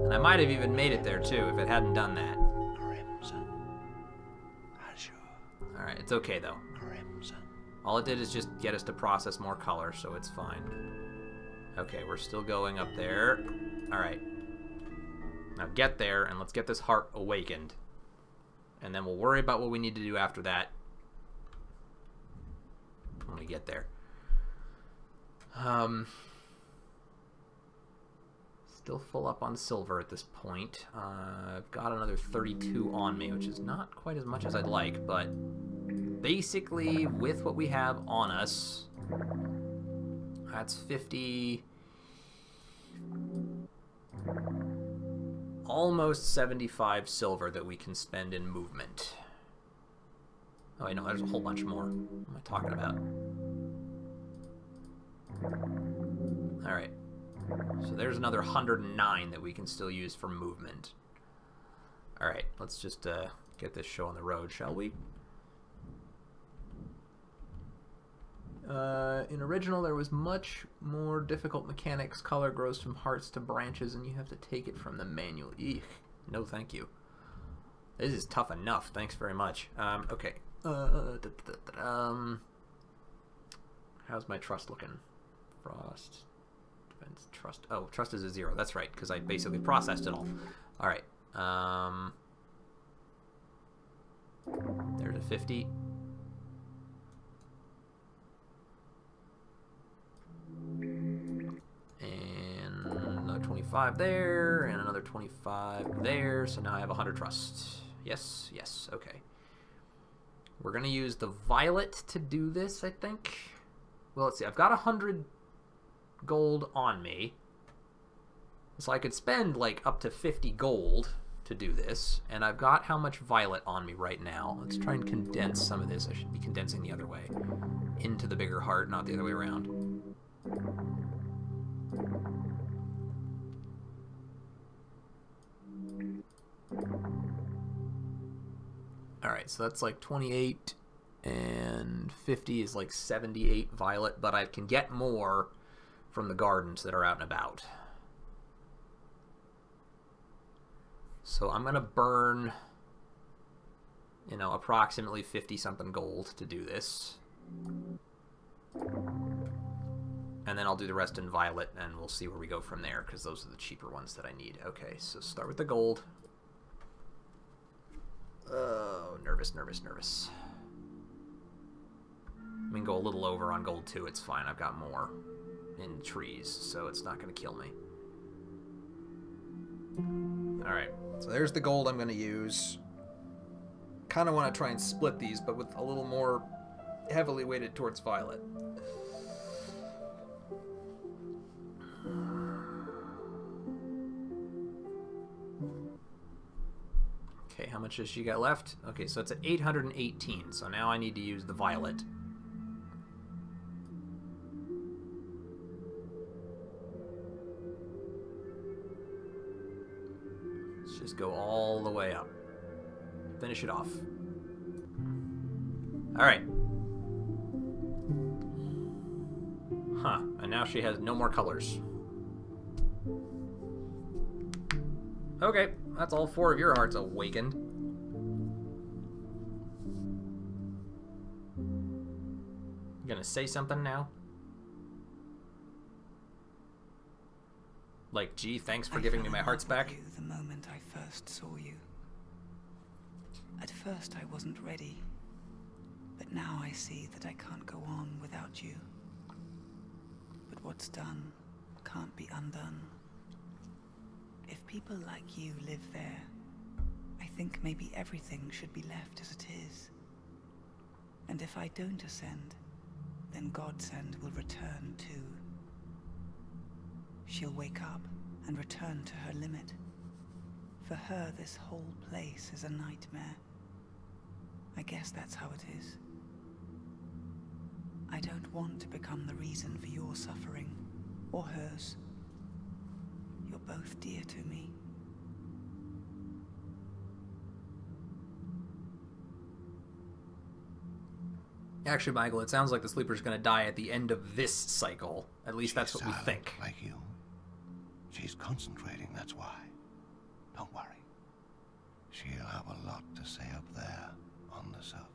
And I might have even made it there, too, if it hadn't done that. Crimson. Azure. Alright, it's okay, though. Crimson. All it did is just get us to process more color, so it's fine. Okay, we're still going up there. Alright. Now get there, and let's get this heart awakened. And then we'll worry about what we need to do after that when we get there. Still full up on silver at this point. I've got another 32 on me, which is not quite as much as I'd like, but basically, with what we have on us, that's 50... almost 75 silver that we can spend in movement. Oh, wait, no, there's a whole bunch more. What am I talking about? Alright. So there's another 109 that we can still use for movement. Alright, let's just get this show on the road, shall we? In original, there was much more difficult mechanics. Color grows from hearts to branches, and you have to take it from the manual. Eek. No, thank you. This is tough enough. Thanks very much. Okay. How's my trust looking? Frost. Defense. Trust. Oh, trust is a 0. That's right, because I basically processed it all. Alright. There's a 50. And another 25 there, and another 25 there, so now I have 100 trust. Yes, yes, okay. We're going to use the violet to do this, I think. Well, let's see, I've got 100 gold on me. So I could spend, like, up to 50 gold to do this, and I've got how much violet on me right now. Let's try and condense some of this. I should be condensing the other way. Into the bigger heart, not the other way around. Alright, so that's like 28, and 50 is like 78 violet, but I can get more from the gardens that are out and about. So I'm going to burn, you know, approximately 50-something gold to do this. And then I'll do the rest in violet, and we'll see where we go from there, because those are the cheaper ones that I need. Okay, so start with the gold. Oh, nervous, nervous, nervous. I can go a little over on gold, too. It's fine. I've got more in trees, so it's not going to kill me. Alright, so there's the gold I'm going to use. Kind of want to try and split these, but with a little more heavily weighted towards violet. Okay, how much does she got left? Okay, so it's at 818, so now I need to use the violet. Let's just go all the way up. Finish it off. Alright. Huh, and now she has no more colors. Okay, that's all 4 of your hearts awakened. You gonna say something now? Like, gee, thanks for giving me my hearts back? You the moment I first saw you. At first I wasn't ready, but now I see that I can't go on without you. But what's done can't be undone. If people like you live there, I think maybe everything should be left as it is. And if I don't ascend, then Godsend will return too. She'll wake up and return to her limit. For her, this whole place is a nightmare. I guess that's how it is. I don't want to become the reason for your suffering, or hers. You're both dear to me. Actually, Michael, it sounds like the Sleeper's gonna die at the end of this cycle. At least that's what we think. Like you. She's concentrating, that's why. Don't worry. She'll have a lot to say up there on the surface.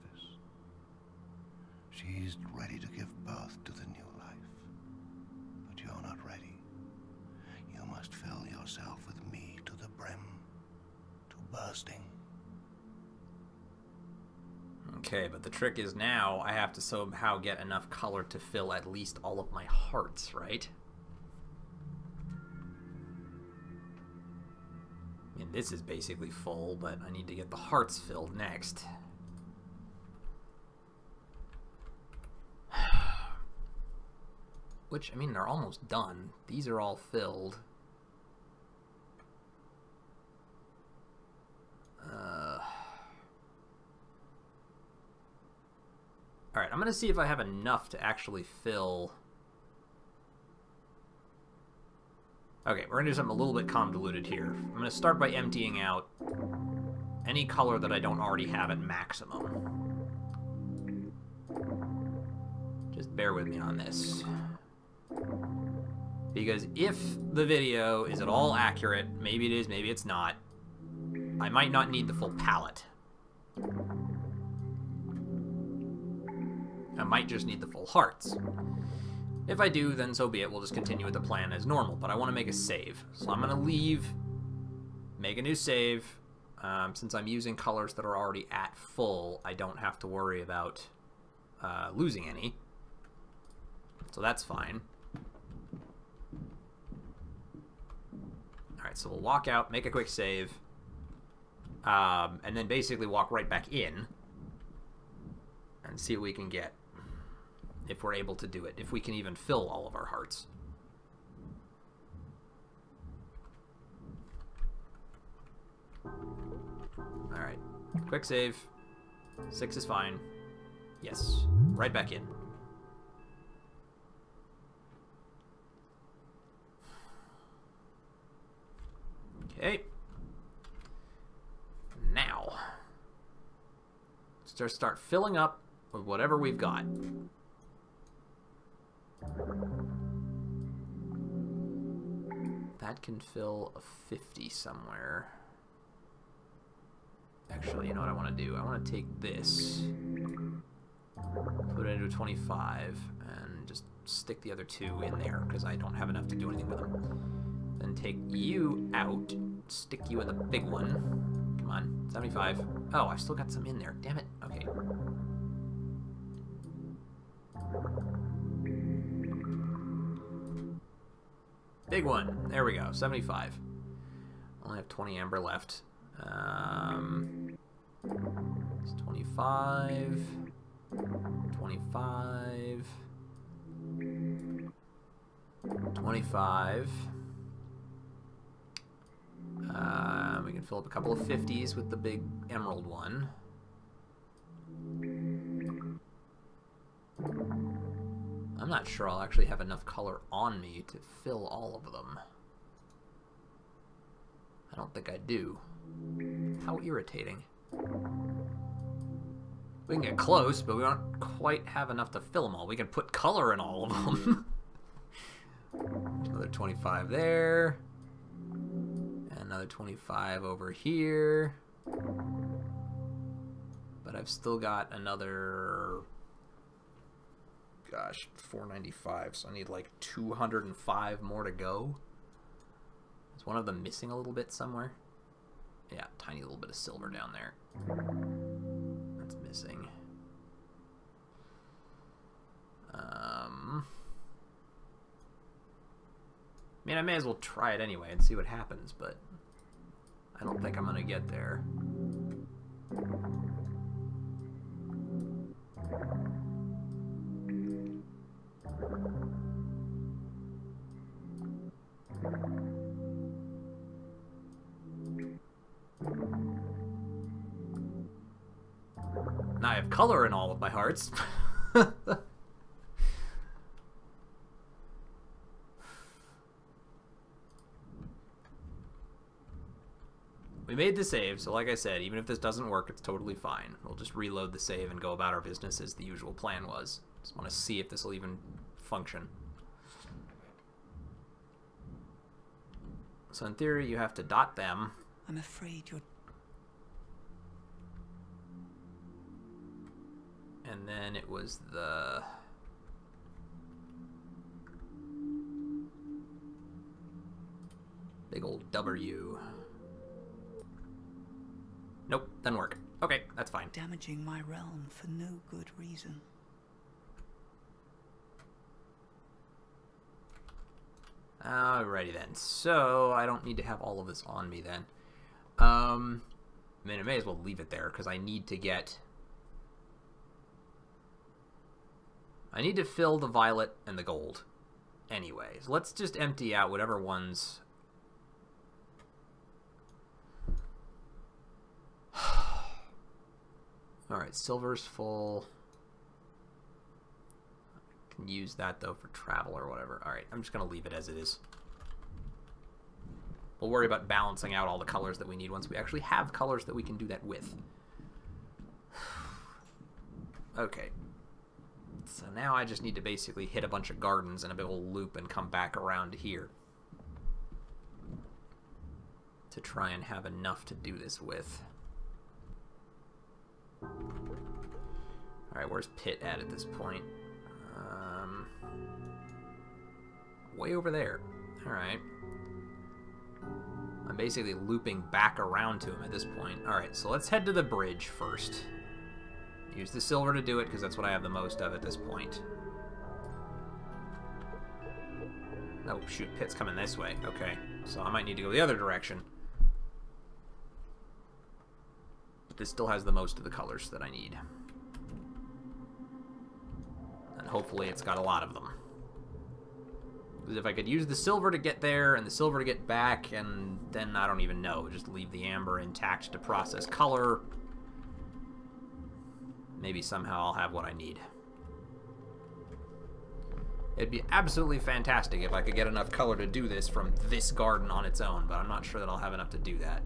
She's ready to give birth to the new life. But But you're not ready. You must fill yourself with me to the brim, to bursting. Okay, but the trick is now I have to somehow get enough color to fill at least all of my hearts, right? I mean, this is basically full, but I need to get the hearts filled next. Which, I mean, they're almost done. These are all filled. Alright, I'm going to see if I have enough to actually fill... Okay, we're going to do something a little bit convoluted here. I'm going to start by emptying out any color that I don't already have at maximum. Just bear with me on this. Because if the video is at all accurate, maybe it is, maybe it's not, I might not need the full palette. I might just need the full hearts. If I do, then so be it. We'll just continue with the plan as normal. But I want to make a save. So I'm going to leave, make a new save. Since I'm using colors that are already at full, I don't have to worry about losing any. So that's fine. Alright, so we'll walk out, make a quick save, and then basically walk right back in and see what we can get. If we're able to do it. If we can even fill all of our hearts. Alright. Quick save. 6 is fine. Yes. Right back in. Okay. Now. Let's start filling up with whatever we've got. That can fill a 50 somewhere. Actually, you know what I want to do? I want to take this, put it into a 25, and just stick the other 2 in there, because I don't have enough to do anything with them. Then take you out, stick you in the big one. Come on, 75. Oh, I've still got some in there. Damn it. Okay. Big one. There we go. 75. Only have 20 amber left. It's 25. 25. 25. We can fill up a couple of 50s with the big emerald one. I'm not sure I'll actually have enough color on me to fill all of them. I don't think I do. How irritating. We can get close, but we don't quite have enough to fill them all. We can put color in all of them. Another 25 there. And another 25 over here. But I've still got another... Gosh, 495, so I need like 205 more to go. Is one of them missing a little bit somewhere? Yeah, tiny little bit of silver down there. That's missing. I mean, I may as well try it anyway and see what happens, but I don't think I'm gonna get there. Now I have color in all of my hearts. We made the save, so like I said, even if this doesn't work, it's totally fine. We'll just reload the save and go about our business as the usual plan was. Just want to see if this will even function. So in theory, you have to dot them. I'm afraid you're... And then it was the... Big old W. Nope, doesn't work. Okay, that's fine. Damaging my realm for no good reason. Alrighty then. So, I don't need to have all of this on me then. I mean, I may as well leave it there, because I need to get... I need to fill the violet and the gold. Anyways, let's just empty out whatever ones... Alright, silver's full. I can use that, though, for travel or whatever. Alright, I'm just going to leave it as it is. We'll worry about balancing out all the colors that we need once we actually have colors that we can do that with. Okay. So now I just need to basically hit a bunch of gardens in a big old loop and come back around here. To try and have enough to do this with. Alright, where's Pit at this point? Way over there. Alright. I'm basically looping back around to him at this point. Alright, so let's head to the bridge first. Use the silver to do it, because that's what I have the most of at this point. Oh, shoot, Pit's coming this way. Okay, so I might need to go the other direction. But this still has the most of the colors that I need. And hopefully it's got a lot of them. Because if I could use the silver to get there and the silver to get back, and then I don't even know, just leave the amber intact to process color, maybe somehow I'll have what I need. It'd be absolutely fantastic if I could get enough color to do this from this garden on its own, but I'm not sure that I'll have enough to do that.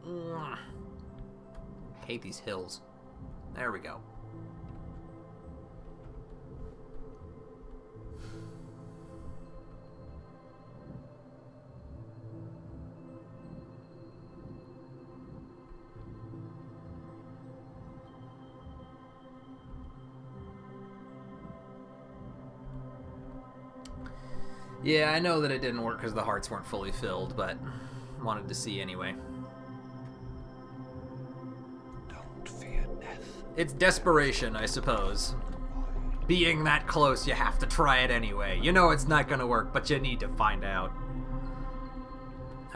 I hate these hills. There we go. Yeah, I know that it didn't work because the hearts weren't fully filled, but wanted to see anyway. Don't fear death. It's desperation, I suppose. Being that close, you have to try it anyway. You know it's not gonna work, but you need to find out.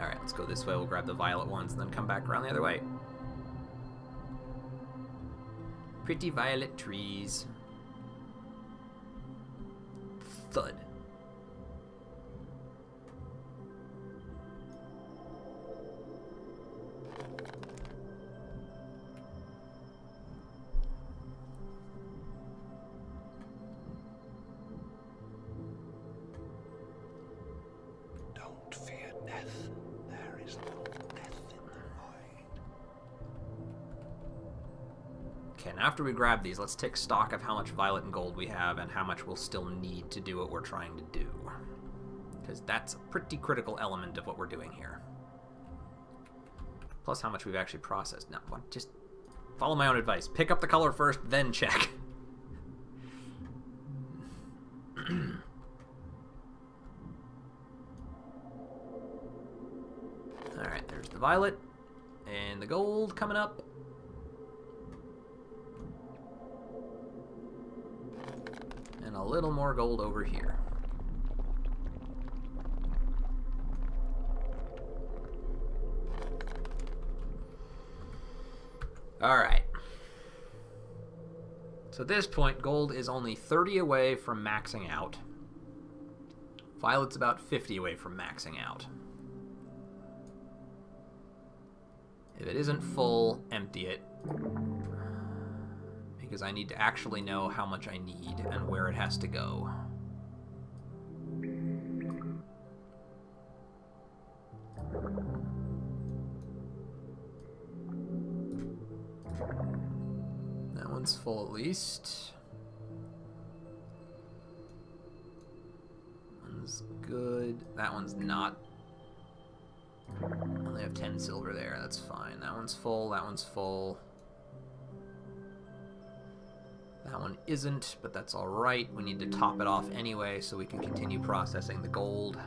Alright, let's go this way. We'll grab the violet ones and then come back around the other way. Pretty violet trees. Thud. Don't fear death. There is no death in the void. Okay, now after we grab these, let's take stock of how much violet and gold we have and how much we'll still need to do what we're trying to do. Because that's a pretty critical element of what we're doing here. Plus how much we've actually processed. Now, just follow my own advice. Pick up the color first, then check. Alright, there's the violet. And the gold coming up. And a little more gold over here. Alright. So at this point, gold is only 30 away from maxing out. Violet's about 50 away from maxing out. If it isn't full, empty it. Because I need to actually know how much I need and where it has to go. That one's full at least. One's good. That one's not. Only have 10 silver there, that's fine. That one's full, that one's full. That one isn't, but that's alright. We need to top it off anyway so we can continue processing the gold.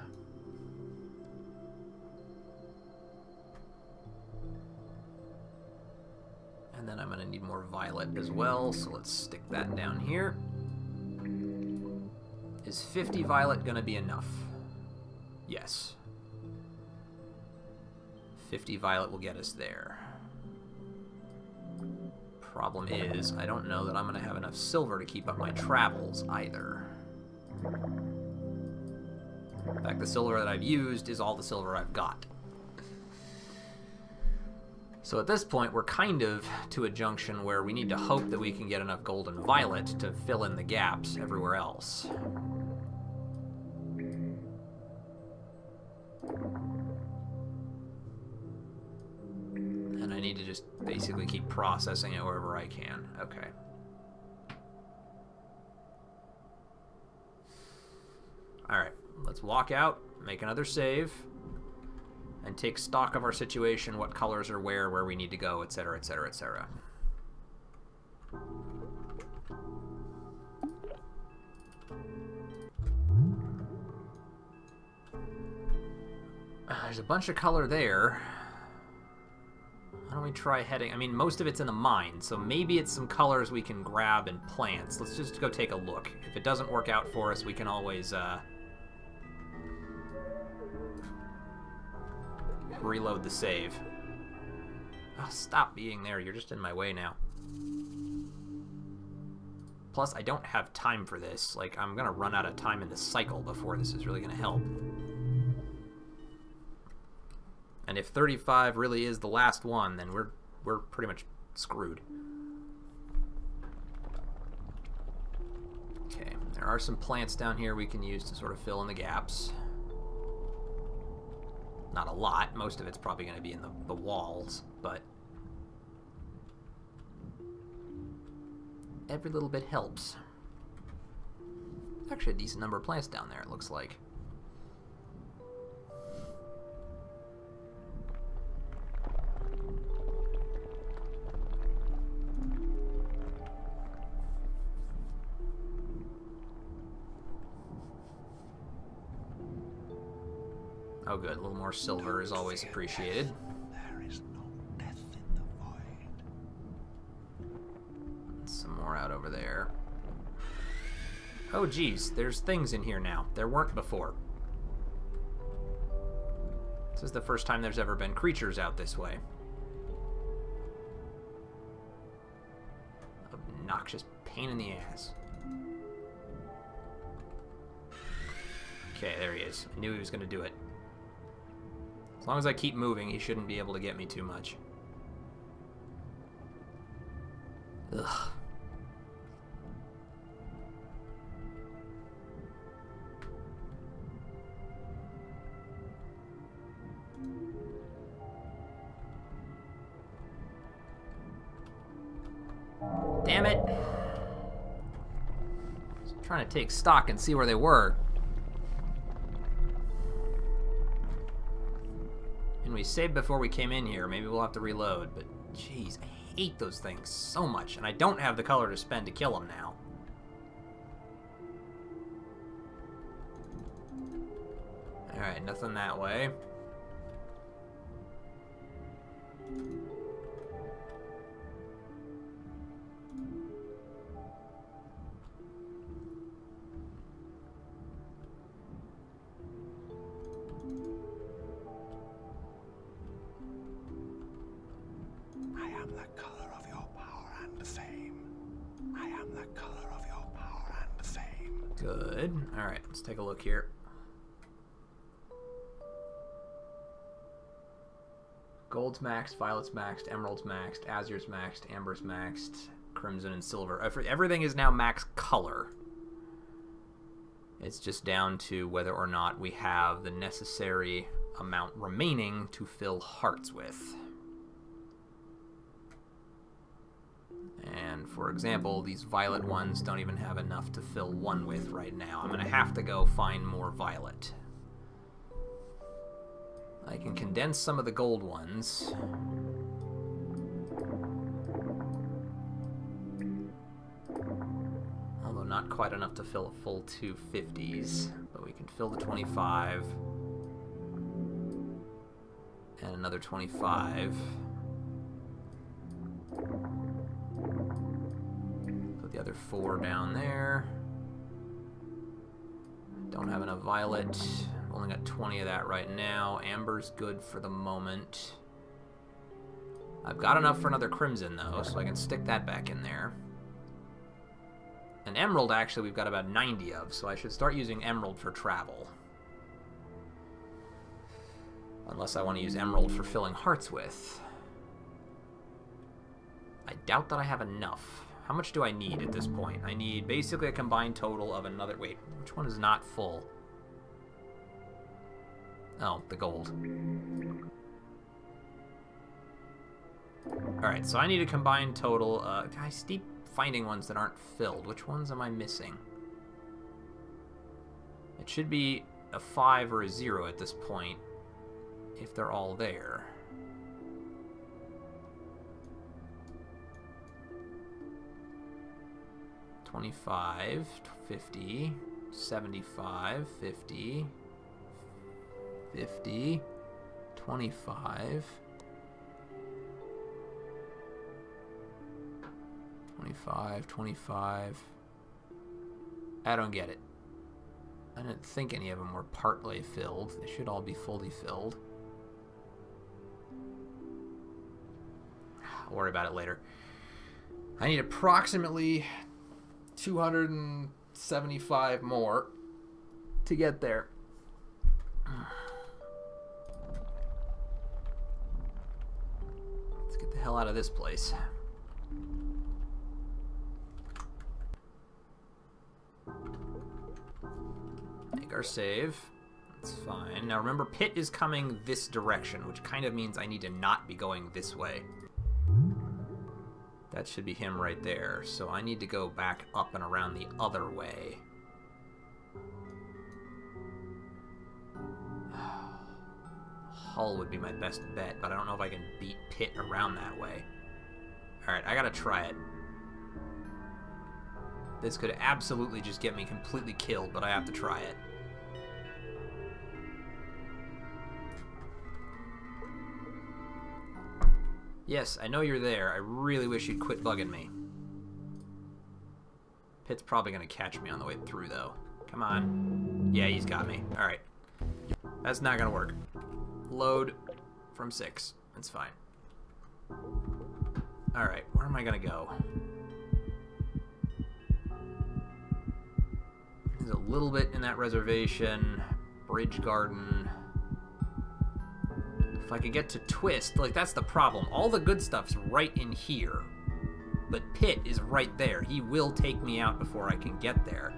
And then I'm going to need more violet as well, so let's stick that down here. Is 50 violet going to be enough? Yes. 50 violet will get us there. Problem is, I don't know that I'm going to have enough silver to keep up my travels either. In fact, the silver that I've used is all the silver I've got. So at this point, we're kind of to a junction where we need to hope that we can get enough gold and violet to fill in the gaps everywhere else. And I need to just basically keep processing it wherever I can. Okay. Alright, let's walk out, make another save, and take stock of our situation, what colors are where we need to go, etc., etc., etc. There's a bunch of color there. Why don't we try heading? I mean, most of it's in the mine, so maybe it's some colors we can grab and plant. Let's just go take a look. If it doesn't work out for us, we can always reload the save. Oh, stop being there. You're just in my way now. Plus, I don't have time for this. Like, I'm gonna run out of time in the cycle before this is really gonna help. And if 35 really is the last one, then we're pretty much screwed. Okay, there are some plants down here we can use to sort of fill in the gaps. Not a lot. Most of it's probably going to be in the walls, but every little bit helps. Actually, a decent number of plants down there, it looks like. Oh good, a little more silver is always appreciated. There is no death in the void. Some more out over there. Oh geez, there's things in here now. There weren't before. This is the first time there's ever been creatures out this way. Obnoxious pain in the ass. Okay, there he is. I knew he was going to do it. As long as I keep moving, he shouldn't be able to get me too much. Ugh. Damn it! Just trying to take stock and see where they were. And we saved before we came in here. Maybe we'll have to reload, but jeez, I hate those things so much, and I don't have the color to spend to kill them now. Alright, nothing that way. Good. Alright, let's take a look here. Gold's maxed, violet's maxed, emerald's maxed, azure's maxed, amber's maxed, crimson and silver. Everything is now max color. It's just down to whether or not we have the necessary amount remaining to fill hearts with. And for example, these violet ones don't even have enough to fill one with right now. I'm going to have to go find more violet. I can condense some of the gold ones. Although not quite enough to fill a full 250s. But we can fill the 25. And another 25. Put the other 4 down there. Don't have enough violet. Only got 20 of that right now. Amber's good for the moment. I've got enough for another crimson, though, so I can stick that back in there. An emerald, actually, we've got about 90 of, so I should start using emerald for travel. Unless I want to use emerald for filling hearts with. I doubt that I have enough. How much do I need at this point? I need basically a combined total of another... Wait, which one is not full? Oh, the gold. Alright, so I need a combined total. I keep finding ones that aren't filled. Which ones am I missing? It should be a 5 or a 0 at this point, if they're all there. $25, $50, $75, $50, $50, $25, $25, $25. I don't get it. I didn't think any of them were partly filled. They should all be fully filled. I'll worry about it later. I need approximately 275 more to get there. Let's get the hell out of this place. Make our save. That's fine. Now remember, Pit is coming this direction, which kind of means I need to not be going this way. That should be him right there. So I need to go back up and around the other way. Hull would be my best bet, but I don't know if I can beat Pit around that way. Alright, I gotta try it. This could absolutely just get me completely killed, but I have to try it. Yes, I know you're there. I really wish you'd quit bugging me. Pit's probably gonna catch me on the way through, though. Come on. Yeah, he's got me. Alright. That's not gonna work. Load from 6. That's fine. Alright, where am I gonna go? There's a little bit in that reservation. Bridge Garden. If I could get to Twist, like, that's the problem. All the good stuff's right in here. But Pit is right there. He will take me out before I can get there.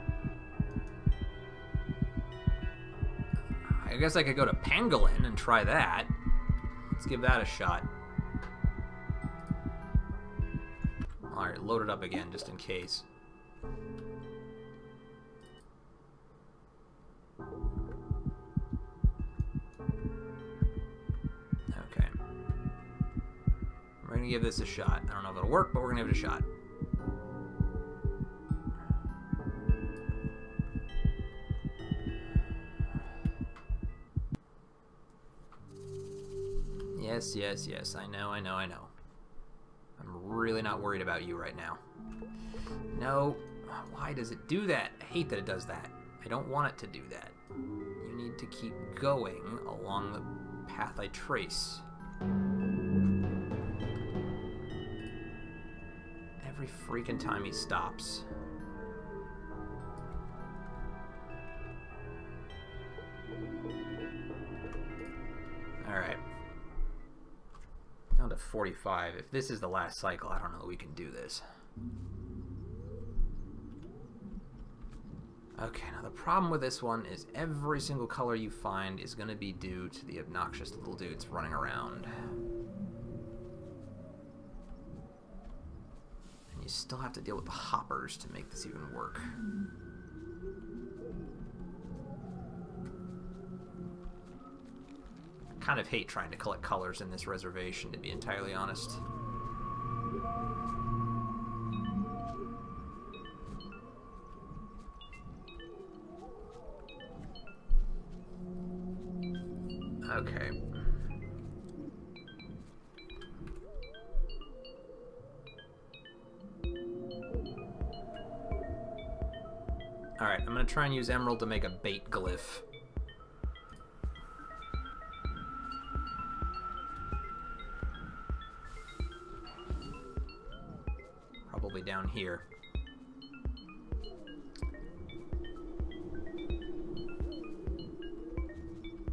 I guess I could go to Pangolin and try that. Let's give that a shot. Alright, load it up again just in case. Okay. We're gonna give this a shot. I don't know if it'll work, but we're gonna give it a shot. Yes, yes, yes. I know, I know, I know. I'm really not worried about you right now. No. Why does it do that? I hate that it does that. I don't want it to do that. You need to keep going along the path I trace. Every freaking time he stops. Alright. Down to 45. If this is the last cycle, I don't know that we can do this. Okay, now the problem with this one is every single color you find is going to be due to the obnoxious little dudes running around. And you still have to deal with the hoppers to make this even work. kind of hate trying to collect colors in this reservation, to be entirely honest. Okay. Alright, I'm going to try and use emerald to make a bait glyph. Probably down here.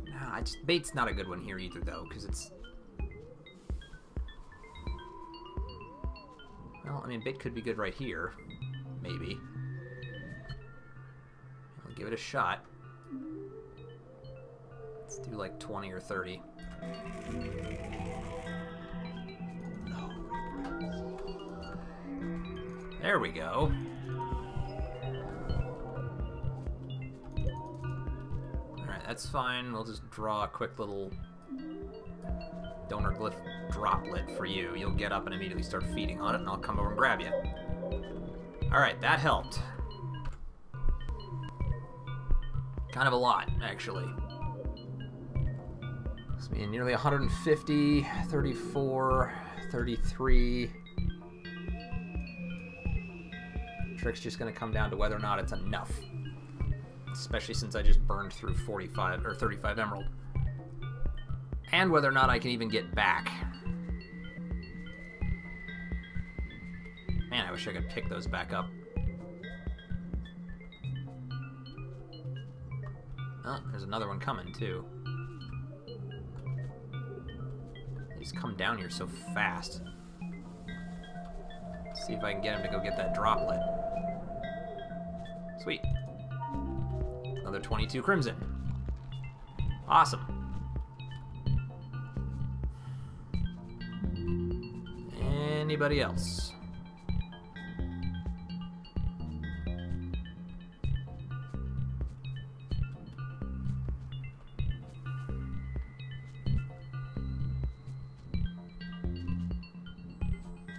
Nah, bait's not a good one here either, though, because it's... Well, I mean, bait could be good right here. Maybe. I'll give it a shot. Let's do like 20 or 30. There we go. Alright, that's fine. We'll just draw a quick little donor glyph droplet for you. You'll get up and immediately start feeding on it, and I'll come over and grab you. Alright, that helped. Kind of a lot, actually. This means nearly 150, 34, 33... Trick's just going to come down to whether or not it's enough. Especially since I just burned through 45 or 35 emerald. And whether or not I can even get back. Man, I wish I could pick those back up. Oh, there's another one coming too. They just come down here so fast. Let's see if I can get him to go get that droplet. Sweet. Another 22 crimson. Awesome. Anybody else?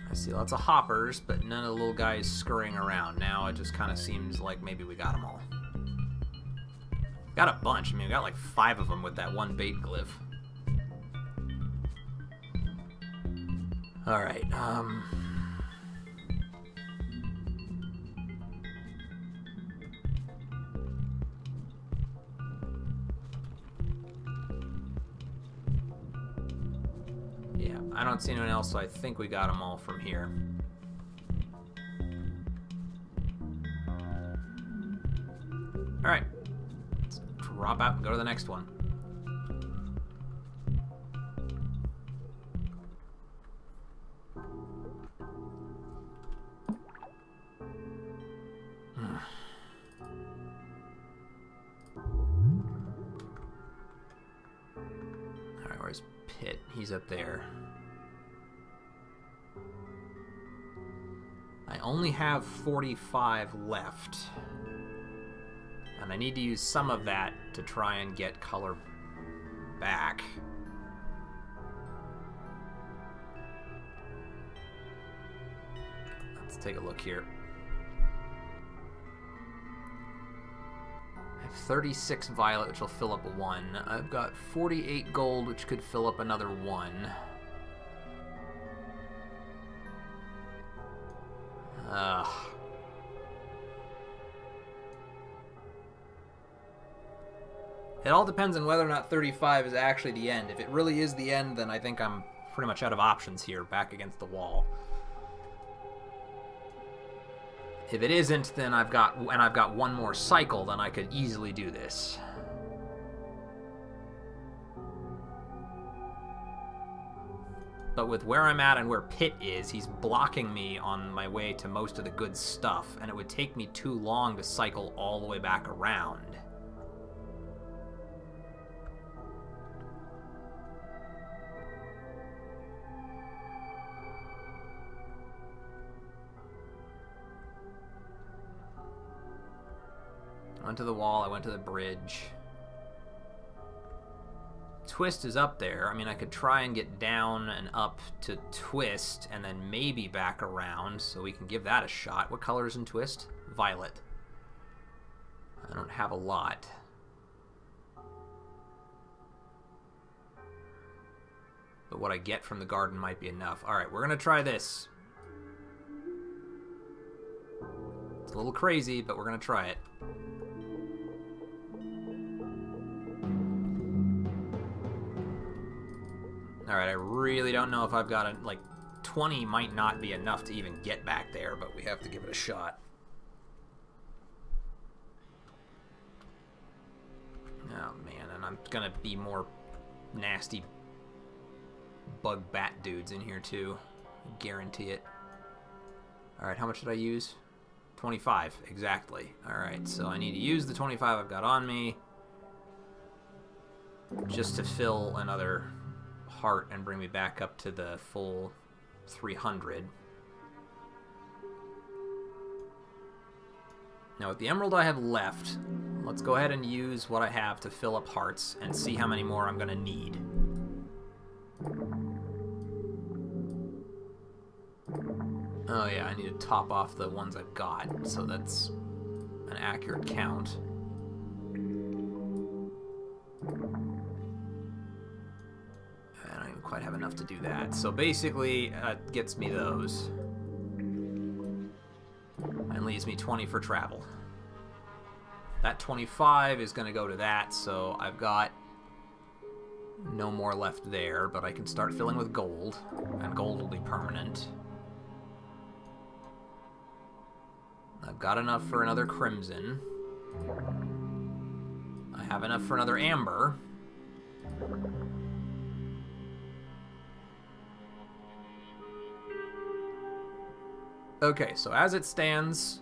I see lots of hoppers, but none of the little guys scurrying around. Now it just kind of seems like maybe we got them all. Got a bunch. I mean, we got like 5 of them with that one bait glyph. Alright, yeah, I don't see anyone else, so I think we got them all from here. Alright. Let's drop out and go to the next one. Alright, where's Pit? He's up there. I only have 45 left. And I need to use some of that to try and get color back. Let's take a look here. I have 36 violet, which will fill up 1. I've got 48 gold, which could fill up another 1. It all depends on whether or not 35 is actually the end. If it really is the end, then I think I'm pretty much out of options here, back against the wall. If it isn't, then I've got one more cycle, then I could easily do this. But with where I'm at and where Pit is, he's blocking me on my way to most of the good stuff, and it would take me too long to cycle all the way back around. I went to the wall, I went to the bridge. Twist is up there. I mean, I could try and get down and up to Twist and then maybe back around, so we can give that a shot. What color is in Twist? Violet. I don't have a lot. But what I get from the garden might be enough. Alright, we're going to try this. It's a little crazy, but we're going to try it. Alright, I really don't know if I've got a, like, 20 might not be enough to even get back there, but we have to give it a shot. Oh, man, and I'm gonna be more nasty bug bat dudes in here, too. I guarantee it. Alright, how much did I use? 25, exactly. Alright, so I need to use the 25 I've got on me just to fill another heart and bring me back up to the full 300. Now with the emerald I have left, let's go ahead and use what I have to fill up hearts and see how many more I'm gonna need. Oh yeah, I need to top off the ones I've got, so that's an accurate count. I don't even quite have enough to do that. So basically, it gets me those. And leaves me 20 for travel. That 25 is going to go to that, so I've got no more left there, but I can start filling with gold, and gold will be permanent. I've got enough for another crimson. I have enough for another amber. Okay, so as it stands,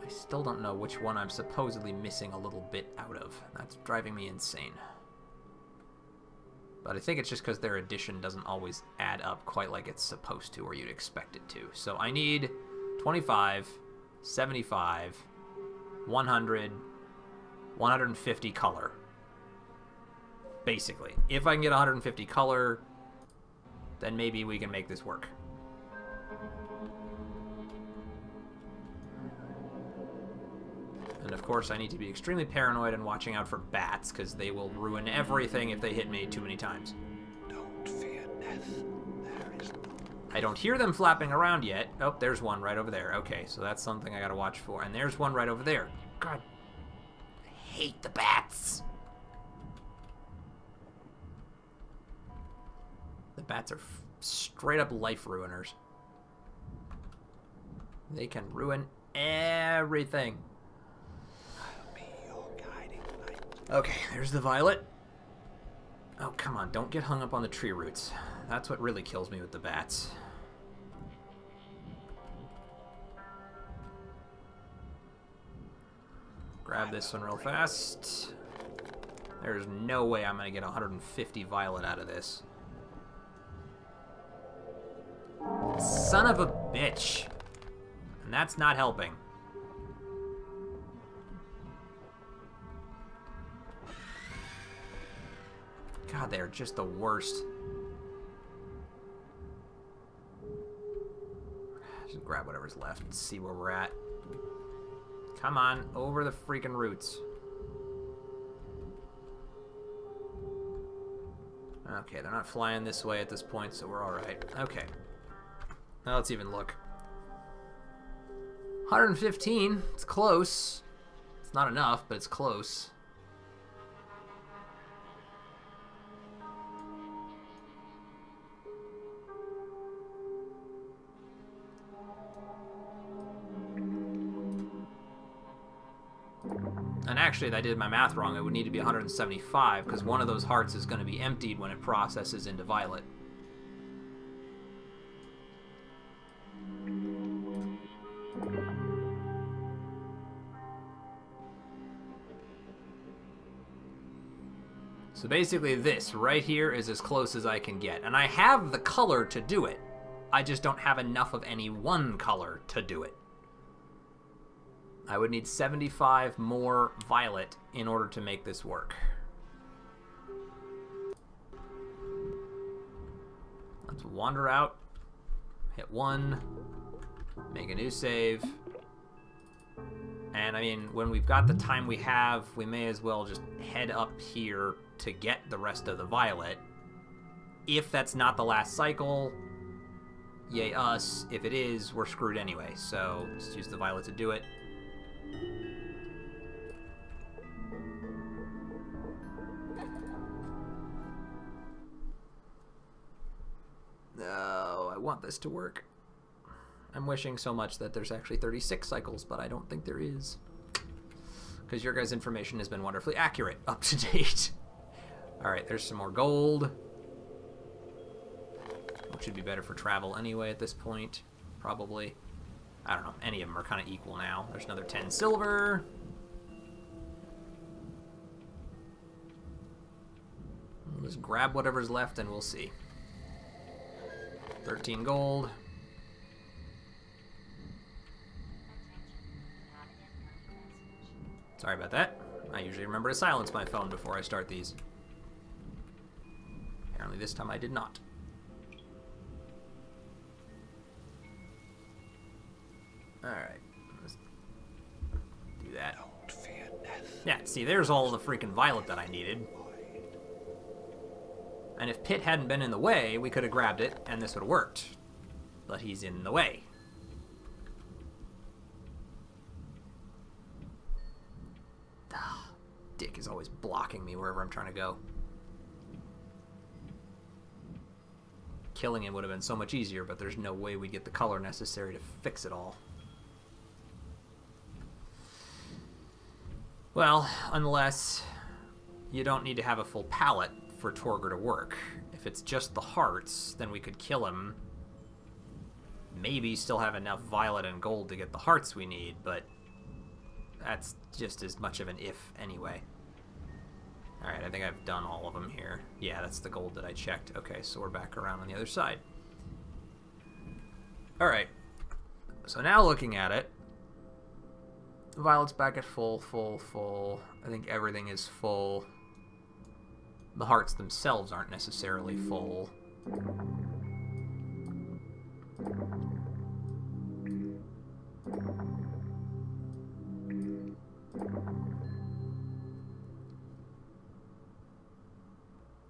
I still don't know which one I'm supposedly missing a little bit out of. That's driving me insane. But I think it's just because their addition doesn't always add up quite like it's supposed to, or you'd expect it to. So I need 25, 75, 100, 150 color. Basically. If I can get 150 color, then maybe we can make this work. And of course I need to be extremely paranoid and watching out for bats, because they will ruin everything if they hit me too many times. Don't fear death. There is no... I don't hear them flapping around yet. Oh, there's one right over there. Okay, so that's something I gotta watch for. And there's one right over there. God, I hate the bats. The bats are straight up life ruiners. They can ruin everything. I'll be your guiding light. Okay, there's the violet. Oh, come on, don't get hung up on the tree roots. That's what really kills me with the bats. Grab this one real fast. There's no way I'm gonna get 150 violet out of this. Son of a bitch. And that's not helping. God, they're just the worst. Just grab whatever's left and see where we're at. Come on, over the freaking roots. Okay, they're not flying this way at this point, so we're alright. Okay. Now let's even look. 115, it's close. It's not enough, but it's close. And actually, I did my math wrong. It would need to be 175, because one of those hearts is going to be emptied when it processes into violet. So basically this right here is as close as I can get. And I have the color to do it. I just don't have enough of any one color to do it. I would need 75 more violet in order to make this work. Let's wander out, hit 1, make a new save. And I mean, when we've got the time we have, we may as well just head up here to get the rest of the violet. If that's not the last cycle, yay us. If it is, we're screwed anyway. So just use the violet to do it. No, I want this to work. I'm wishing so much that there's actually 36 cycles, but I don't think there is. Because your guys' information has been wonderfully accurate, up to date. Alright, there's some more gold. Which should be better for travel anyway at this point. Probably. I don't know. Any of them are kind of equal now. There's another 10 silver. We'll just grab whatever's left and we'll see. 13 gold. Sorry about that. I usually remember to silence my phone before I start these. Apparently this time I did not. Alright. Let's do that. Don't fear death. Yeah, see, there's all the freaking violet that I needed. And if Pitt hadn't been in the way, we could have grabbed it, and this would have worked. But he's in the way. Dick is always blocking me wherever I'm trying to go. Killing him would have been so much easier, but there's no way we'd get the color necessary to fix it all. Well, unless you don't need to have a full palette for Torgr to work. If it's just the hearts, then we could kill him. Maybe still have enough violet and gold to get the hearts we need, but that's just as much of an if anyway. Alright, I think I've done all of them here. Yeah, that's the gold that I checked. Okay, so we're back around on the other side. Alright, so now looking at it, violet's back at full. I think everything is full. The hearts themselves aren't necessarily full.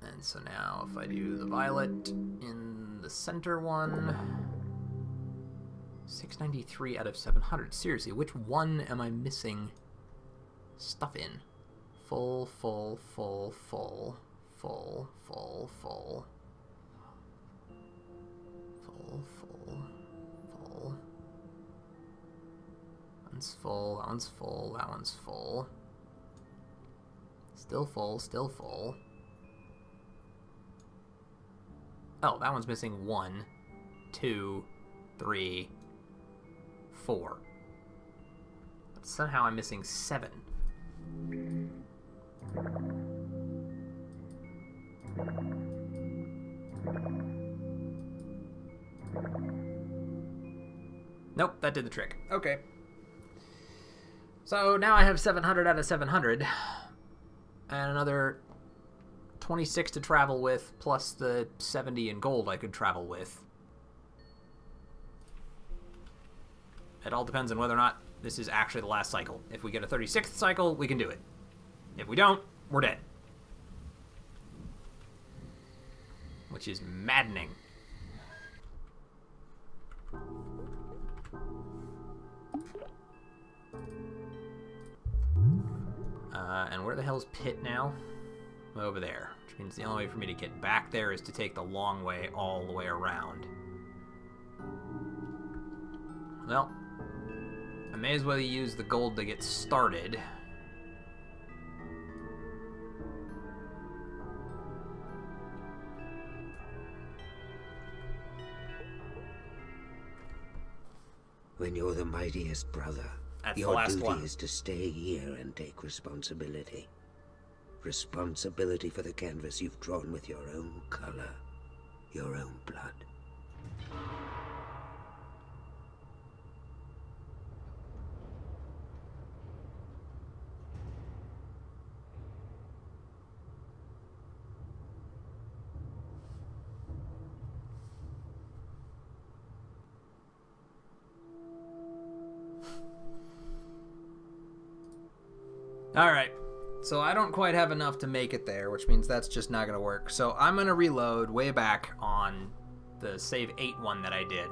And so now if I do the violet in the center one, 693 out of 700. Seriously, which one am I missing stuff in? Full. One's full, that one's full, that one's full. Still full. Oh, that one's missing 1, 2, 3, 4. But somehow I'm missing 7. Nope, that did the trick. Okay. So now I have 700 out of 700. And another 26 to travel with, plus the 70 in gold I could travel with. It all depends on whether or not this is actually the last cycle. If we get a 36th cycle, we can do it. If we don't, we're dead. Which is maddening. And where the hell is Pitt now? Over there. Which means the only way for me to get back there is to take the long way all the way around. Well, I may as well use the gold to get started. When you're the mightiest brother, That's the your last duty one. is to stay here and take responsibility. Responsibility for the canvas you've drawn with your own color, your own blood. Alright, so I don't quite have enough to make it there, which means that's just not going to work. So I'm going to reload way back on the save 8 one that I did.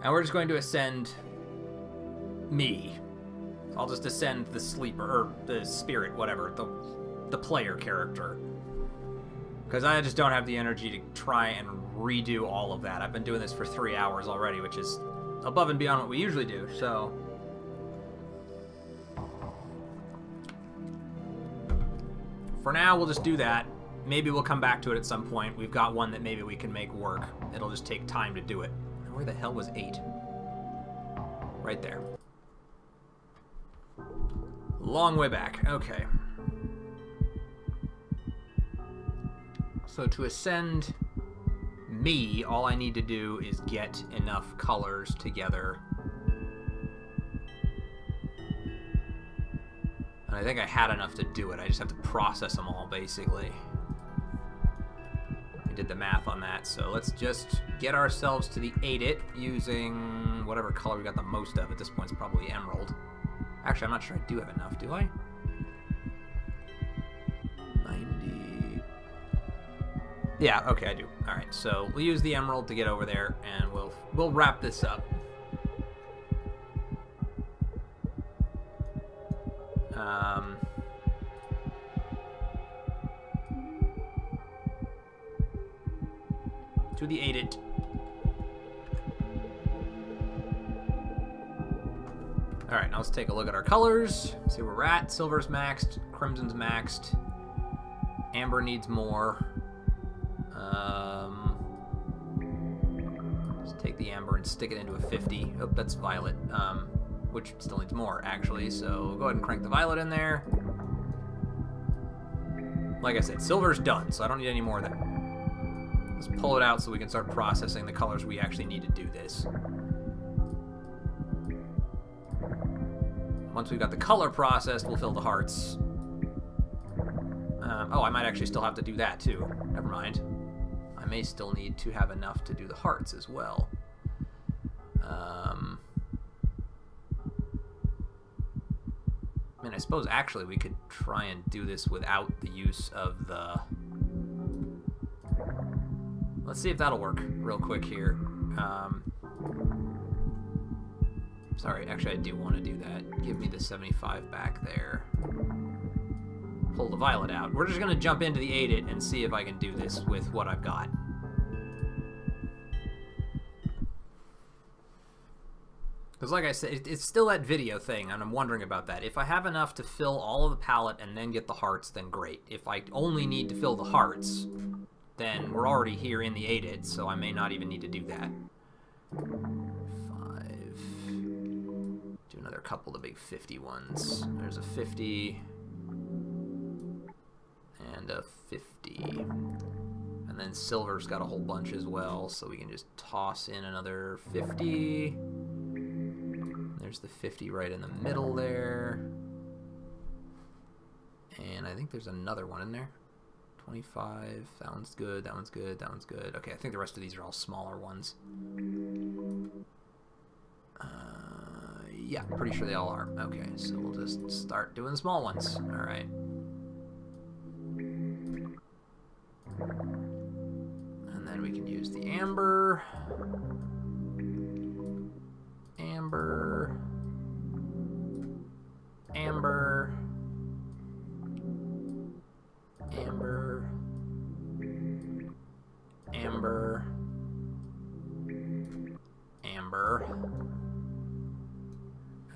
And we're just going to ascend me. I'll just ascend the sleeper, or the spirit, whatever, the player character. Because I just don't have the energy to try and redo all of that. I've been doing this for 3 hours already, which is above and beyond what we usually do, so... For now, we'll just do that. Maybe we'll come back to it at some point. We've got one that maybe we can make work. It'll just take time to do it. Where the hell was 8? Right there. Long way back. Okay. So to ascend me, all I need to do is get enough colors together. And I think I had enough to do it. I just have to process them all, basically. I did the math on that, so let's just get ourselves to the 8-it using whatever color we got the most of. At this point, it's probably emerald. Actually, I'm not sure I do have enough, do I? 90... Yeah, okay, I do. Alright, so we'll use the emerald to get over there, and we'll wrap this up. To the 8-it. Alright, now let's take a look at our colors. See where we're at. Silver's maxed. Crimson's maxed. Amber needs more. Let's take the amber and stick it into a 50. Oh, that's violet. Which still needs more, actually. So we'll go ahead and crank the violet in there. Like I said, silver's done, so I don't need any more of that. Let's pull it out so we can start processing the colors we actually need to do this. Once we've got the color processed, we'll fill the hearts. Oh, I might actually still have to do that, too. Never mind. I may still need to have enough to do the hearts as well. I mean, I suppose actually we could try and do this without the use of the... Let's see if that'll work real quick here. Sorry, actually I do want to do that. Give me the 75 back there. Pull the violet out. We're just going to jump into the 8-it and see if I can do this with what I've got. Because like I said, it's still that video thing, and I'm wondering about that. If I have enough to fill all of the palette and then get the hearts, then great. If I only need to fill the hearts, then we're already here in the 8-it, so I may not even need to do that. 5. Do another couple of the big 50 ones. There's a 50... and a 50. And then silver's got a whole bunch as well, so we can just toss in another 50. There's the 50 right in the middle there. And I think there's another one in there. 25. That one's good, that one's good, that one's good. Okay, I think the rest of these are all smaller ones. Yeah, I'm pretty sure they all are. Okay, so we'll just start doing the small ones. Alright. And then we can use the amber. Amber. Amber. Amber. Amber. Amber.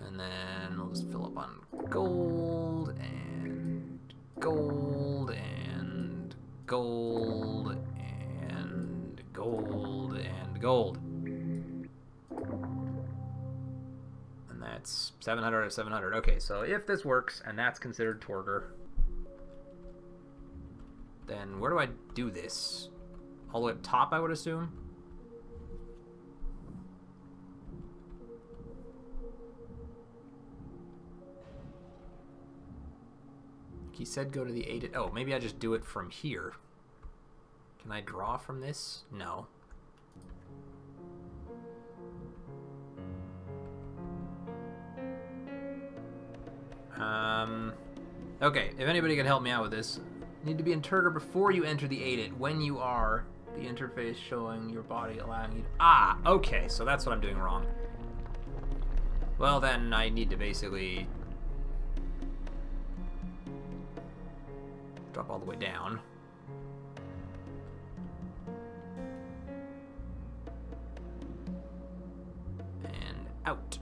And then we'll just fill up on gold and gold and gold and gold and gold. And that's 700 out of 700. Okay, so if this works and that's considered Torgor, then where do I do this? All the way up top, I would assume? He said go to the 8-it. Oh, maybe I just do it from here. Can I draw from this? No. Okay, if anybody can help me out with this. You need to be in Turger before you enter the Aidit. When you are, the interface showing your body allowing you to... Ah, okay, so that's what I'm doing wrong. Well, then I need to basically drop all the way down. And out.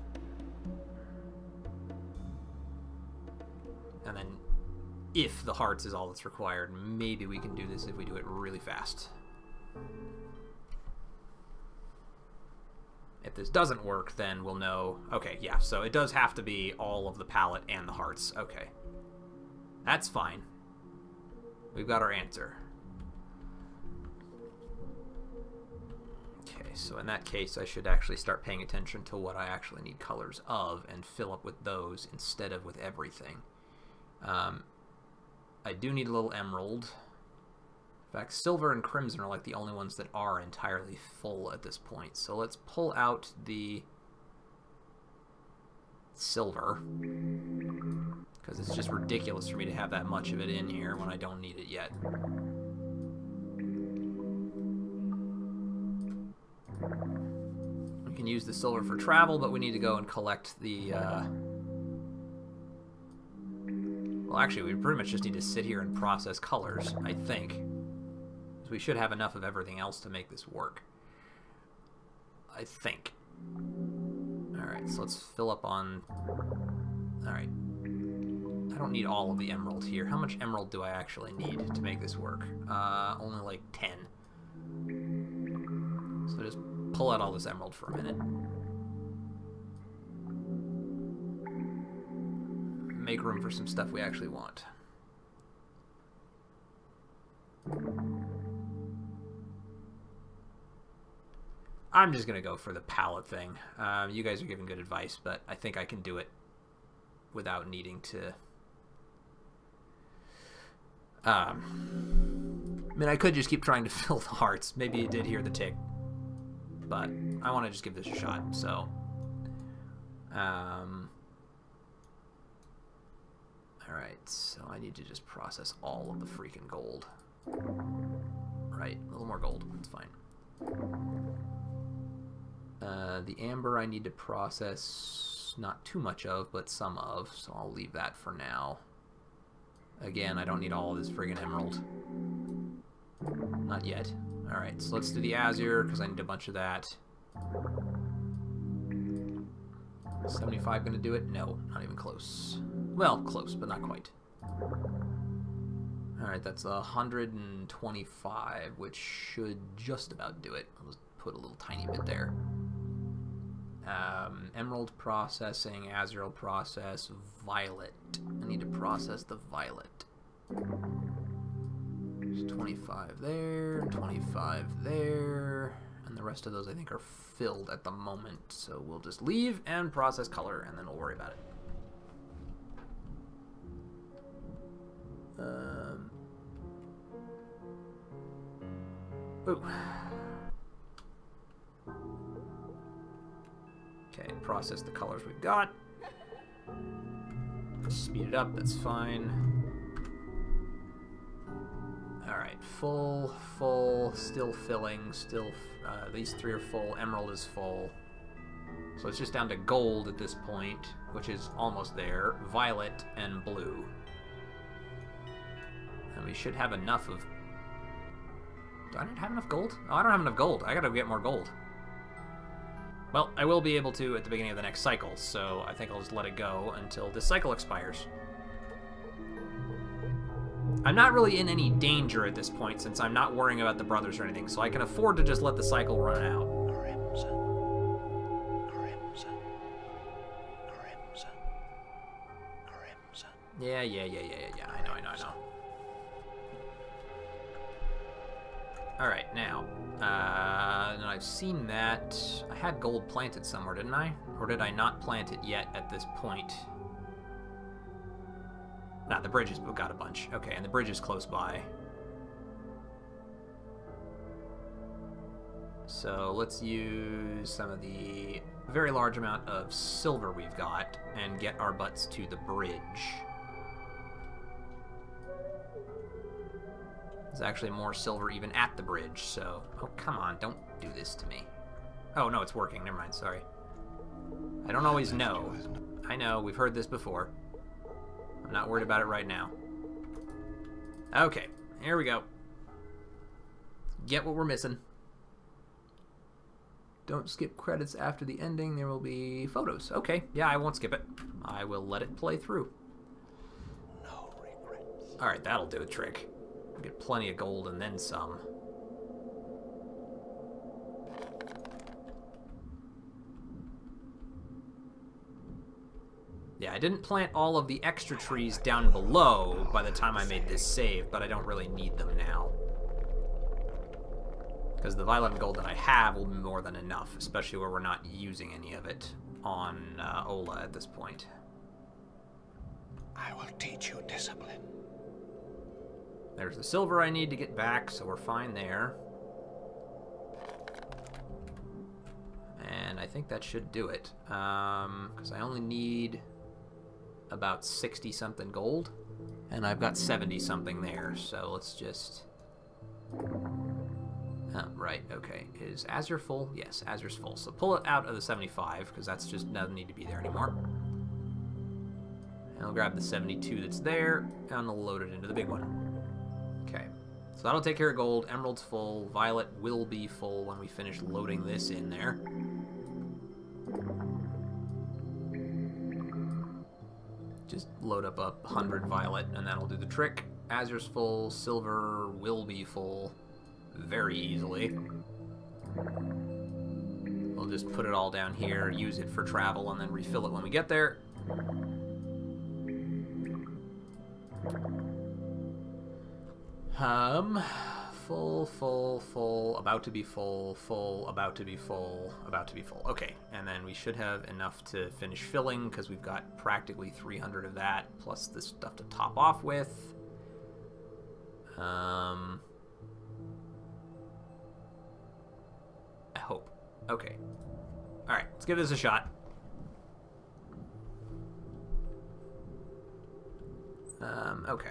And then, if the hearts is all that's required, maybe we can do this if we do it really fast. If this doesn't work, then we'll know... Okay, yeah, so it does have to be all of the palette and the hearts. Okay. That's fine. We've got our answer. Okay, so in that case, I should actually start paying attention to what I actually need colors of and fill up with those instead of with everything. I do need a little emerald. In fact, silver and crimson are like the only ones that are entirely full at this point. So let's pull out the silver, because it's just ridiculous for me to have that much of it in here when I don't need it yet. We can use the silver for travel, but we need to go and collect the... Well, actually, we pretty much just need to sit here and process colors, I think. We should have enough of everything else to make this work. I think. Alright, so let's fill up on... Alright. I don't need all of the emerald here. How much emerald do I actually need to make this work? Only like 10. So just pull out all this emerald for a minute. Make room for some stuff we actually want. I'm just going to go for the palette thing. You guys are giving good advice, but I think I can do it without needing to... I mean, I could just keep trying to fill the hearts. Maybe you did hear the tick. But I want to just give this a shot, so... Alright, so I need to just process all of the freaking gold. Right, a little more gold. That's fine. The amber I need to process not too much of, but some of, so I'll leave that for now. Again, I don't need all of this friggin' emerald. Not yet. Alright, so let's do the azure, because I need a bunch of that. 75 gonna do it? No, not even close. Well, close, but not quite. Alright, that's 125, which should just about do it. I'll just put a little tiny bit there. Emerald processing, azure process, violet. I need to process the violet. There's 25 there, 25 there, and the rest of those I think are filled at the moment. So we'll just leave and process color, and then we'll worry about it. Ooh. Okay, process the colors we've got. Speed it up, that's fine. Alright, full, still filling, still, these three are full, emerald is full. So it's just down to gold at this point, which is almost there, violet and blue. And we should have enough of... Do I not have enough gold? Oh, I don't have enough gold. I gotta get more gold. Well, I will be able to at the beginning of the next cycle, so I think I'll just let it go until this cycle expires. I'm not really in any danger at this point, since I'm not worrying about the brothers or anything, so I can afford to just let the cycle run out. Crimson. Crimson. Crimson. Crimson. Yeah. I know. Alright, now, and I've seen that. I had gold planted somewhere, didn't I? Or did I not plant it yet at this point? Nah, the bridge has got a bunch. Okay, and the bridge is close by. So let's use some of the very large amount of silver we've got and get our butts to the bridge. There's actually more silver even at the bridge, so... Oh, come on, don't do this to me. Oh, no, it's working. Never mind, sorry. I don't always know. I know, we've heard this before. I'm not worried about it right now. Okay, here we go. Get what we're missing. Don't skip credits after the ending. There will be photos. Okay, yeah, I won't skip it. I will let it play through. No regrets. Alright, that'll do the trick. We'll get plenty of gold and then some. Yeah, I didn't plant all of the extra trees down below by the time I made this save, but I don't really need them now. Because the violet and gold that I have will be more than enough, especially where we're not using any of it on Ola at this point. I will teach you discipline. There's the silver I need to get back, so we're fine there. And I think that should do it. Because I only need about 60-something gold. And I've got 70-something there, so let's just... Oh, right, okay. Is Azure full? Yes, Azure's full. So pull it out of the 75, because that's just doesn't need to be there anymore. And I'll grab the 72 that's there, and I'll load it into the big one. Okay. So that'll take care of gold. Emerald's full. Violet will be full when we finish loading this in there. Just load up 100 violet, and that'll do the trick. Azure's full. Silver will be full very easily. We'll just put it all down here, use it for travel, and then refill it when we get there. Full, full, full, about to be full, full, about to be full, about to be full. Okay, and then we should have enough to finish filling, because we've got practically 300 of that, plus this stuff to top off with. I hope. Okay. Alright, let's give this a shot. Okay.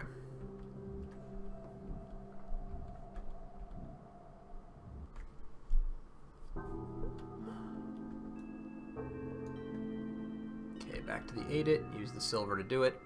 Okay, back to the 8-it. Use the silver to do it.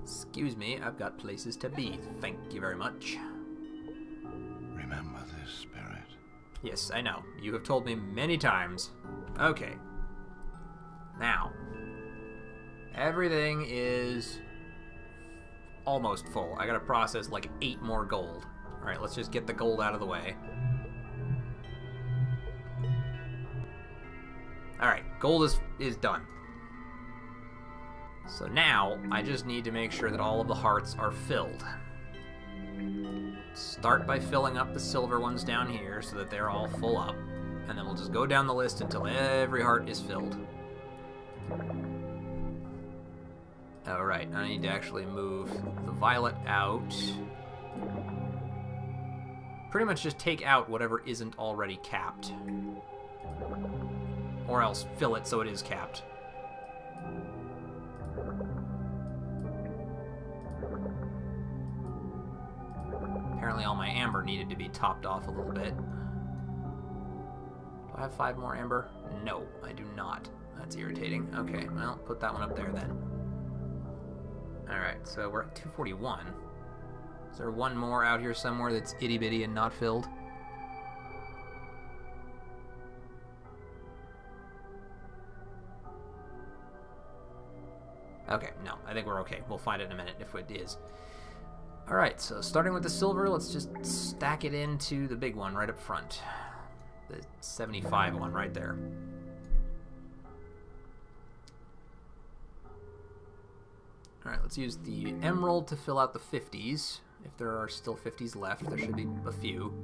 Excuse me, I've got places to be. Thank you very much. Remember this, Spirit. Yes, I know. You have told me many times. Okay. Now, everything is almost full. I gotta process like 8 more gold. Alright, let's just get the gold out of the way. Alright, gold is done. So now, I just need to make sure that all of the hearts are filled. Start by filling up the silver ones down here so that they're all full up. And then we'll just go down the list until every heart is filled. Alright, I need to actually move the violet out. Pretty much just take out whatever isn't already capped. Or else fill it so it is capped. Apparently all my amber needed to be topped off a little bit. Do I have 5 more amber? No, I do not. That's irritating. Okay, well, put that one up there then. Alright, so we're at 241. Is there one more out here somewhere that's itty-bitty and not filled? Okay, no, I think we're okay. We'll find it in a minute if it is. Alright, so starting with the silver, let's just stack it into the big one right up front. The 75 one right there. Alright, let's use the emerald to fill out the 50s. If there are still 50s left, there should be a few.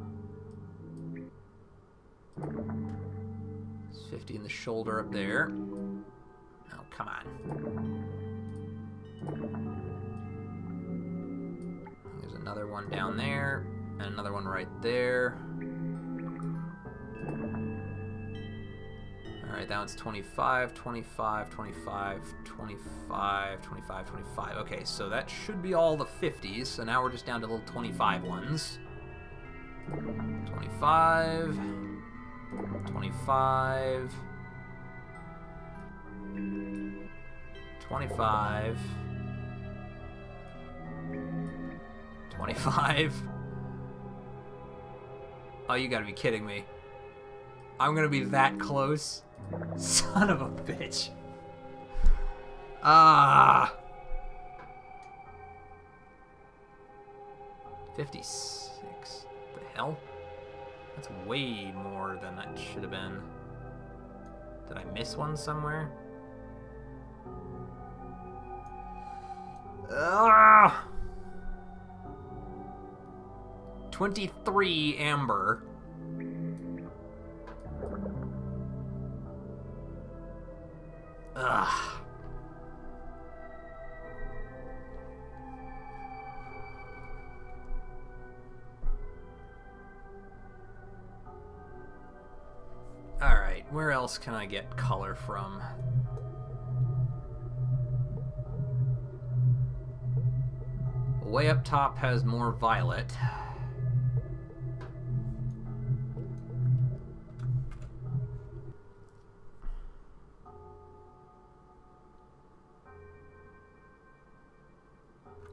There's 50 in the shoulder up there. Oh, come on. Another one down there, and another one right there. Alright, that one's 25, 25, 25, 25, 25, 25. Okay, so that should be all the 50s, so now we're just down to little 25 ones. 25, 25, 25, 25. Oh, you gotta be kidding me. I'm gonna be that close? Son of a bitch. Ah. 56. The hell? That's way more than that should have been. Did I miss one somewhere? Ah! 23 amber. Ugh. Alright, where else can I get color from? Way up top has more violet.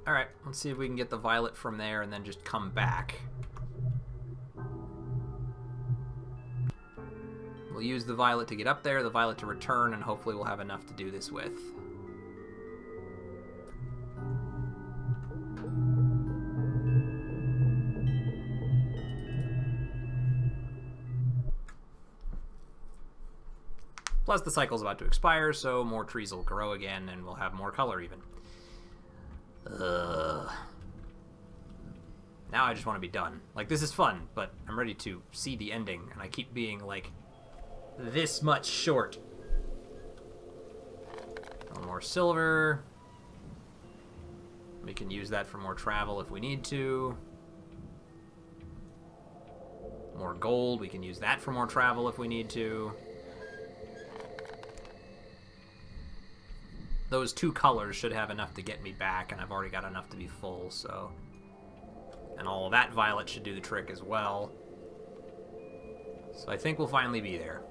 Alright, let's see if we can get the violet from there and then just come back. We'll use the violet to get up there, the violet to return, and hopefully we'll have enough to do this with. Plus the cycle's about to expire, so more trees will grow again and we'll have more color even. Ugh. Now I just want to be done. Like, this is fun, but I'm ready to see the ending, and I keep being, like, this much short. A little more silver. We can use that for more travel if we need to. More gold. We can use that for more travel if we need to. Those two colors should have enough to get me back, and I've already got enough to be full, so... And all of that violet should do the trick as well. So I think we'll finally be there.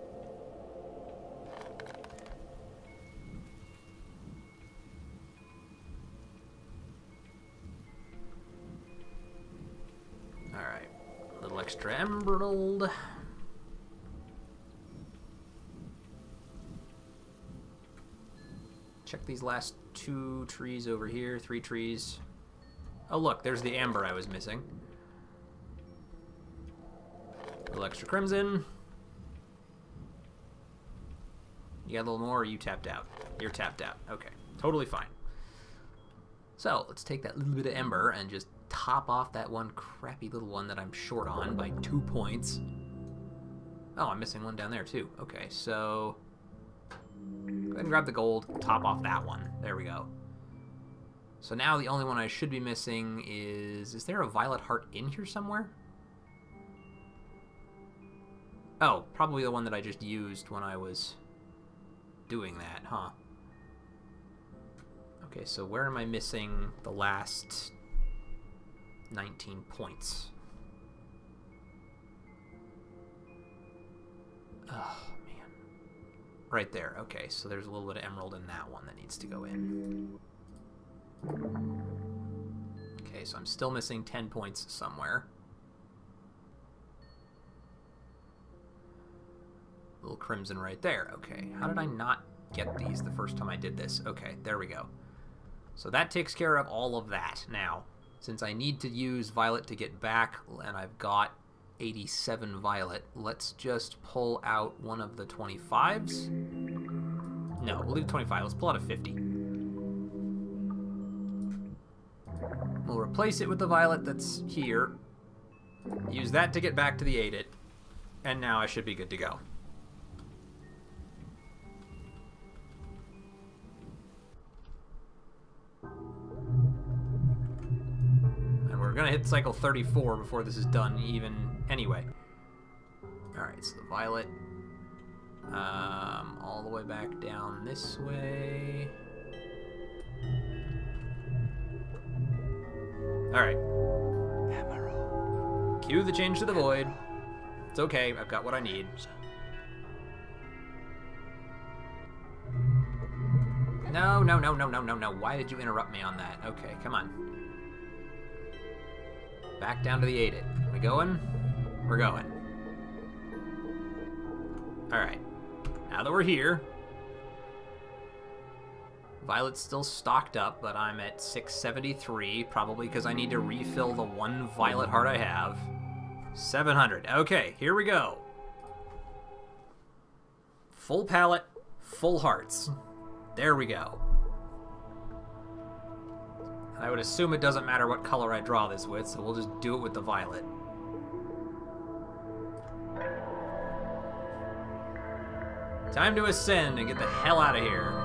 Alright. A little extra emerald. Check these last 2 trees over here, 3 trees. Oh look, there's the amber I was missing. A little extra crimson. You got a little more, or you tapped out? You're tapped out. Okay, totally fine. So, let's take that little bit of ember and just top off that one crappy little one that I'm short on by 2 points. Oh, I'm missing one down there too. Okay, so... Go ahead and grab the gold, top off that one. There we go. So now the only one I should be missing is... Is there a violet heart in here somewhere? Oh, probably the one that I just used when I was doing that, huh? Okay, so where am I missing the last 19 points? Oh, man. Right there. Okay, so there's a little bit of emerald in that one that needs to go in. Okay, so I'm still missing 10 points somewhere. Little crimson right there. Okay, how did I not get these the first time I did this? Okay, there we go. So that takes care of all of that. Now, since I need to use violet to get back, and I've got 87 violet, let's just pull out one of the 25s. No, we'll leave 25. Let's pull out a 50. We'll replace it with the violet that's here. Use that to get back to the 8-it. And now I should be good to go. We're gonna hit cycle 34 before this is done, even anyway. Alright, so the violet. All the way back down this way. Alright. Cue the change to the void. It's okay, I've got what I need. No, no, no, no, no, no, no. Why did you interrupt me on that? Okay, come on. Back down to the 8-it. We going? We're going. Alright. Now that we're here, Violet's still stocked up, but I'm at 673, probably because I need to refill the one Violet heart I have. 700. Okay, here we go. Full palette, full hearts. There we go. I would assume it doesn't matter what color I draw this with, so we'll just do it with the violet. Time to ascend and get the hell out of here.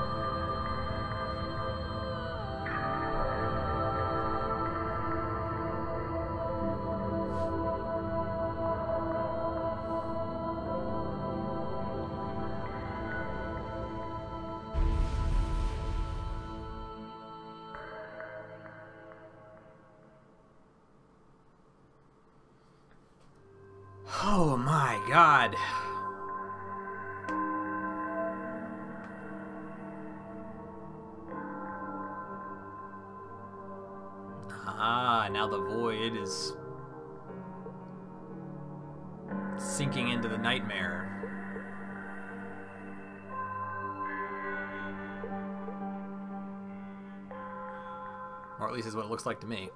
Oh my god. Ah, now the void is sinking into the nightmare. Or at least is what it looks like to me.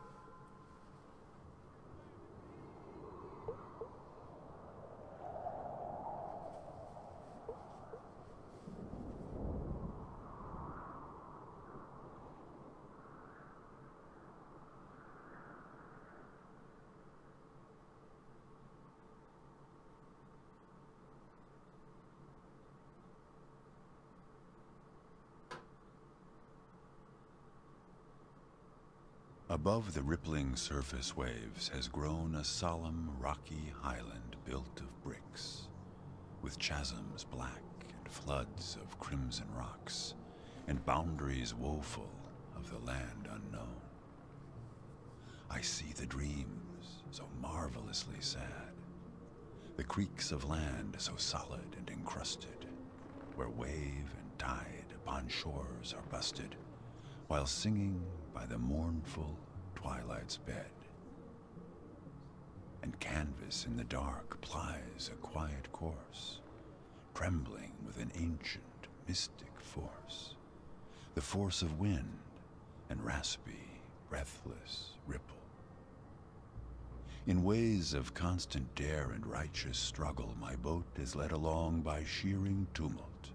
Above the rippling surface waves has grown a solemn, rocky highland built of bricks, with chasms black and floods of crimson rocks, and boundaries woeful of the land unknown. I see the dreams so marvelously sad, the creeks of land so solid and encrusted, where wave and tide upon shores are busted, while singing by the mournful twilight's bed. And canvas in the dark plies a quiet course, trembling with an ancient, mystic force, the force of wind and raspy, breathless ripple. In ways of constant dare and righteous struggle, my boat is led along by shearing tumult,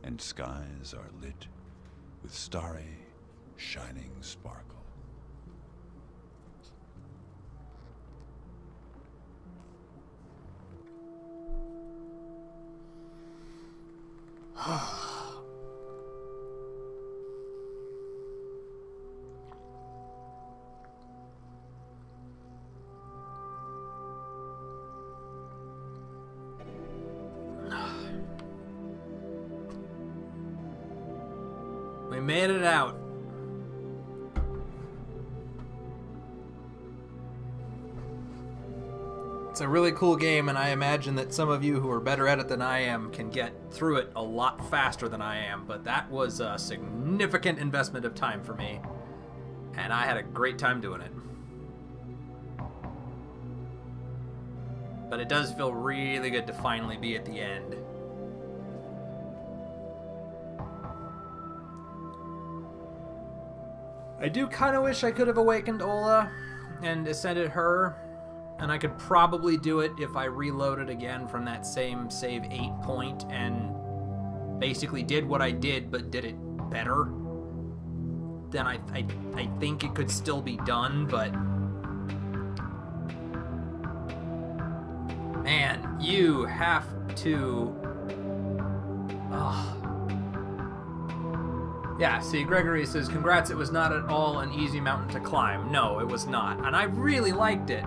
and skies are lit with starry, shining sparkle. We made it out. It's a really cool game, and I imagine that some of you who are better at it than I am can get through it a lot faster than I am, but that was a significant investment of time for me, and I had a great time doing it. But it does feel really good to finally be at the end. I do kind of wish I could have awakened Ola and ascended her, and I could probably do it if I reloaded again from that same save 8 point and basically did what I did but did it better. Then I think it could still be done, but man, you have to Yeah, see, Gregory says, congrats, it was not at all an easy mountain to climb. No, it was not. And I really liked it.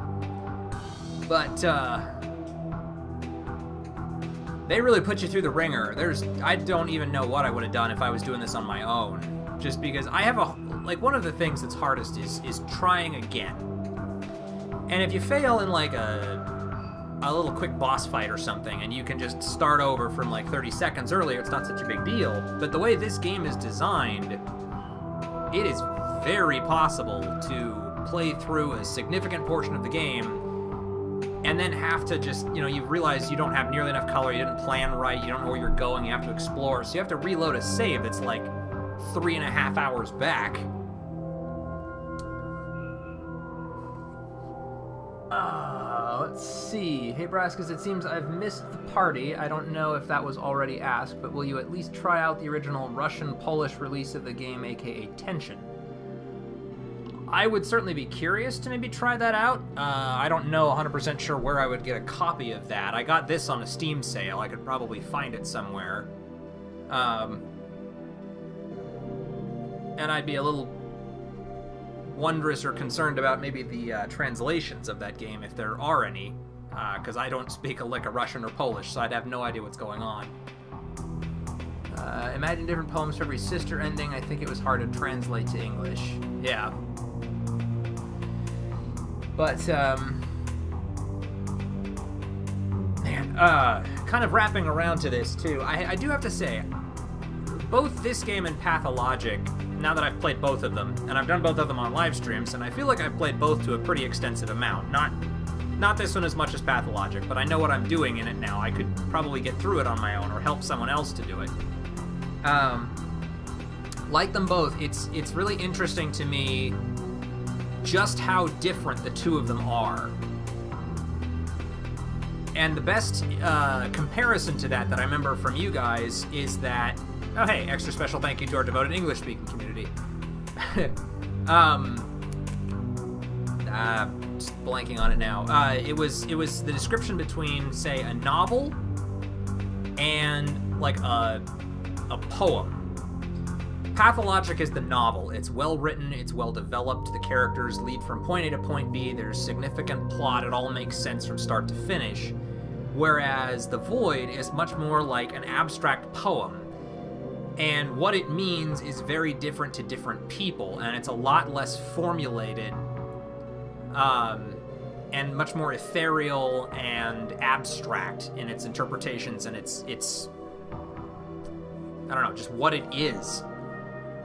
But, they really put you through the ringer. I don't even know what I would have done if I was doing this on my own. Just because I have one of the things that's hardest is trying again. And if you fail in like a little quick boss fight or something, and you can just start over from like 30 seconds earlier, it's not such a big deal. But the way this game is designed, it is very possible to play through a significant portion of the game and then have to just, you realize you don't have nearly enough color, you didn't plan right, you don't know where you're going, you have to explore, so you have to reload a save that's like 3.5 hours back. Let's see. Hey Braskus, it seems I've missed the party. I don't know if that was already asked, but will you at least try out the original Russian-Polish release of the game, aka Tension? I would certainly be curious to maybe try that out. I don't know 100% sure where I would get a copy of that. I got this on a Steam sale. I could probably find it somewhere. And I'd be a little wondrous or concerned about maybe the translations of that game, if there are any, because I don't speak a lick of Russian or Polish, so I'd have no idea what's going on. Imagine different poems for every sister ending. I think it was hard to translate to English. Yeah. But, man, kind of wrapping around to this, too, I do have to say, both this game and Pathologic, now that I've played both of them, and I've done both of them on live streams, and I feel like I've played both to a pretty extensive amount. Not this one as much as Pathologic, but I know what I'm doing in it now. I could probably get through it on my own, or help someone else to do it. Like them both, it's really interesting to me just how different the two of them are. And the best comparison to that I remember from you guys is that... Oh, hey, extra special thank you to our devoted English-speaking community. Just blanking on it now. It was the description between, say, a novel and, like, a poem. Pathologic is the novel. It's well written, it's well developed, the characters lead from point A to point B, there's significant plot, it all makes sense from start to finish. Whereas The Void is much more like an abstract poem. And what it means is very different to different people, and it's a lot less formulated, and much more ethereal and abstract in its interpretations and its I don't know, just what it is.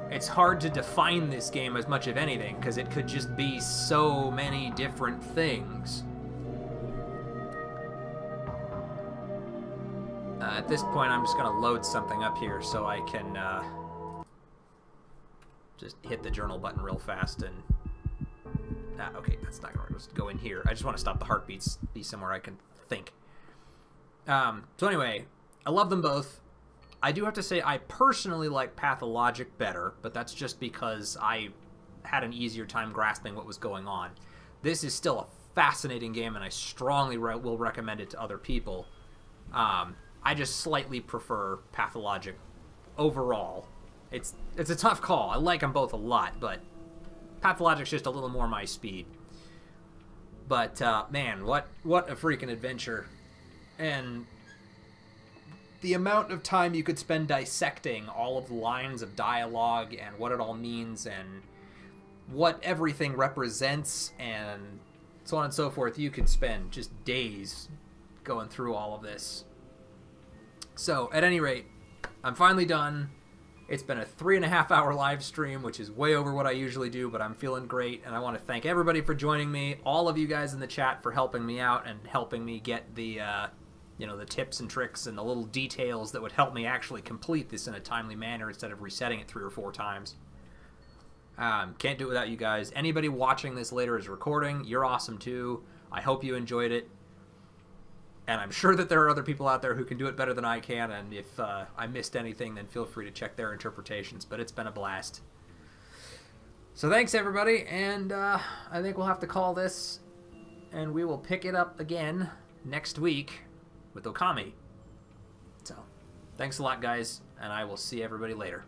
It's hard to define this game as much of anything, because it could just be so many different things. At this point, I'm just going to load something up here so I can just hit the journal button real fast and... okay, that's not going to just go in here. I just want to stop the heartbeats, be somewhere I can think. So anyway, I love them both. I do have to say I personally like Pathologic better, but that's just because I had an easier time grasping what was going on. This is still a fascinating game, and I strongly will recommend it to other people. I just slightly prefer Pathologic overall. It's a tough call. I like them both a lot, but Pathologic's just a little more my speed. But, man, what a freaking adventure. And the amount of time you could spend dissecting all of the lines of dialogue and what it all means and what everything represents and so on and so forth, you could spend just days going through all of this. So, at any rate, I'm finally done. It's been a 3.5-hour live stream, which is way over what I usually do, but I'm feeling great, and I want to thank everybody for joining me, all of you guys in the chat for helping me out and helping me get the, you know, the tips and tricks and the little details that would help me actually complete this in a timely manner instead of resetting it 3 or 4 times. Can't do it without you guys. Anybody watching this later as recording, you're awesome too. I hope you enjoyed it. And I'm sure that there are other people out there who can do it better than I can, and if I missed anything, then feel free to check their interpretations, but it's been a blast. So thanks, everybody, and I think we'll have to call this, and we will pick it up again next week with Okami. So, thanks a lot, guys, and I will see everybody later.